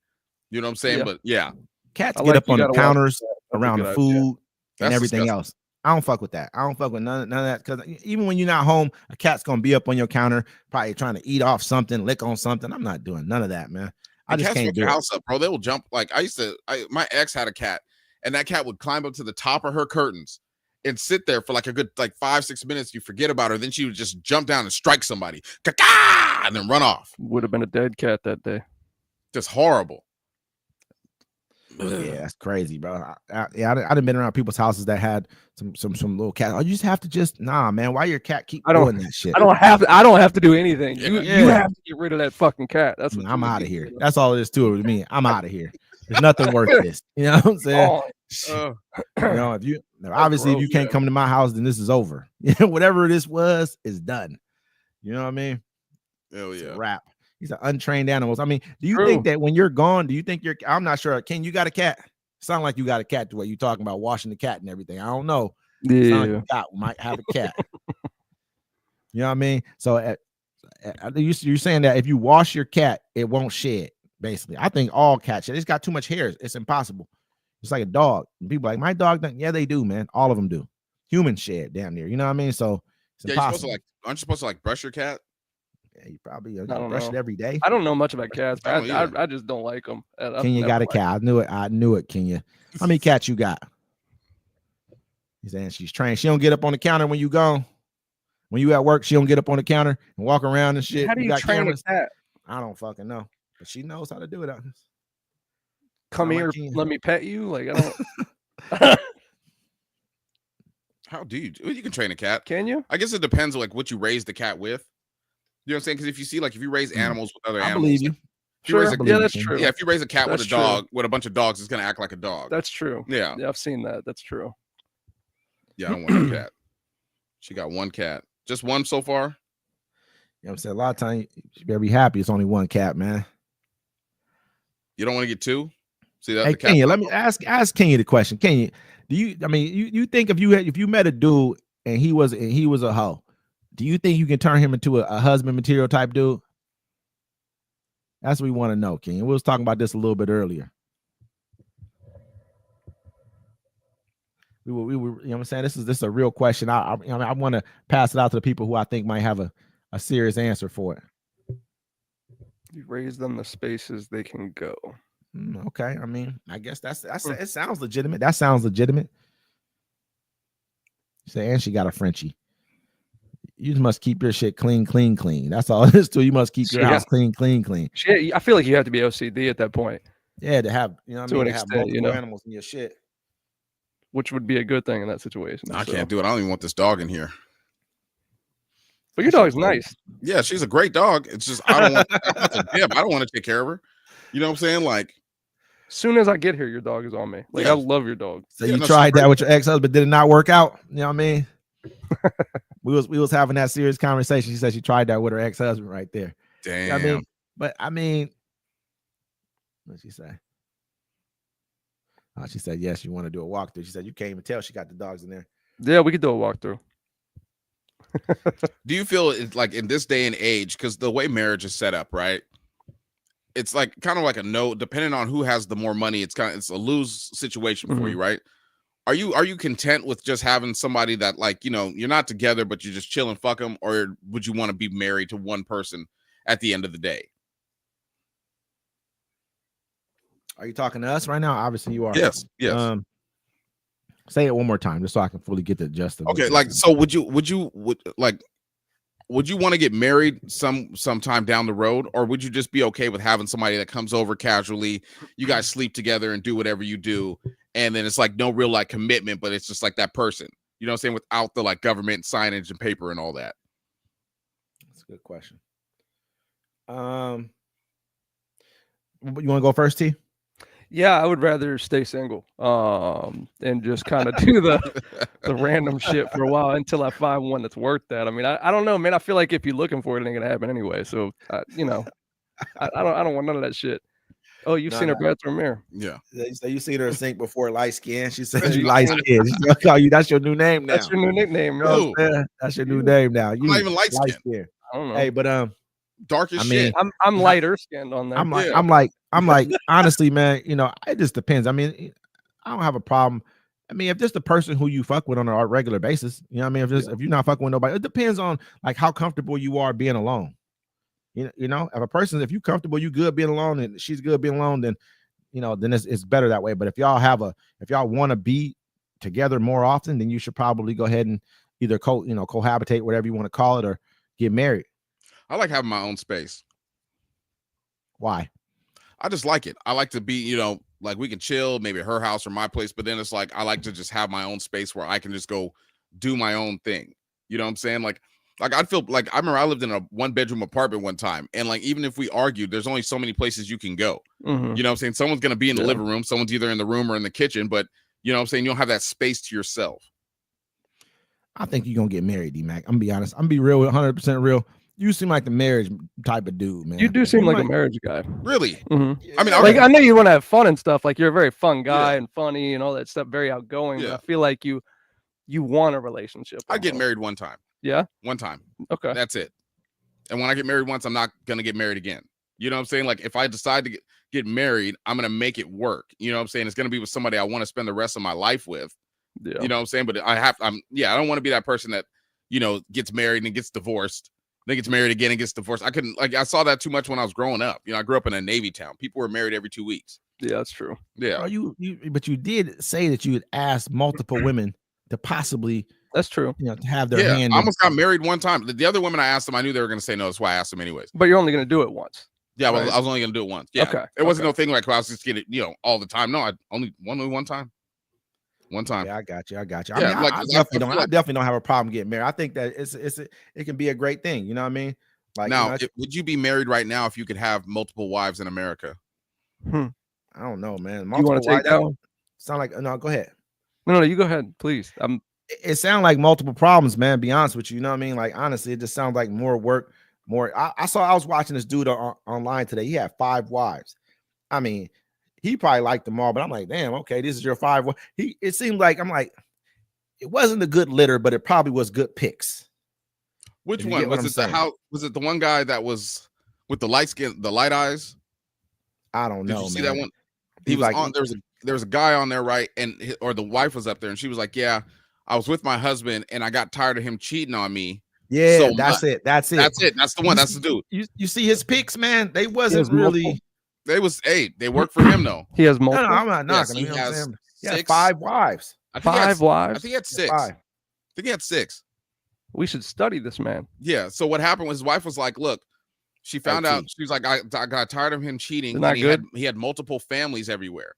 You know what I'm saying? Yeah. But yeah, Cats I get like up you on the gotta watch counters that. That's a around good the idea. food That's and everything disgusting. else. I don't fuck with that. I don't fuck with none of that because even when you're not home, a cat's gonna be up on your counter, probably trying to eat off something, lick on something. I'm not doing none of that, man. I And just cats can't fuck do your it. house up, bro. They will jump. Like my ex had a cat, and that cat would climb up to the top of her curtains and sit there for like a good 5-6 minutes. You forget about her, then she would just jump down and strike somebody, Ka-ka! And then run off. Would have been a dead cat that day. Just horrible. Yeah, that's crazy, bro. I done been around people's houses that had some little cat. Oh, you just have to nah, man. Why your cat keep I don't- doing that shit? I don't have to do anything. You Yeah. have to get rid of that fucking cat. That's what I'm you out need of to here. do. That's all it is to it with me. I'm out of here. There's nothing worth this. You know what I'm saying? Oh, You know, if you obviously if you gross, can't man. come to my house, then this is over. Whatever this was is done. You know what I mean? Hell It's a yeah. wrap. These are untrained animals. I mean, do you True. think that when you're gone, do you think I'm not sure. Ken, you got a cat? Sound like you got a cat to what you talking about washing the cat and everything. I don't know. Sound like yeah. you might have a cat. You know what I mean? So you're saying that if you wash your cat, it won't shed. Basically, I think all cats shed. It's got too much hair. It's impossible. It's like a dog. And people are like my dog doesn't. Yeah, they do, man. All of them do. Humans shed damn near. You know what I mean? So it's Yeah, you're supposed impossible. to aren't you supposed to brush your cat? Yeah, you probably don't brush it know. every day. I don't know much about cats, I but don't either. I just don't like them. Kenya got a cat. I knew it, Kenya. How many cats you got? He's saying she's trained. She don't get up on the counter when you gone. When you at work, she don't get up on the counter and walk around and shit. How do you got train cameras. a cat? I don't fucking know, but she knows how to do it. Come Sound like here, Kenya. let me pet you. Like I don't. How do you can train a cat? Can you? I guess it depends on what you raise the cat with. You know what I'm saying? Because if you see if you raise animals with other I animals, believe you. If you raise Sure. a, Yeah, that's King. true. yeah, if you raise a cat with That's a true. dog, with a bunch of dogs, it's gonna act like a dog. That's true. Yeah. Yeah, I've seen that. That's true. Yeah, I don't want a cat. She got one cat. Just one so far. You know what I'm saying? A lot of times you better be happy it's only one cat, man. You don't want to get two? See that Hey the cat Kenya, let me ask Kenya the question. Kenya, do you you think if you met a dude and he was a hoe, do you think you can turn him into a husband material type dude? That's what we want to know, Kenya. We was talking about this a little bit earlier. We were, you know what I'm saying? This is a real question. I want to pass it out to the people who I think might have a serious answer for it. You raise them the spaces they can go. Okay. I mean, I guess that's it sounds legitimate. That sounds legitimate. Say, and she got a Frenchie. You must keep your shit clean. That's all it is to. You must keep your house clean. I feel like you have to be OCD at that point, Yeah, to have, you know what I To mean, an to have extent, multiple you know. animals in your shit. which would be a good thing in that situation. I so. can't do it. I don't even want this dog in here. But your dog's nice. Yeah, she's a great dog. It's just I don't want I don't want to take care of her. You know what I'm saying? Like, Soon as I get here, your dog is on me. Like Yeah. I love your dog. So Yeah, you no, tried she's that great. with your ex-husband, did it not work out? You know what I mean? we was having that serious conversation. She said she tried that with her ex-husband right there. damn. I mean, what'd she say? Oh, she said yes, you want to do a walkthrough. She said you can't even tell she got the dogs in there. Yeah, we could do a walkthrough. Do you feel it's like in this day and age, because the way marriage is set up, right? It's like kind of like a no, depending on who has the more money, it's a lose situation for Mhm. you, right? Are you content with just having somebody that, like, you know, you're not together, but you're just chilling, fuck them, or would you want to be married to one person at the end of the day? Are you talking to us right now? Obviously you are. Yes. Say it one more time just so I can fully get the gist of what Okay, you're like, saying. so would you want to get married sometime down the road, or would you just be okay with having somebody that comes over casually, you guys sleep together and do whatever you do, and then it's like no real like commitment, but it's just like that person, you know what I'm saying, without the like government signage and paper and all that? That's a good question. You want to go first, T? Yeah, I would rather stay single. And just kind of do the random shit for a while until I find one that's worth that. I mean, I don't know, man. I feel like if you're looking for it, it ain't gonna happen anyway. So you know, I don't want none of that shit. Oh, you've seen her bathroom mirror. Yeah. So you seen her sink before light skin. She said you you light seen skin. She's gonna call you. That's your new name now. That's your new nickname, You know bro. what I'm saying? That's your new name now. You not even light skin. skin. I don't know. Hey, but Dark as I shit. mean, I'm lighter skinned on that. I'm like, Yeah. I'm like, honestly, man, you know, it just depends. I mean, I don't have a problem. I mean, if this the person who you fuck with on a regular basis, you know what I mean? If you're not fucking with nobody, it depends on like how comfortable you are being alone. You know, if you comfortable, you good being alone and she's good being alone, then then it's better that way. But if y'all want to be together more often, then you should probably go ahead and either cohabitate, whatever you want to call it, or get married. I like having my own space. Why? I just like it. I like to be, like we can chill, maybe at her house or my place, but then it's like I like to just have my own space where I can just go do my own thing. You know what I'm saying? Like I feel like I remember I lived in a 1-bedroom apartment one time, and like even if we argued, there's only so many places you can go. Mhm. You know what I'm saying? Someone's gonna be in the Yeah. living room, someone's either in the room or in the kitchen, but you know what I'm saying? You don't have that space to yourself. I think you're gonna get married, D-Mac. I'm gonna be honest. I'm gonna be real, 100% real. You seem like the marriage type of dude, man. You do seem like a marriage guy. Really? Mhm. I mean, Like okay. I know you want to have fun and stuff. Like you're a very fun guy and funny and all that stuff. Very outgoing. Yeah. But I feel like you want a relationship. I get almost. married one time. Yeah. One time. Okay. That's it. And when I get married once, I'm not gonna get married again. You know what I'm saying? Like if I decide to get married, I'm gonna make it work. You know what I'm saying? It's gonna be with somebody I want to spend the rest of my life with. Yeah. You know what I'm saying? But I don't want to be that person that, gets married and then gets divorced, then gets married again and gets divorced. I saw that too much when I was growing up. I grew up in a Navy town. People were married every 2 weeks. Yeah, that's true. Yeah. But you did say that you had asked multiple women to possibly, That's true. to have their Yeah. hand. I almost got married one time. The other women I asked them, I knew they were gonna say no. That's why I asked them anyways. But you're only gonna do it once. Yeah, well, Right. I was only gonna do it once. Yeah. Okay, It wasn't okay. no thing like I was just getting all the time. No, I only one time. One time. Yeah, I got you. I Yeah, mean, like, I I definitely feel don't. I like- definitely don't have a problem getting married. I think that it can be a great thing. You know what I mean? Like Now, would you be married right now if you could have multiple wives in America? I don't know, man. You want to take that one? Sound like no. Go ahead. No, you go ahead, please. It sounds like multiple problems, man. Be honest with you, you know what I mean? Like honestly, it just sounds like more work. More. I was watching this dude online today. He had 5 wives. I mean, he probably liked them all, but I'm like, damn, okay, this is your 5. It seemed like I'm like, it wasn't a good litter, but it probably was good picks. Which one was it? Was it the one guy that was with the light skin, the light eyes? I don't know. Did you see man. that one? He was like, on. There was a guy on there, right? And or the wife was up there, and she was like, "Yeah, I was with my husband, and I got tired of him cheating on me." Yeah, so that's it. That's it. That's it. That's the one. That's the dude. You see his picks, man. They wasn't really. They work for him though. He has multiple. No, I'm not knocking him. He has 5 wives. I think 5 wives. I think he had 6. 5. I think he had 6. We should study this man. Yeah. So what happened was his wife was like, "Look." She found out, she was like, I got tired of him cheating. Not good. He had multiple families everywhere.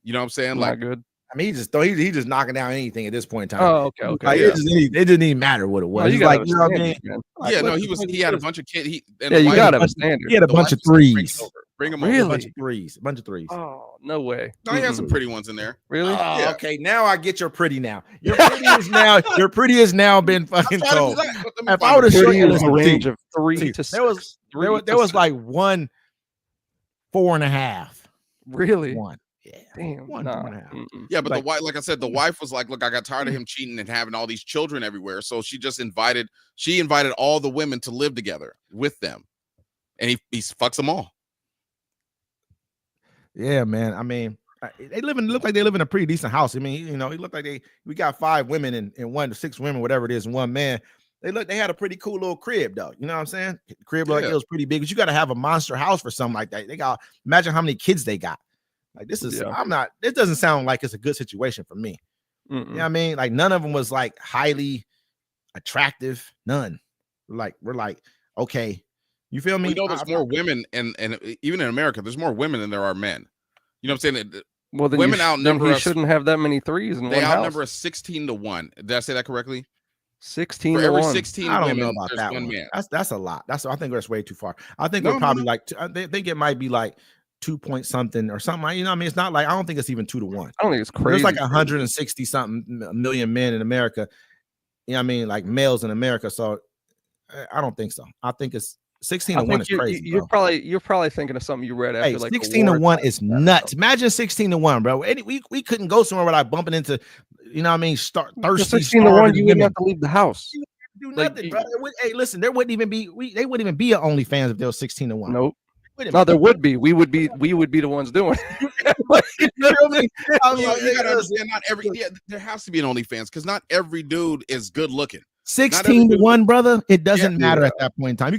You know what I'm saying? Not Like, good. I mean, he just knocking down anything at this point in time. Oh, okay. Like, yeah. it didn't even matter what it was. No, you He's gotta like, you know what I mean? understand, Like, yeah, what no, the he had a bunch of kids. you gotta have a standard. He had a bunch of threes. Bring him Really? over. A bunch of threes. Oh, no way. No, he had some pretty ones in there. Really? Oh, Yeah. okay. Now I get your pretty now. Your pretty is now been fucking told. If I would have shown Pretty you is a listen, range see, of 3 see, to 6. there was like 1 4.5. Really? 1. Yeah. Damn. 1 nah. 4.5. Yeah, but Like- the wife, like I said, the wife was like, "Look, I got tired of him cheating and having all these children everywhere." So she invited all the women to live together with them, and he fucks them all. Yeah, man. I mean, look like they live in a pretty decent house. I mean, you know, it looked like we got 5 women and 6 women, whatever it is, and 1 man. They had a pretty cool little crib, though. You know what I'm saying? The crib like it was pretty big, but you got to have a monster house for something like that. Imagine how many kids they got. Like this is it doesn't sound like it's a good situation for me. You know what I mean? Like none of them was like highly attractive. None. We're like, okay. You feel me? Well, there's more women and even in America, there's more women than there are men. You know what I'm saying? Well, then women outnumber he us. shouldn't have that many threes in They one outnumber house. us 16 to 1. Did I say that correctly? 16 For to every 1. 16 I don't women, know about there's that 1 one. man. That's a lot. I think that's way too far. I think No, we're probably no. like I think it might be like 2 point something or something. You know what I mean? It's not like I don't think it's even 2 to 1. I don't think it's crazy. There's like 160 something million men in America. You know what I mean? Like males in America. So I don't think so. I think it's 16 to 1 is crazy. You're probably thinking of something you read after like 16 to 1 is nuts. Imagine 16 to 1, bro. We couldn't go somewhere without bumping into, you know what I mean? Thirsty 16 to 1, you wouldn't have to leave the house. do Like, nothing, bro. Hey, listen, there wouldn't even be they wouldn't even be an OnlyFans if there was 16 to 1. Nope. No, there would be. We would be the ones doing it. You feel me? I was You like, gotta listen, understand, not every there has to be an OnlyFans because not every dude is good looking. 16 to 1, brother. It doesn't Yeah, matter yeah. at that point in time. You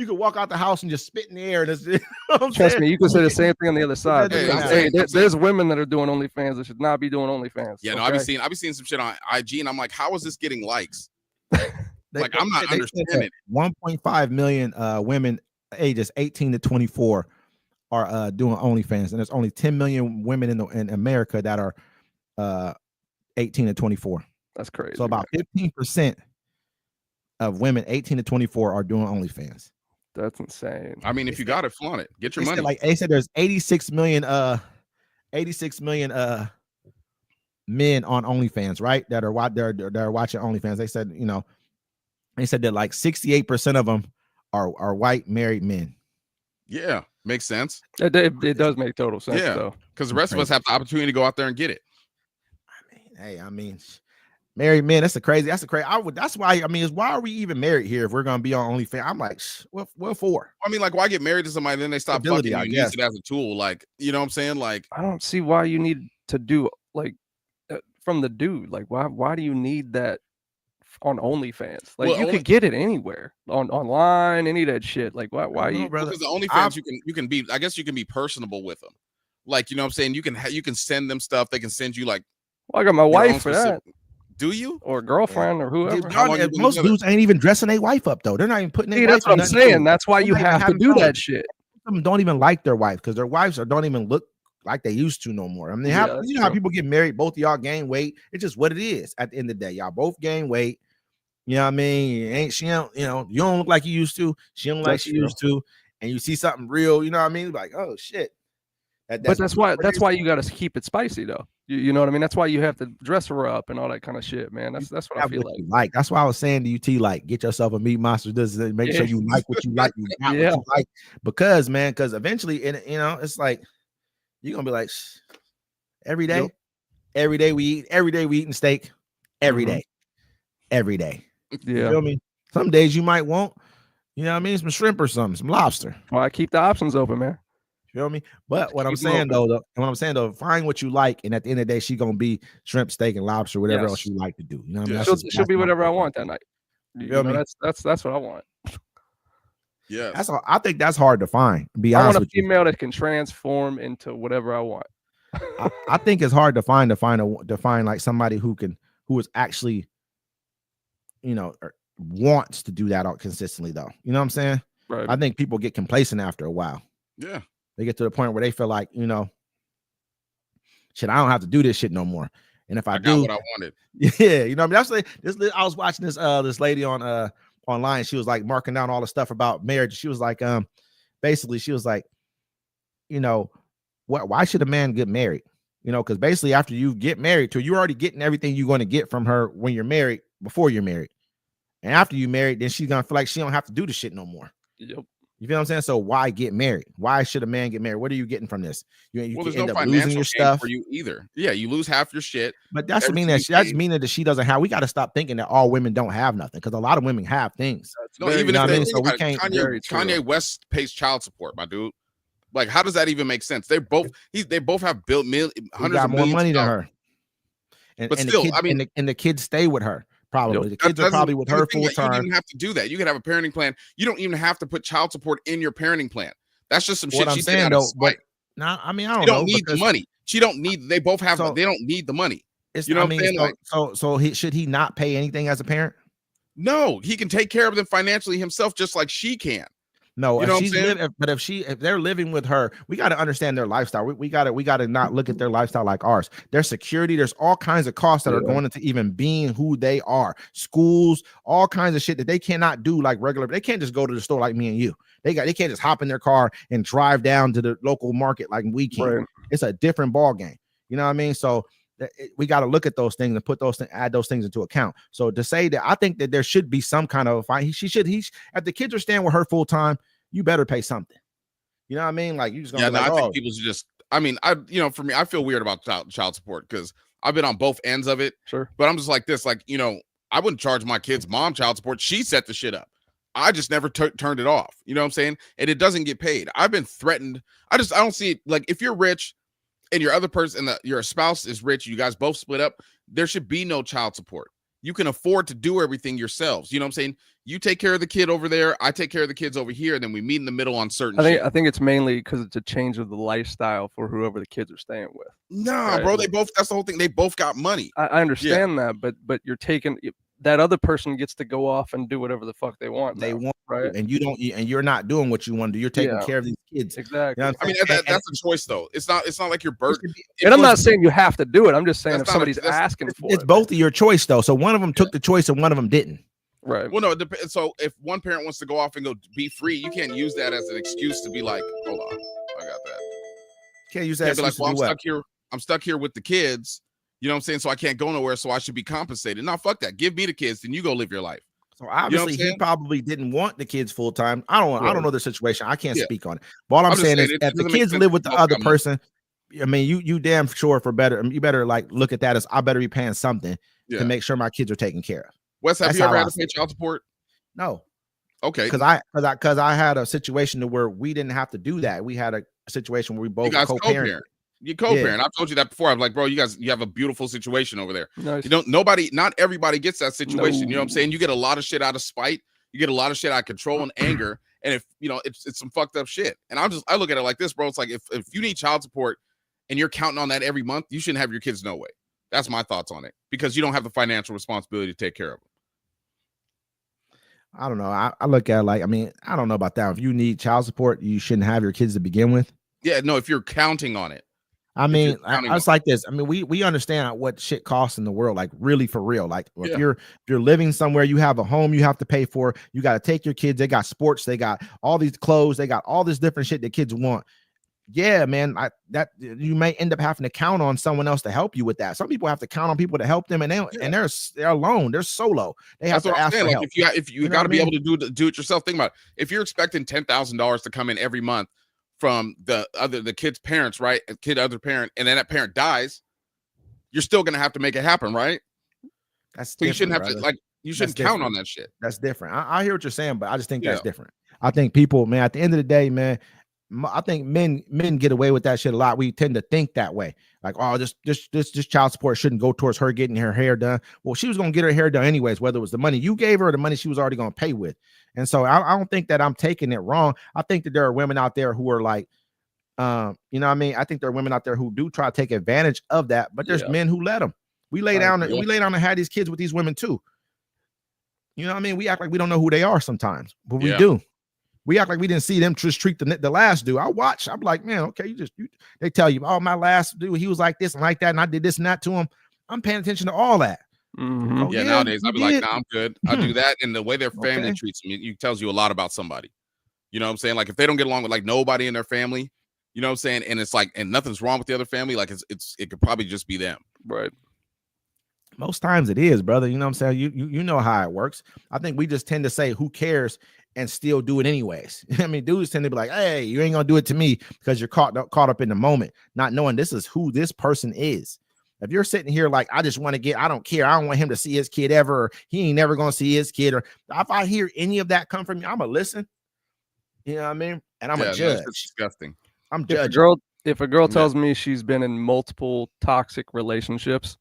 could walk out the house and just spit in the air. And it's, you know what I'm Trust saying? me, you can say the same thing on the other side. Hey, I'm Hey, saying- there's women that are doing OnlyFans that should not be doing OnlyFans. Yeah, no, okay? I've been seeing some shit on IG, and I'm like, how is this getting likes? They- Like, I'm not they said understanding that 1.5 million women ages 18 to 24 are doing OnlyFans, and there's only 10 million women in America that are 18 to 24. That's crazy. So about 15% of women 18 to 24 are doing OnlyFans. That's insane. I mean, if you got it, flaunt it. Get your They money. said, like they said, there's 86 million men on OnlyFans, right? That are watching OnlyFans. They said, that like 68% of them are white married men. Yeah, makes sense. It does make total sense, Yeah. though. Because the rest of us have the opportunity to go out there and get it. I mean, married men. That's why. Why are we even married here if we're gonna be on OnlyFans? I'm like, what for? I mean, like, why get married to somebody, then they stop Stability, fucking I you and use guess. it as a tool? Like, you know what I'm saying? Like, I don't see why you need to do like from the dude. Like, why do you need that on OnlyFans? Like, Well, you could get it anywhere online, any of that shit. Like, why you? brother? because the OnlyFans, you can be, I guess you can be personable with them. Like, you know what I'm saying? You can send them stuff. They can send you like, Well, I got my your own wife for that, specific- Do you? or girlfriend, or whoever. Dude, How long you been most together? dudes ain't even dressing their wife up though. They're not even putting their See, wife that's what in I'm nothing, saying. too. That's why you Somebody have to having do fun. that shit. Some of them don't even like their wife because their wives don't even look like they used to no more. I mean, Yeah, that's you know how true. people get married, both of y'all gain weight. It's just what it is at the end of the day. Y'all both gain weight. You know what I mean? Ain't she don't, you know, you don't look like you used to. She don't like That's she true. used to. And you see something real, you know what I mean? Like, oh shit. But that's why you got to keep it spicy though. You know what I mean? That's why you have to dress her up and all that kind of shit, man. That's what I have feel what like. you like. That's why I was saying to you, T, like, get yourself a meat monster. This make sure you like what you like. You got Yeah. what you like. Because, man, because eventually, you know, it's like you're gonna be like every day. Yep. Every day we eating steak. Every Mhm. day. Every day. You Yeah. feel me? Some days you might want, you know what I mean, some shrimp or something, some lobster. Well, I keep the options open, man. You feel me? But what I'm Keep 'em saying open. though, find what you like, and at the end of the day, she gonna be shrimp, steak, and lobster, whatever else Yes. you like to do. You know what I mean? Yeah. That's She'll just be my whatever I thought. want that night. You You feel know, me? that's what I want. Yes. That's all. I think that's hard to find. To be I honest want a with you, female that can transform into whatever I want. I think it's hard to find like somebody who is actually, you know, wants to do that consistently though. You know what I'm saying? Right. I think people get complacent after a while. Yeah. They get to the point where they feel like, you know, shit, I don't have to do this shit no more. And if I got do, what I wanted. yeah, you know, what I mean, that's like this. I was watching this lady on online. She was like marking down all the stuff about marriage. She was like, basically, she was like, you know, why should a man get married? You know, because basically after you get married to her, you're already getting everything you're going to get from her when you're married, before you're married. And after you married, then she's gonna feel like she don't have to do the shit no more. Yep. You feel what I'm saying? So why get married? Why should a man get married? What are you getting from this? You Well, can there's end no up losing financial your gain stuff. for you either. Yeah, you lose half your shit. But that's Everything mean you that's gain. meaning that she doesn't have. We got to stop thinking that all women don't have nothing, because a lot of women have things. That's No, very even you know if what I they mean? think So we about it, can't. Very true. Kanye West pays child support, my dude. Like, how does that even make sense? They both have built He hundreds got of more millions money of than dollars. her. And, But and still, the kids, I mean, and the kids stay with her. Probably Yep. the kids are probably with her the thing full that you don't time. even have to do that. You can have a parenting plan. You don't even have to put child support in your parenting plan. That's just some shit What I'm she did saying out of though, but spite. now I mean I She don't know don't need the because money. She don't need. They both have. So- They don't need the money. it's. You know I what I'm mean, saying? so should he not pay anything as a parent? No, he can take care of them financially himself, just like she can. No, You know if what I'm she's saying? living, but if they're living with her, we got to understand their lifestyle. We got to not look at their lifestyle like ours. Their security, there's all kinds of costs that are Yeah. going into even being who they are. Schools, all kinds of shit that they cannot do like regular. They can't just go to the store like me and you. They can't just hop in their car and drive down to the local market like we can. Right. It's a different ball game. You know what I mean? So we got to look at those things and put those things, add those things into account. So to say that, I think that there should be some kind of fine. He if the kids are staying with her full time, you better pay something. You know what I mean? Like you just gonna Yeah, be no, like, I oh, think people should just. I mean, for me, I feel weird about child support because I've been on both ends of it. Sure. But I'm just like this, like, I wouldn't charge my kid's mom child support. She set the shit up. I just never turned it off. You know what I'm saying? And it doesn't get paid. I've been threatened. I don't see it. Like, if you're rich and your other person, your spouse is rich, you guys both split up, there should be no child support. You can afford to do everything yourselves. You know what I'm saying? You take care of the kid over there. I take care of the kids over here. And then we meet in the middle on certain shit. I think it's mainly because it's a change of the lifestyle for whoever the kids are staying with. Nah, Right. bro. That's the whole thing. They both got money. I understand that, but you're taking that other person gets to go off and do whatever the fuck they want. they now, want right? and you don't, and you're not doing what you want to do. You're taking Yeah. care of these kids. Exactly. You know what I I'm mean, saying? that's a choice though. It's not like your birth. And I'm not saying you have to do it. I'm just saying That's if not somebody's asking for It's it. both of your choice though. So one of them took the choice and one of them didn't. Right. Well, no, it depends. So if one parent wants to go off and go be free, you can't use that as an excuse to be like, hold on, I got that. Can't use You that. can't be like, excuse to well, do what? I'm stuck here with the kids. You know what I'm saying? So I can't go nowhere. So I should be compensated. No, fuck that. Give me the kids, then you go live your life. So obviously I'm he saying? probably didn't want the kids full time. I don't know the situation. I can't Yeah. speak on it. But all I'm I'm just saying is saying it if the doesn't make kids sense live if with the both other got money. person, I mean, you damn sure for better. You better like look at that as I better be paying something Yeah. to make sure my kids are taken care of. Wes, have That's you ever how had I to pay see it. child support? No, Okay. because I had a situation to where we didn't have to do that. We had a situation where we You both guys co-parent. co-parent. You co-parent. I've told you that before. I'm like, bro, you have a beautiful situation over there. Nice. Not everybody gets that situation. No. You know what I'm saying? You get a lot of shit out of spite. You get a lot of shit out of control and anger. And if it's some fucked up shit. And I look at it like this, bro. It's like if you need child support and you're counting on that every month, you shouldn't have your kids no way. That's my thoughts on it. Because you don't have the financial responsibility to take care of them. I don't know. I look at it like, I mean, I don't know about that. If you need child support, you shouldn't have your kids to begin with. Yeah, no, if you're counting on it. I If mean, you're counting it's them. like this. I mean, we understand what shit costs in the world, like really for real. Like Yeah. if you're living somewhere, you have a home you have to pay for. You got to take your kids. They got sports. They got all these clothes. They got all this different shit that kids want. Yeah, man. That you may end up having to count on someone else to help you with that. Some people have to count on people to help them, and they're alone. They're solo. They have That's to what I'm ask saying. for Like help. if you You know got to what be I able to do it yourself. Think about it. If you're expecting $10,000 to come in every month from the kid's parents, right? Other parent, and then that parent dies, you're still gonna have to make it happen, right? That's So you shouldn't have brother. to you shouldn't count on that shit. That's different. I hear what you're saying, but I just think that's Yeah. different. I think people, man, at the end of the day, man, I think men get away with that shit a lot. We tend to think that way, like, oh, this child support shouldn't go towards her getting her hair done. Well, she was gonna get her hair done anyways, whether it was the money you gave her or the money she was already gonna pay with. And so I don't think that I'm taking it wrong. I think that there are women out there who are like, you know what I mean? I think there are women out there who do try to take advantage of that, but there's men who let them. We lay down and have these kids with these women too. You know what I mean? We act like we don't know who they are sometimes, but we do. We act like we didn't see them just treat the last dude. I watch. I'm like, man, okay, they tell you, oh, my last dude, he was like this and like that, and I did this and that to him. I'm paying attention to all that. Mm-hmm. Oh, Nowadays I'll be like, nah, I'm good. I do that, and the way their family Okay. treats me, it tells you a lot about somebody. You know what I'm saying? Like if they don't get along with like nobody in their family, you know what I'm saying, and it's like, and nothing's wrong with the other family, like it could probably just be them. Right. Most times it is, brother. You know what I'm saying? You know how it works. I think we just tend to say, who cares, and still do it anyways. I mean, dudes tend to be like, hey, you ain't gonna do it to me because you're caught up in the moment, not knowing this is who this person is. If you're sitting here like, I just want to I don't care. I don't want him to see his kid ever. Or he ain't never gonna see his kid. Or if I hear any of that come from you, I'm gonna listen. You know what I mean? And I'm a judge. It's disgusting. I'm judging. If a girl tells me she's been in multiple toxic relationships,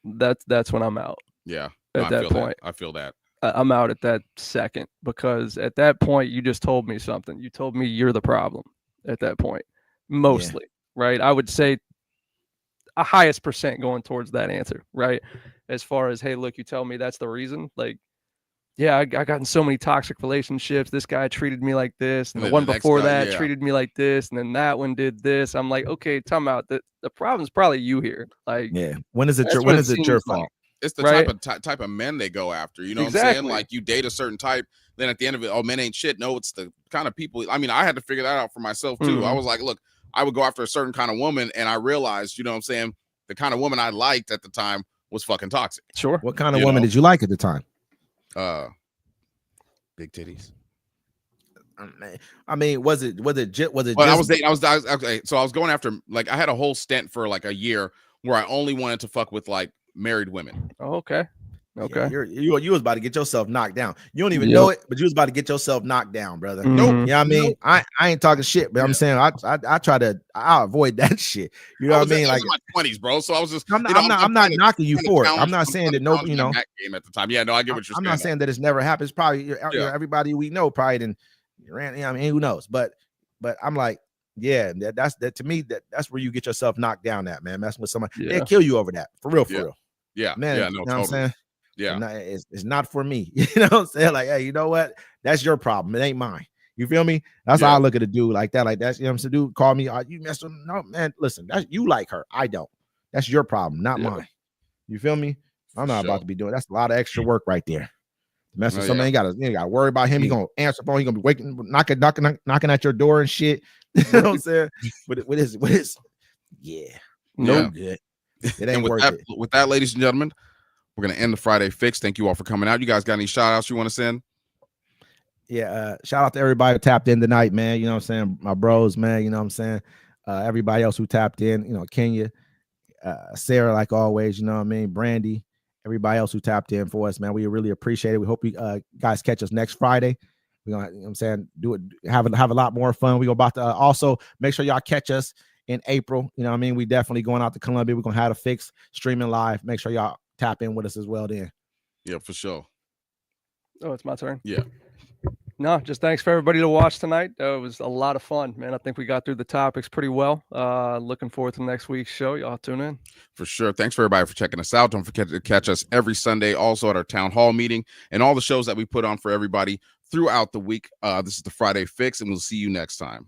that's when I'm out. Yeah. At that point, I feel that. I'm out at that second, because at that point you just told me something. You told me you're the problem at that point, mostly, right? I would say a highest percent going towards that answer, right? As far as, hey, look, you tell me that's the reason. Like, yeah, I got in so many toxic relationships. This guy treated me like this, and the one before that treated me like this, and then that one did this. I'm like, okay, time out. The problem's probably you here. Like, when is it your fault? It's the right? type of men they go after. You know what I'm Exactly. saying? Like you date a certain type, then at the end of it, oh, men ain't shit. No, it's the kind of people. I mean, I had to figure that out for myself too. I was like, look, I would go after a certain kind of woman, and I realized, you know what I'm saying, the kind of woman I liked at the time was fucking toxic. Sure. What kind of woman did you like at the time? Big titties. I mean, was it? Well, I was okay. So I was going after, like, I had a whole stint for like a year where I only wanted to fuck with like married women. Oh, okay. Okay. Yeah, you was about to get yourself knocked down. You don't even know it, but you was about to get yourself knocked down, brother. Nope. You know what I mean? I ain't talking shit, but I'm saying I avoid that shit. You know what I mean? Like in my 20s, bro. So I was just I'm not knocking you for it. I'm not saying that no, you know, that game at the time. Yeah, no, I get what you're saying. I'm not saying that it's never happened. It's probably everybody we know probably didn't ran. I mean, who knows? But I'm like, yeah, that's to me that's where you get yourself knocked down at, man. Messing with somebody, they'll kill you over that. For real. Yeah, man. Yeah, you know what I'm saying? Yeah, it's not for me. You know what I'm saying? Like, hey, you know what? That's your problem. It ain't mine. You feel me? That's how I look at a dude like that. Like that's, you know what I'm saying? Dude, call me. You messed with no man. Listen, that's you like her. I don't. That's your problem, not mine. You feel me? I'm not about to be doing. That's a lot of extra work right there. Mess with somebody, you gotta worry about him. He gonna answer phone. He gonna be waking, knocking at your door and shit. You know what I'm saying? With his, no good. It ain't worth it. With that, ladies and gentlemen, we're gonna end the Friday Fix. Thank you all for coming out. You guys got any shout outs you want to send? Yeah, shout out to everybody who tapped in tonight, man. You know what I'm saying? My bros, man. You know what I'm saying? Everybody else who tapped in, you know, Kenya, Sarah, like always, you know what I mean? Brandy, everybody else who tapped in for us, man. We really appreciate it. We hope you guys catch us next Friday. We're gonna, you know what I'm saying, do it, have a lot more fun. We're about to also make sure y'all catch us in April. You know what I mean? We definitely going out to Columbia. We're gonna have a Fix streaming live. Make sure y'all tap in with us as well then. Yeah, for sure. Oh, it's my turn. Yeah. No, just thanks for everybody to watch tonight. It was a lot of fun, man. I think we got through the topics pretty well. Looking forward to next week's show. Y'all tune in. For sure. Thanks for everybody for checking us out. Don't forget to catch us every Sunday also at our town hall meeting and all the shows that we put on for everybody throughout the week. This is the Friday Fix, and we'll see you next time.